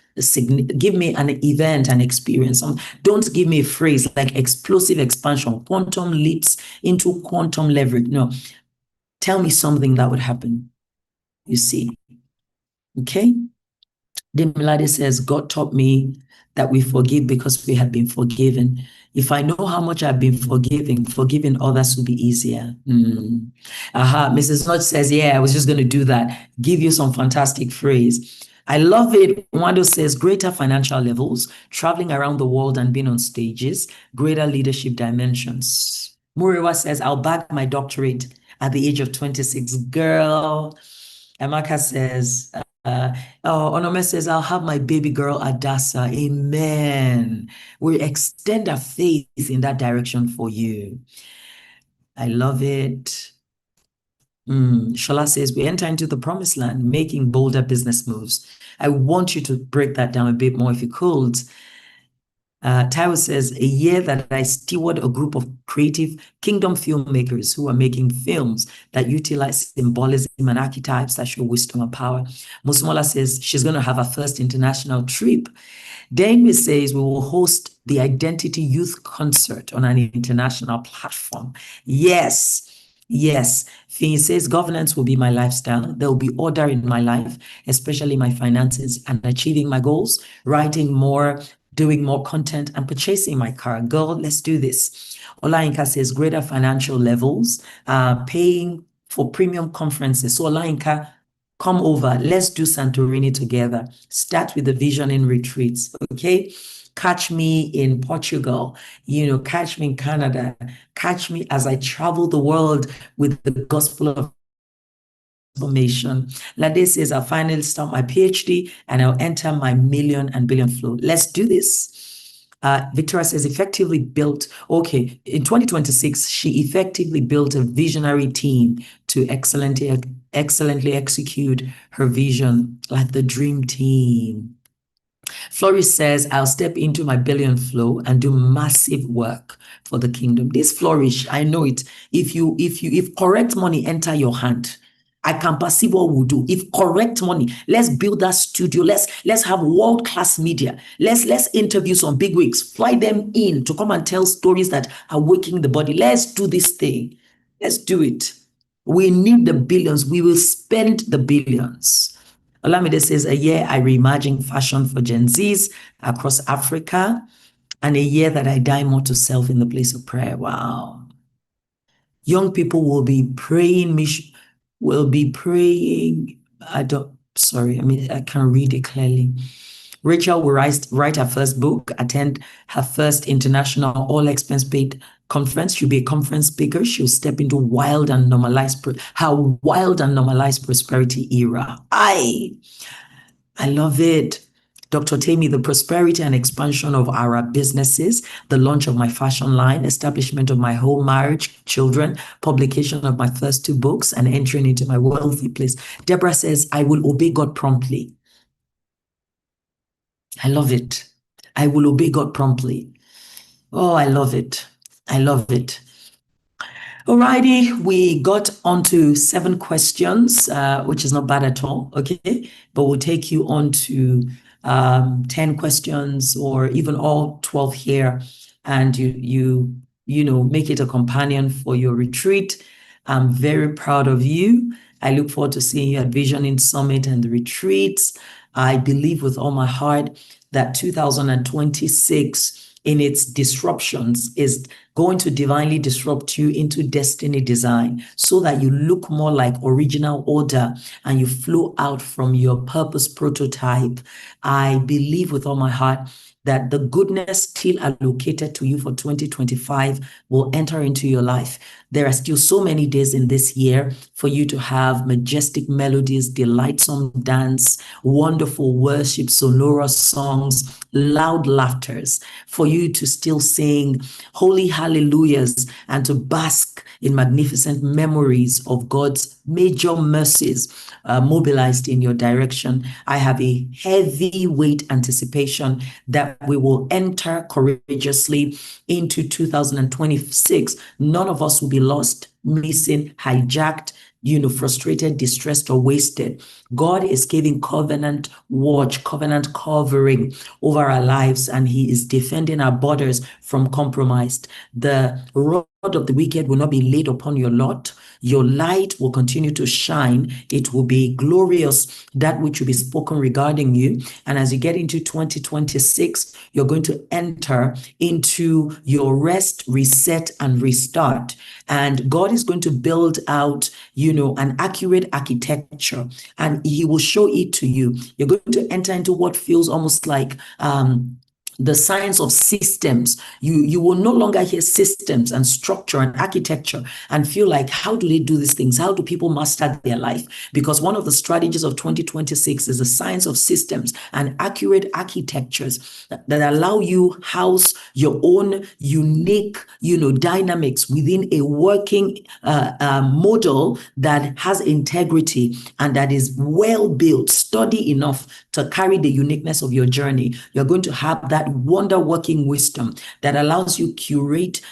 give me an event, an experience. Don't give me a phrase like explosive expansion, quantum leaps into quantum leverage. No, tell me something that would happen. You see, okay? Demilade says, God taught me that we forgive because we have been forgiven. If I know how much I've been forgiving others will be easier. Mrs. Notch says, yeah, I was just going to do that. Give you some fantastic phrase. I love it. Wando says, greater financial levels, traveling around the world and being on stages, greater leadership dimensions. Muriwa says, I'll bag my doctorate at the age of 26. Girl. Amaka says, Onome says, I'll have my baby girl Adasa. Amen. We extend our faith in that direction for you. I love it. Shola says, we enter into the promised land, making bolder business moves. I want you to break that down a bit more if you could. Taiwo says, a year that I steward a group of creative kingdom filmmakers who are making films that utilize symbolism and archetypes that show wisdom and power. Musumola says she's going to have her first international trip. Dame says we will host the Identity Youth Concert on an international platform. Yes. Yes. Finn says governance will be my lifestyle. There will be order in my life, especially my finances and achieving my goals, writing more, doing more content, and purchasing my car. Girl, let's do this. Olainka says greater financial levels, paying for premium conferences. So Olainka, come over. Let's do Santorini together. Start with the visioning retreats, okay? Catch me in Portugal, catch me in Canada, catch me as I travel the world with the gospel of transformation. Lade says, I'll finally start my PhD and I'll enter my million and billion flow. Let's do this. Victoria says, effectively built, okay, in 2026, she effectively built a visionary team to excellently execute her vision, like the dream team. Flourish says, I'll step into my billion flow and do massive work for the kingdom. This Flourish, I know it. If correct money enter your hand, I can perceive what we'll do. If correct money, let's build that studio. Let's have world-class media. Let's interview some bigwigs, fly them in to come and tell stories that are waking the body. Let's do this thing. Let's do it. We need the billions. We will spend the billions. Olamide says, a year I reimagine fashion for Gen Zs across Africa, and a year that I die more to self in the place of prayer. Wow. Young people will be praying, I can't read it clearly. Rachel will write her first book, attend her first international all-expense-paid conference. She'll be a conference speaker. She'll step into her wild and normalized prosperity era. I love it. Dr. Temi, the prosperity and expansion of our businesses, the launch of my fashion line, establishment of my whole marriage, children, publication of my first 2 books, and entering into my wealthy place. Deborah says, I will obey God promptly. I love it. I will obey God promptly. Oh, I love it. I love it. Alrighty, we got onto 7 questions, which is not bad at all, okay? But we'll take you on to 10 questions or even all 12 here, and you make it a companion for your retreat. I'm very proud of you. I look forward to seeing you at Visioning Summit and the retreats. I believe with all my heart that 2026 in its disruptions is going to divinely disrupt you into destiny design so that you look more like original order and you flow out from your purpose prototype. I believe with all my heart that the goodness still allocated to you for 2025 will enter into your life. There are still so many days in this year for you to have majestic melodies, delightsome dance, wonderful worship, sonorous songs, loud laughters, for you to still sing holy hallelujahs and to bask in magnificent memories of God's major mercies mobilized in your direction. I have a heavyweight anticipation that we will enter courageously into 2026. None of us will be lost, missing, hijacked, frustrated, distressed, or wasted. God is giving covenant watch, covenant covering over our lives, and He is defending our borders from compromise. The rod of the wicked will not be laid upon your lot. Your light will continue to shine. It will be glorious, that which will be spoken regarding you. And as you get into 2026, you're going to enter into your rest, reset, and restart. And God is going to build out, an accurate architecture, and He will show it to you. You're going to enter into what feels almost like the science of systems. You will no longer hear systems and structure and architecture and feel like, how do they do these things? How do people master their life? Because one of the strategies of 2026 is the science of systems and accurate architectures that allow you house your own unique, dynamics within a working model that has integrity and that is well built, sturdy enough to carry the uniqueness of your journey. You're going to have that wonder working wisdom that allows you curate,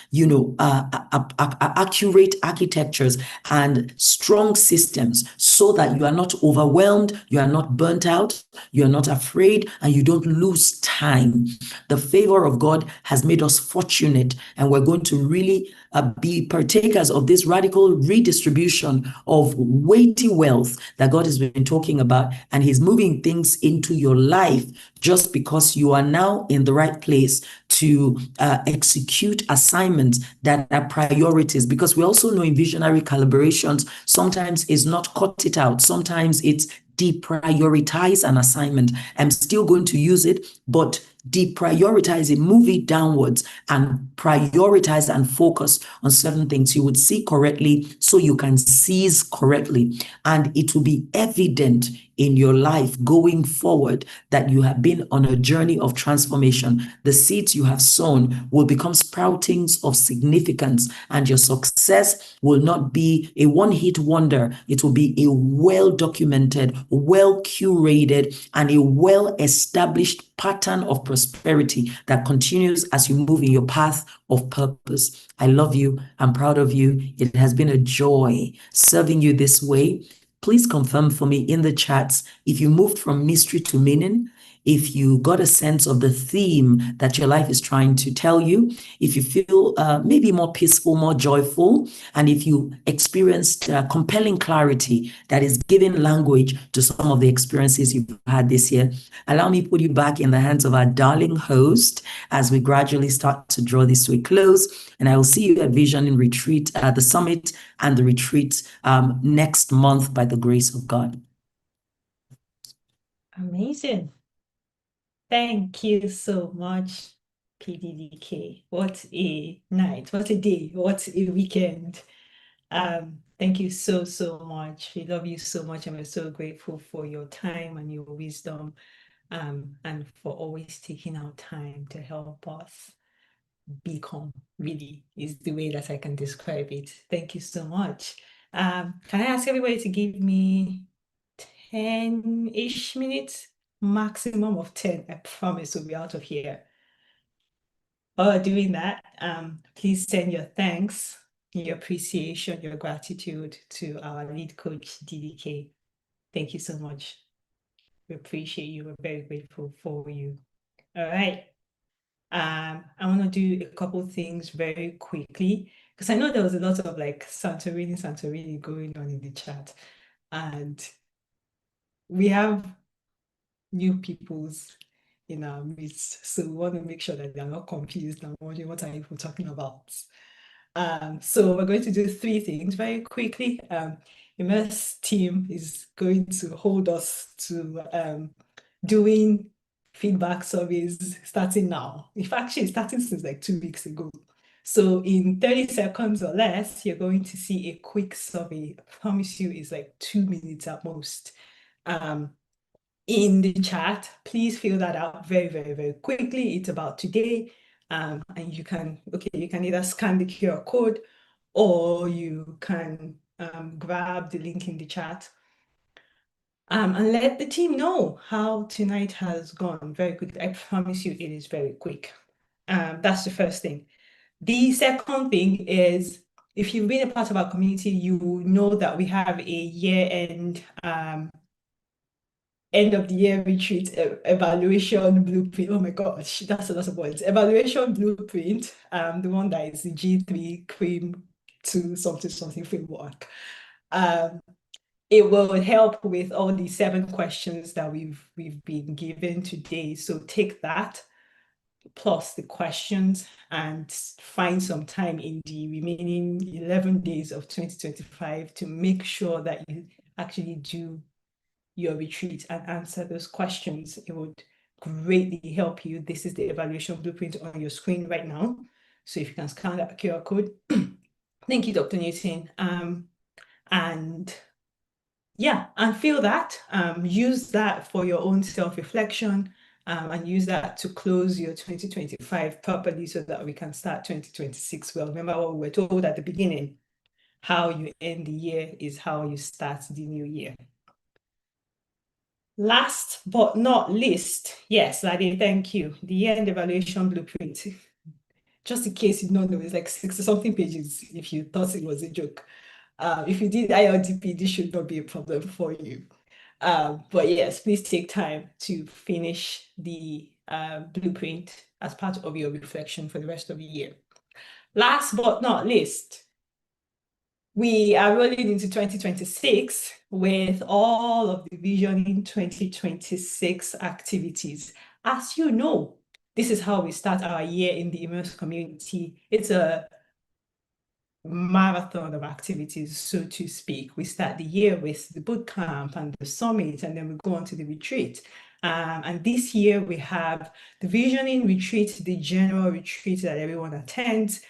accurate architectures and strong systems, so that you are not overwhelmed, you are not burnt out, you are not afraid, and you don't lose time. The favor of God has made us fortunate, and we're going to really be partakers of this radical redistribution of weighty wealth that God has been talking about, and He's moving things into your life just because you are now in the right place to execute assignments that are priorities. Because we also know in visionary calibrations, sometimes it's not cut it out, sometimes it's deprioritize an assignment. I'm still going to use it, but deprioritize it, move it downwards, and prioritize and focus on certain things you would see correctly so you can seize correctly. And it will be evident in your life going forward that you have been on a journey of transformation. The seeds you have sown will become sproutings of significance, and your success will not be a one-hit wonder. It will be a well-documented, well-curated, and a well-established pattern of prosperity that continues as you move in your path of purpose. I love you. I'm proud of you. It has been a joy serving you this way. Please confirm for me in the chats if you moved from mystery to meaning, if you got a sense of the theme that your life is trying to tell you, if you feel maybe more peaceful, more joyful, and if you experienced compelling clarity that is giving language to some of the experiences you've had this year. Allow me to put you back in the hands of our darling host as we gradually start to draw this to a close. And I will see you at Vision in Retreat, the summit and the retreat next month by the grace of God. Amazing. Thank you so much, PDDK. What a night, what a day, what a weekend. Thank you so, so much. We love you so much, and we're so grateful for your time and your wisdom, and for always taking our time to help us become, really is the way that I can describe it. Thank you so much. Can I ask everybody to give me 10-ish minutes? Maximum of 10. I promise we'll be out of here. While doing that, please send your thanks, your appreciation, your gratitude to our lead coach, DDK. Thank you so much. We appreciate you. We're very grateful for you. All right. I want to do a couple things very quickly, because I know there was a lot of like Santorini going on in the chat, and we have new peoples in our midst, so we want to make sure that they're not confused and wondering what are people talking about. So we're going to do 3 things very quickly. IMMERSE team is going to hold us to doing feedback surveys starting now. In fact, actually starting since like 2 weeks ago. So in 30 seconds or less, you're going to see a quick survey. I promise you it's like 2 minutes at most. In the chat, please fill that out very, very, very quickly. It's about today. And you can either scan the QR code or you can grab the link in the chat. And let the team know how tonight has gone very quickly. I promise you it is very quick. That's the first thing. The second thing is, if you've been a part of our community, you know that we have a year-end end of the year retreat evaluation blueprint. Oh my gosh, that's a lot of words. Evaluation blueprint, the one that is the G3 cream to something framework. It will help with all the 7 questions that we've been given today. So take that plus the questions and find some time in the remaining 11 days of 2025 to make sure that you actually do your retreat and answer those questions. It would greatly help you. This is the evaluation blueprint on your screen right now. So if you can scan that QR code. Thank you, Dr. Newton. And yeah, and feel that, use that for your own self-reflection, and use that to close your 2025 properly so that we can start 2026 well. Remember what we were told at the beginning, how you end the year is how you start the new year. Last but not least, yes, Ladi, thank you. The year-end evaluation blueprint. Just in case you don't know, it's like 60-something pages if you thought it was a joke. If you did ILDP, this should not be a problem for you. But yes, please take time to finish the blueprint as part of your reflection for the rest of the year. Last but not least, we are rolling into 2026 with all of the Visioning 2026 activities. As you know, this is how we start our year in the IMMERSE community. It's a marathon of activities, so to speak. We start the year with the boot camp and the summit, and then we go on to the retreat. And this year we have the Visioning retreat, the general retreat that everyone attends.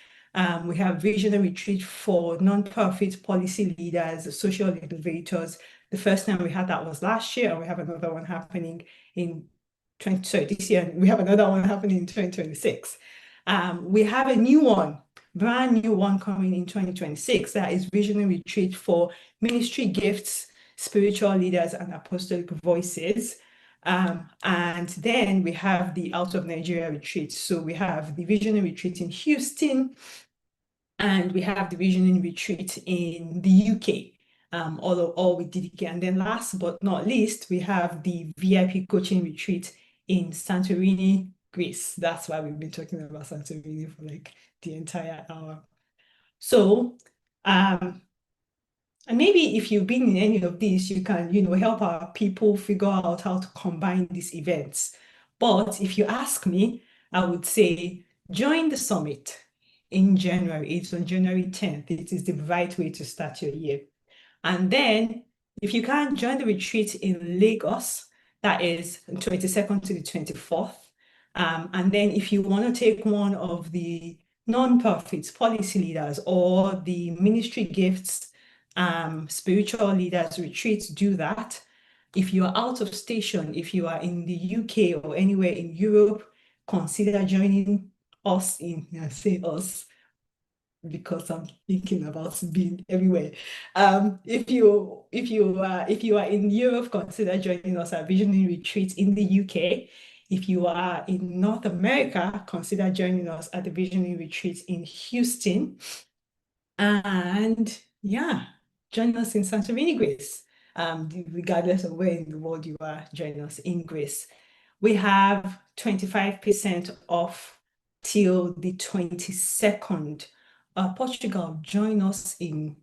We have Visioning retreat for nonprofit policy leaders, social innovators. The first time we had that was last year, and we have another one happening in this year. We have another one happening in 2026. We have a new one, brand new one coming in 2026. That is Visioning retreat for ministry gifts, spiritual leaders, and apostolic voices. And then we have the Out of Nigeria retreat. So we have the Visioning retreat in Houston, and we have the Visioning retreat in the UK, all with DDK. And then last but not least, we have the VIP coaching retreat in Santorini, Greece. That's why we've been talking about Santorini for like the entire hour. So, and maybe if you've been in any of these, you can, help our people figure out how to combine these events. But if you ask me, I would say join the summit in January. It's on January 10th. It is the right way to start your year. And then if you can't join the retreat in Lagos, that is 22nd to the 24th. And then if you want to take one of the nonprofits, policy leaders, or the ministry gifts, spiritual leaders retreats, do that. If you are out of station, if you are in the UK or anywhere in Europe, consider joining us I say us because I'm thinking about being everywhere. If you are in Europe, consider joining us at Visioning Retreat in the UK. If you are in North America, consider joining us at the Visioning Retreat in Houston. And yeah, join us in Santorini, Greece. Regardless of where in the world you are, join us in Greece. We have 25% off till the 22nd. Portugal, join us in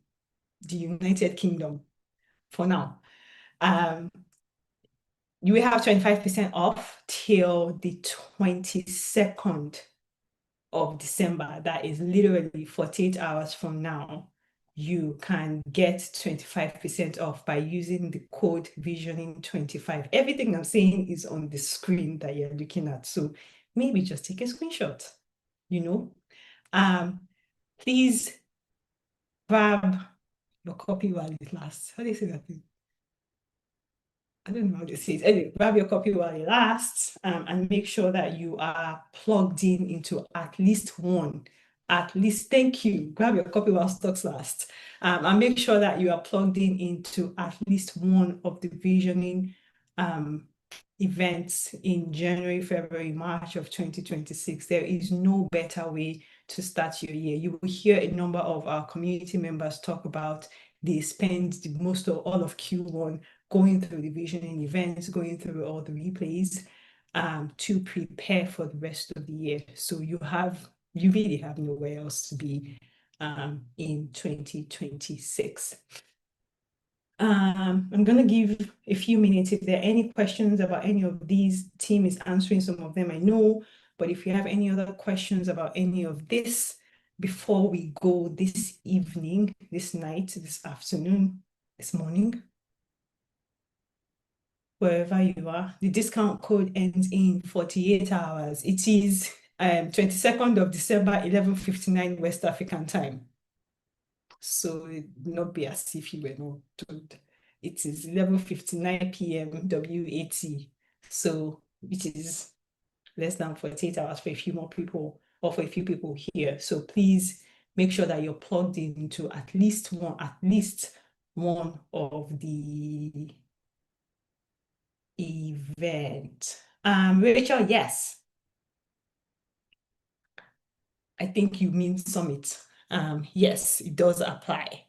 the United Kingdom for now. You will have 25% off till the 22nd of December. That is literally 48 hours from now. you can get 25% off by using the code visioning25. Everything I'm saying is on the screen that you're looking at. So maybe just take a screenshot, you know. Please grab your copy while it lasts. How do you say that thing? I don't know how to say it. Anyway, grab your copy while it lasts, and make sure that you are plugged in into at least one. Thank you. Grab your copy while stocks last. And make sure that you are plugged in into at least one of the visioning events in January, February, March of 2026. There is no better way to start your year. You will hear a number of our community members talk about they spend most of all of Q1 going through the visioning events, going through all the replays to prepare for the rest of the year. So you really have nowhere else to be in 2026. I'm going to give a few minutes. If there are any questions about any of these, team is answering some of them, I know, but if you have any other questions about any of this before we go this evening, this night, this afternoon, this morning, wherever you are, the discount code ends in 48 hours. It is 22nd of December, 11:59 West African time. So it will not be as if you were not told. It is 11:59 p.m. WAT. So it is less than 48 hours for a few more people, or for a few people here. So please make sure that you're plugged into at least one of the event. Rachel, yes. I think you mean summit. Yes, it does apply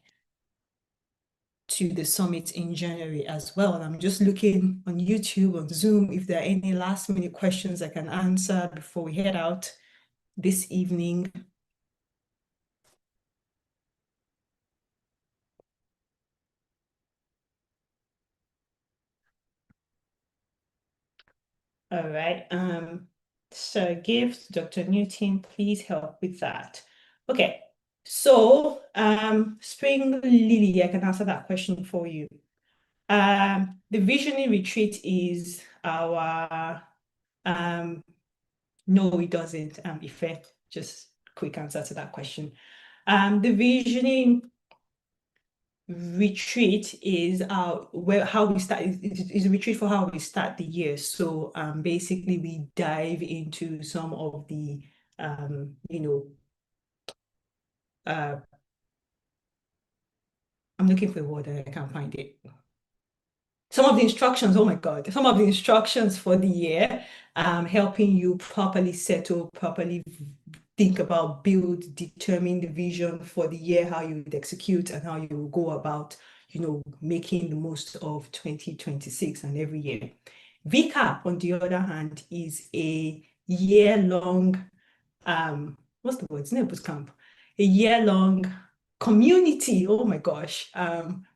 to the summit in January as well. And I'm just looking on YouTube, on Zoom, if there are any last minute questions I can answer before we head out this evening. All right, Sir Gift, Dr. Newton, please help with that. Okay, so Spring Lily, I can answer that question for you. The visioning retreat is our no, it doesn't. Effect. Just quick answer to that question. The visioning retreat is how we start. Is a retreat for how we start the year. So basically we dive into some of the I'm looking for a word and I can't find it. Some of the instructions, oh my God, some of the instructions for the year, helping you properly settle, properly think about, build, determine the vision for the year, how you would execute and how you will go about, making the most of 2026 and every year. VCAP, on the other hand, is a year-long, what's the word? It's not boot camp, a year-long community, oh my gosh,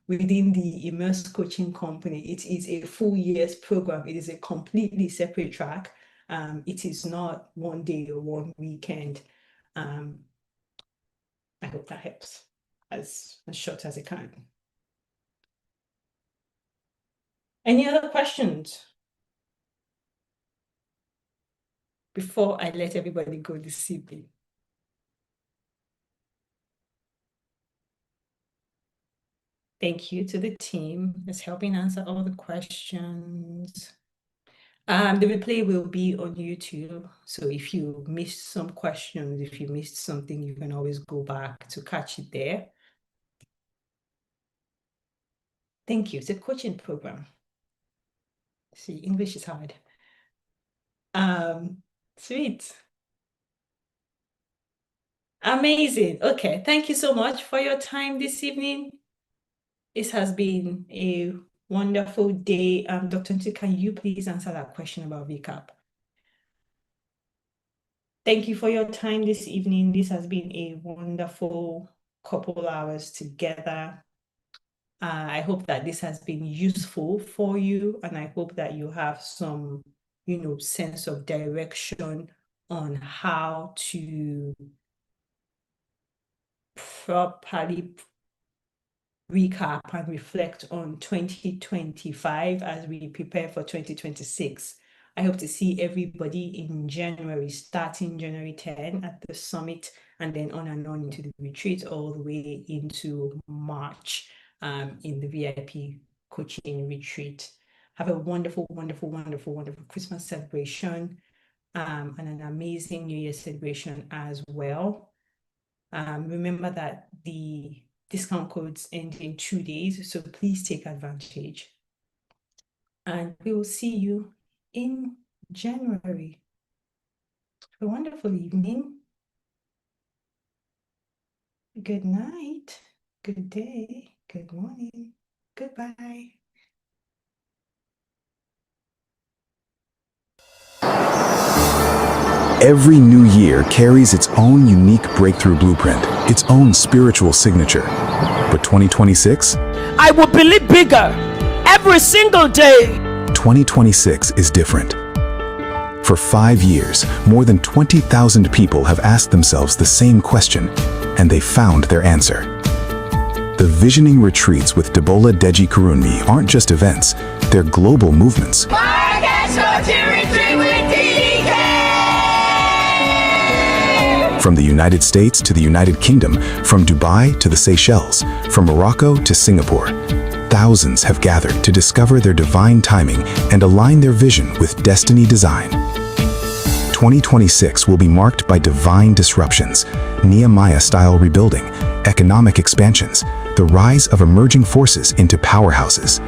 within the IMMERSE coaching company. It is a full year's program. It is a completely separate track. It is not one day or one weekend. I hope that helps as short as it can. Any other questions before I let everybody go this evening? Thank you to the team that's helping answer all the questions. The replay will be on YouTube. So if you missed some questions, if you missed something, you can always go back to catch it there. Thank you. It's a coaching program. See, English is hard. Sweet. Amazing. Okay. Thank you so much for your time this evening. This has been a wonderful day. Dr. Nti, can you please answer that question about VCAP? Thank you for your time this evening. This has been a wonderful couple hours together. I hope that this has been useful for you, and I hope that you have some, sense of direction on how to properly recap and reflect on 2025 as we prepare for 2026. I hope to see everybody in January, starting January 10 at the summit, and then on and on into the retreat, all the way into March in the VIP coaching retreat. Have a wonderful, wonderful, wonderful, wonderful Christmas celebration and an amazing New Year celebration as well. Remember that the discount codes end in 2 days, so please take advantage. And we will see you in January. Have a wonderful evening. Good night. Good day. Good morning. Goodbye. Every new year carries its own unique breakthrough blueprint, its own spiritual signature. But 2026? I will believe bigger every single day. 2026 is different. For 5 years, more than 20,000 people have asked themselves the same question, and they found their answer. The Visioning Retreats with Debola Deji-Kurunmi aren't just events, they're global movements. From the United States to the United Kingdom, from Dubai to the Seychelles, from Morocco to Singapore, thousands have gathered to discover their divine timing and align their vision with destiny design. 2026 will be marked by divine disruptions, Nehemiah-style rebuilding, economic expansions, the rise of emerging forces into powerhouses.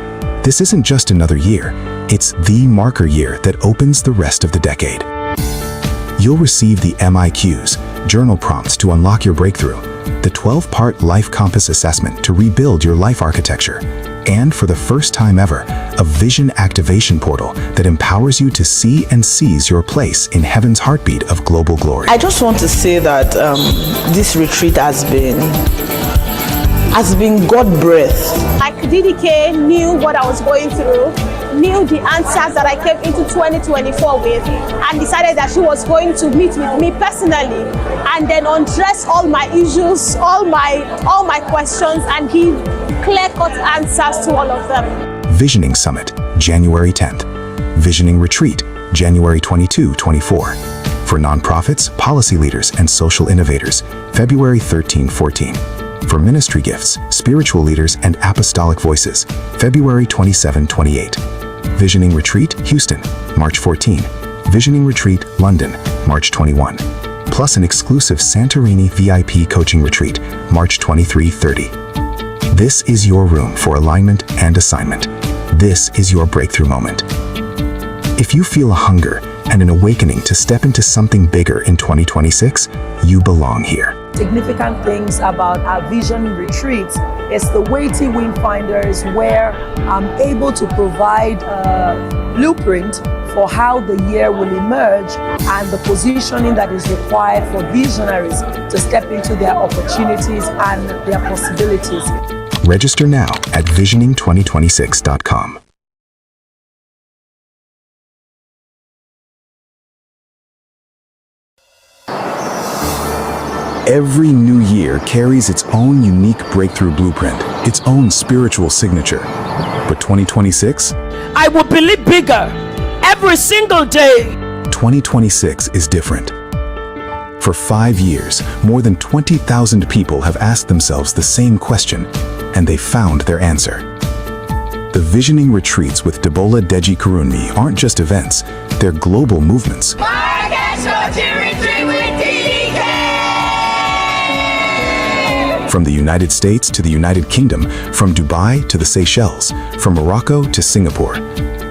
This isn't just another year, it's the marker year that opens the rest of the decade. You'll receive the MIQs, journal prompts to unlock your breakthrough, the 12-part Life Compass assessment to rebuild your life architecture, and for the first time ever, a vision activation portal that empowers you to see and seize your place in heaven's heartbeat of global glory. I just want to say that this retreat has been God breath. Like DDK knew what I was going through, knew the answers that I came into 2024 with, and decided that she was going to meet with me personally and then address all my issues, all my questions, and give clear-cut answers to all of them. Visioning Summit, January 10th. Visioning Retreat, January 22-24. For nonprofits, policy leaders, and social innovators, February 13-14. For ministry gifts, spiritual leaders, and apostolic voices, February 27-28. Visioning Retreat, Houston, March 14. Visioning Retreat, London, March 21. Plus an exclusive Santorini VIP coaching retreat, March 23-30. This is your room for alignment and assignment. This is your breakthrough moment. If you feel a hunger and an awakening to step into something bigger in 2026, you belong here. Significant things about our vision retreats is the weighty windfinders, where I'm able to provide a blueprint for how the year will emerge and the positioning that is required for visionaries to step into their opportunities and their possibilities. Register now at visioning2026.com. Every new year carries its own unique breakthrough blueprint, its own spiritual signature. But 2026? I will believe bigger every single day. 2026 is different. For 5 years, more than 20,000 people have asked themselves the same question, and they found their answer. The Visioning Retreats with Debola Deji-Kurunmi aren't just events, they're global movements. From the United States to the United Kingdom, from Dubai to the Seychelles, from Morocco to Singapore,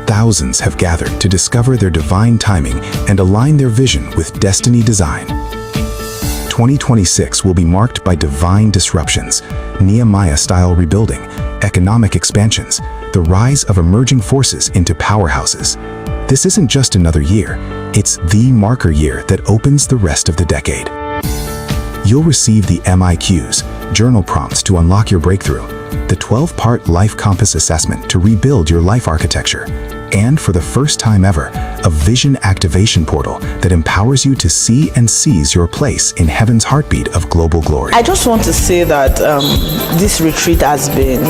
thousands have gathered to discover their divine timing and align their vision with destiny design. 2026 will be marked by divine disruptions, Nehemiah-style rebuilding, economic expansions, the rise of emerging forces into powerhouses. This isn't just another year, it's the marker year that opens the rest of the decade. You'll receive the MIQs, journal prompts to unlock your breakthrough, the 12-part Life Compass assessment to rebuild your life architecture, and for the first time ever, a vision activation portal that empowers you to see and seize your place in heaven's heartbeat of global glory. I just want to say that this retreat has been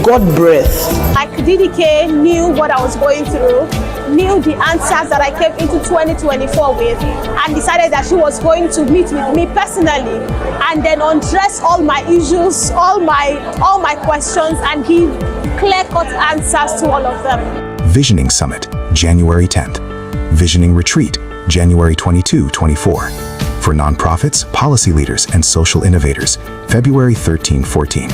God breath. Like DDK knew what I was going through, knew the answers that I came into 2024 with, and decided that she was going to meet with me personally and then address all my issues, all my questions, and give clear-cut answers to all of them. Visioning Summit, January 10th. Visioning Retreat, January 22-24. For nonprofits, policy leaders, and social innovators, February 13-14.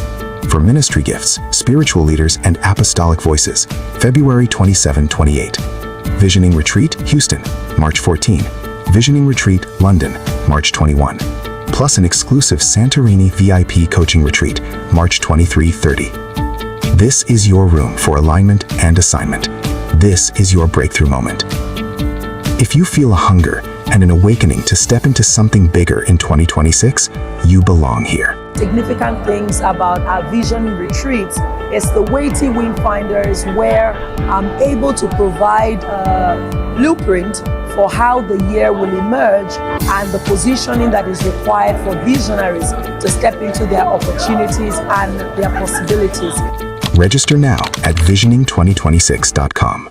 For ministry gifts, spiritual leaders, and apostolic voices, February 27-28. Visioning Retreat, Houston, March 14. Visioning Retreat, London, March 21. Plus an exclusive Santorini VIP coaching retreat, March 23-30. This is your room for alignment and assignment. This is your breakthrough moment. If you feel a hunger and an awakening to step into something bigger in 2026, you belong here. Significant things about our vision retreats is the weighty win finders, where I'm able to provide a blueprint for how the year will emerge and the positioning that is required for visionaries to step into their opportunities and their possibilities. Register now at visioning2026.com.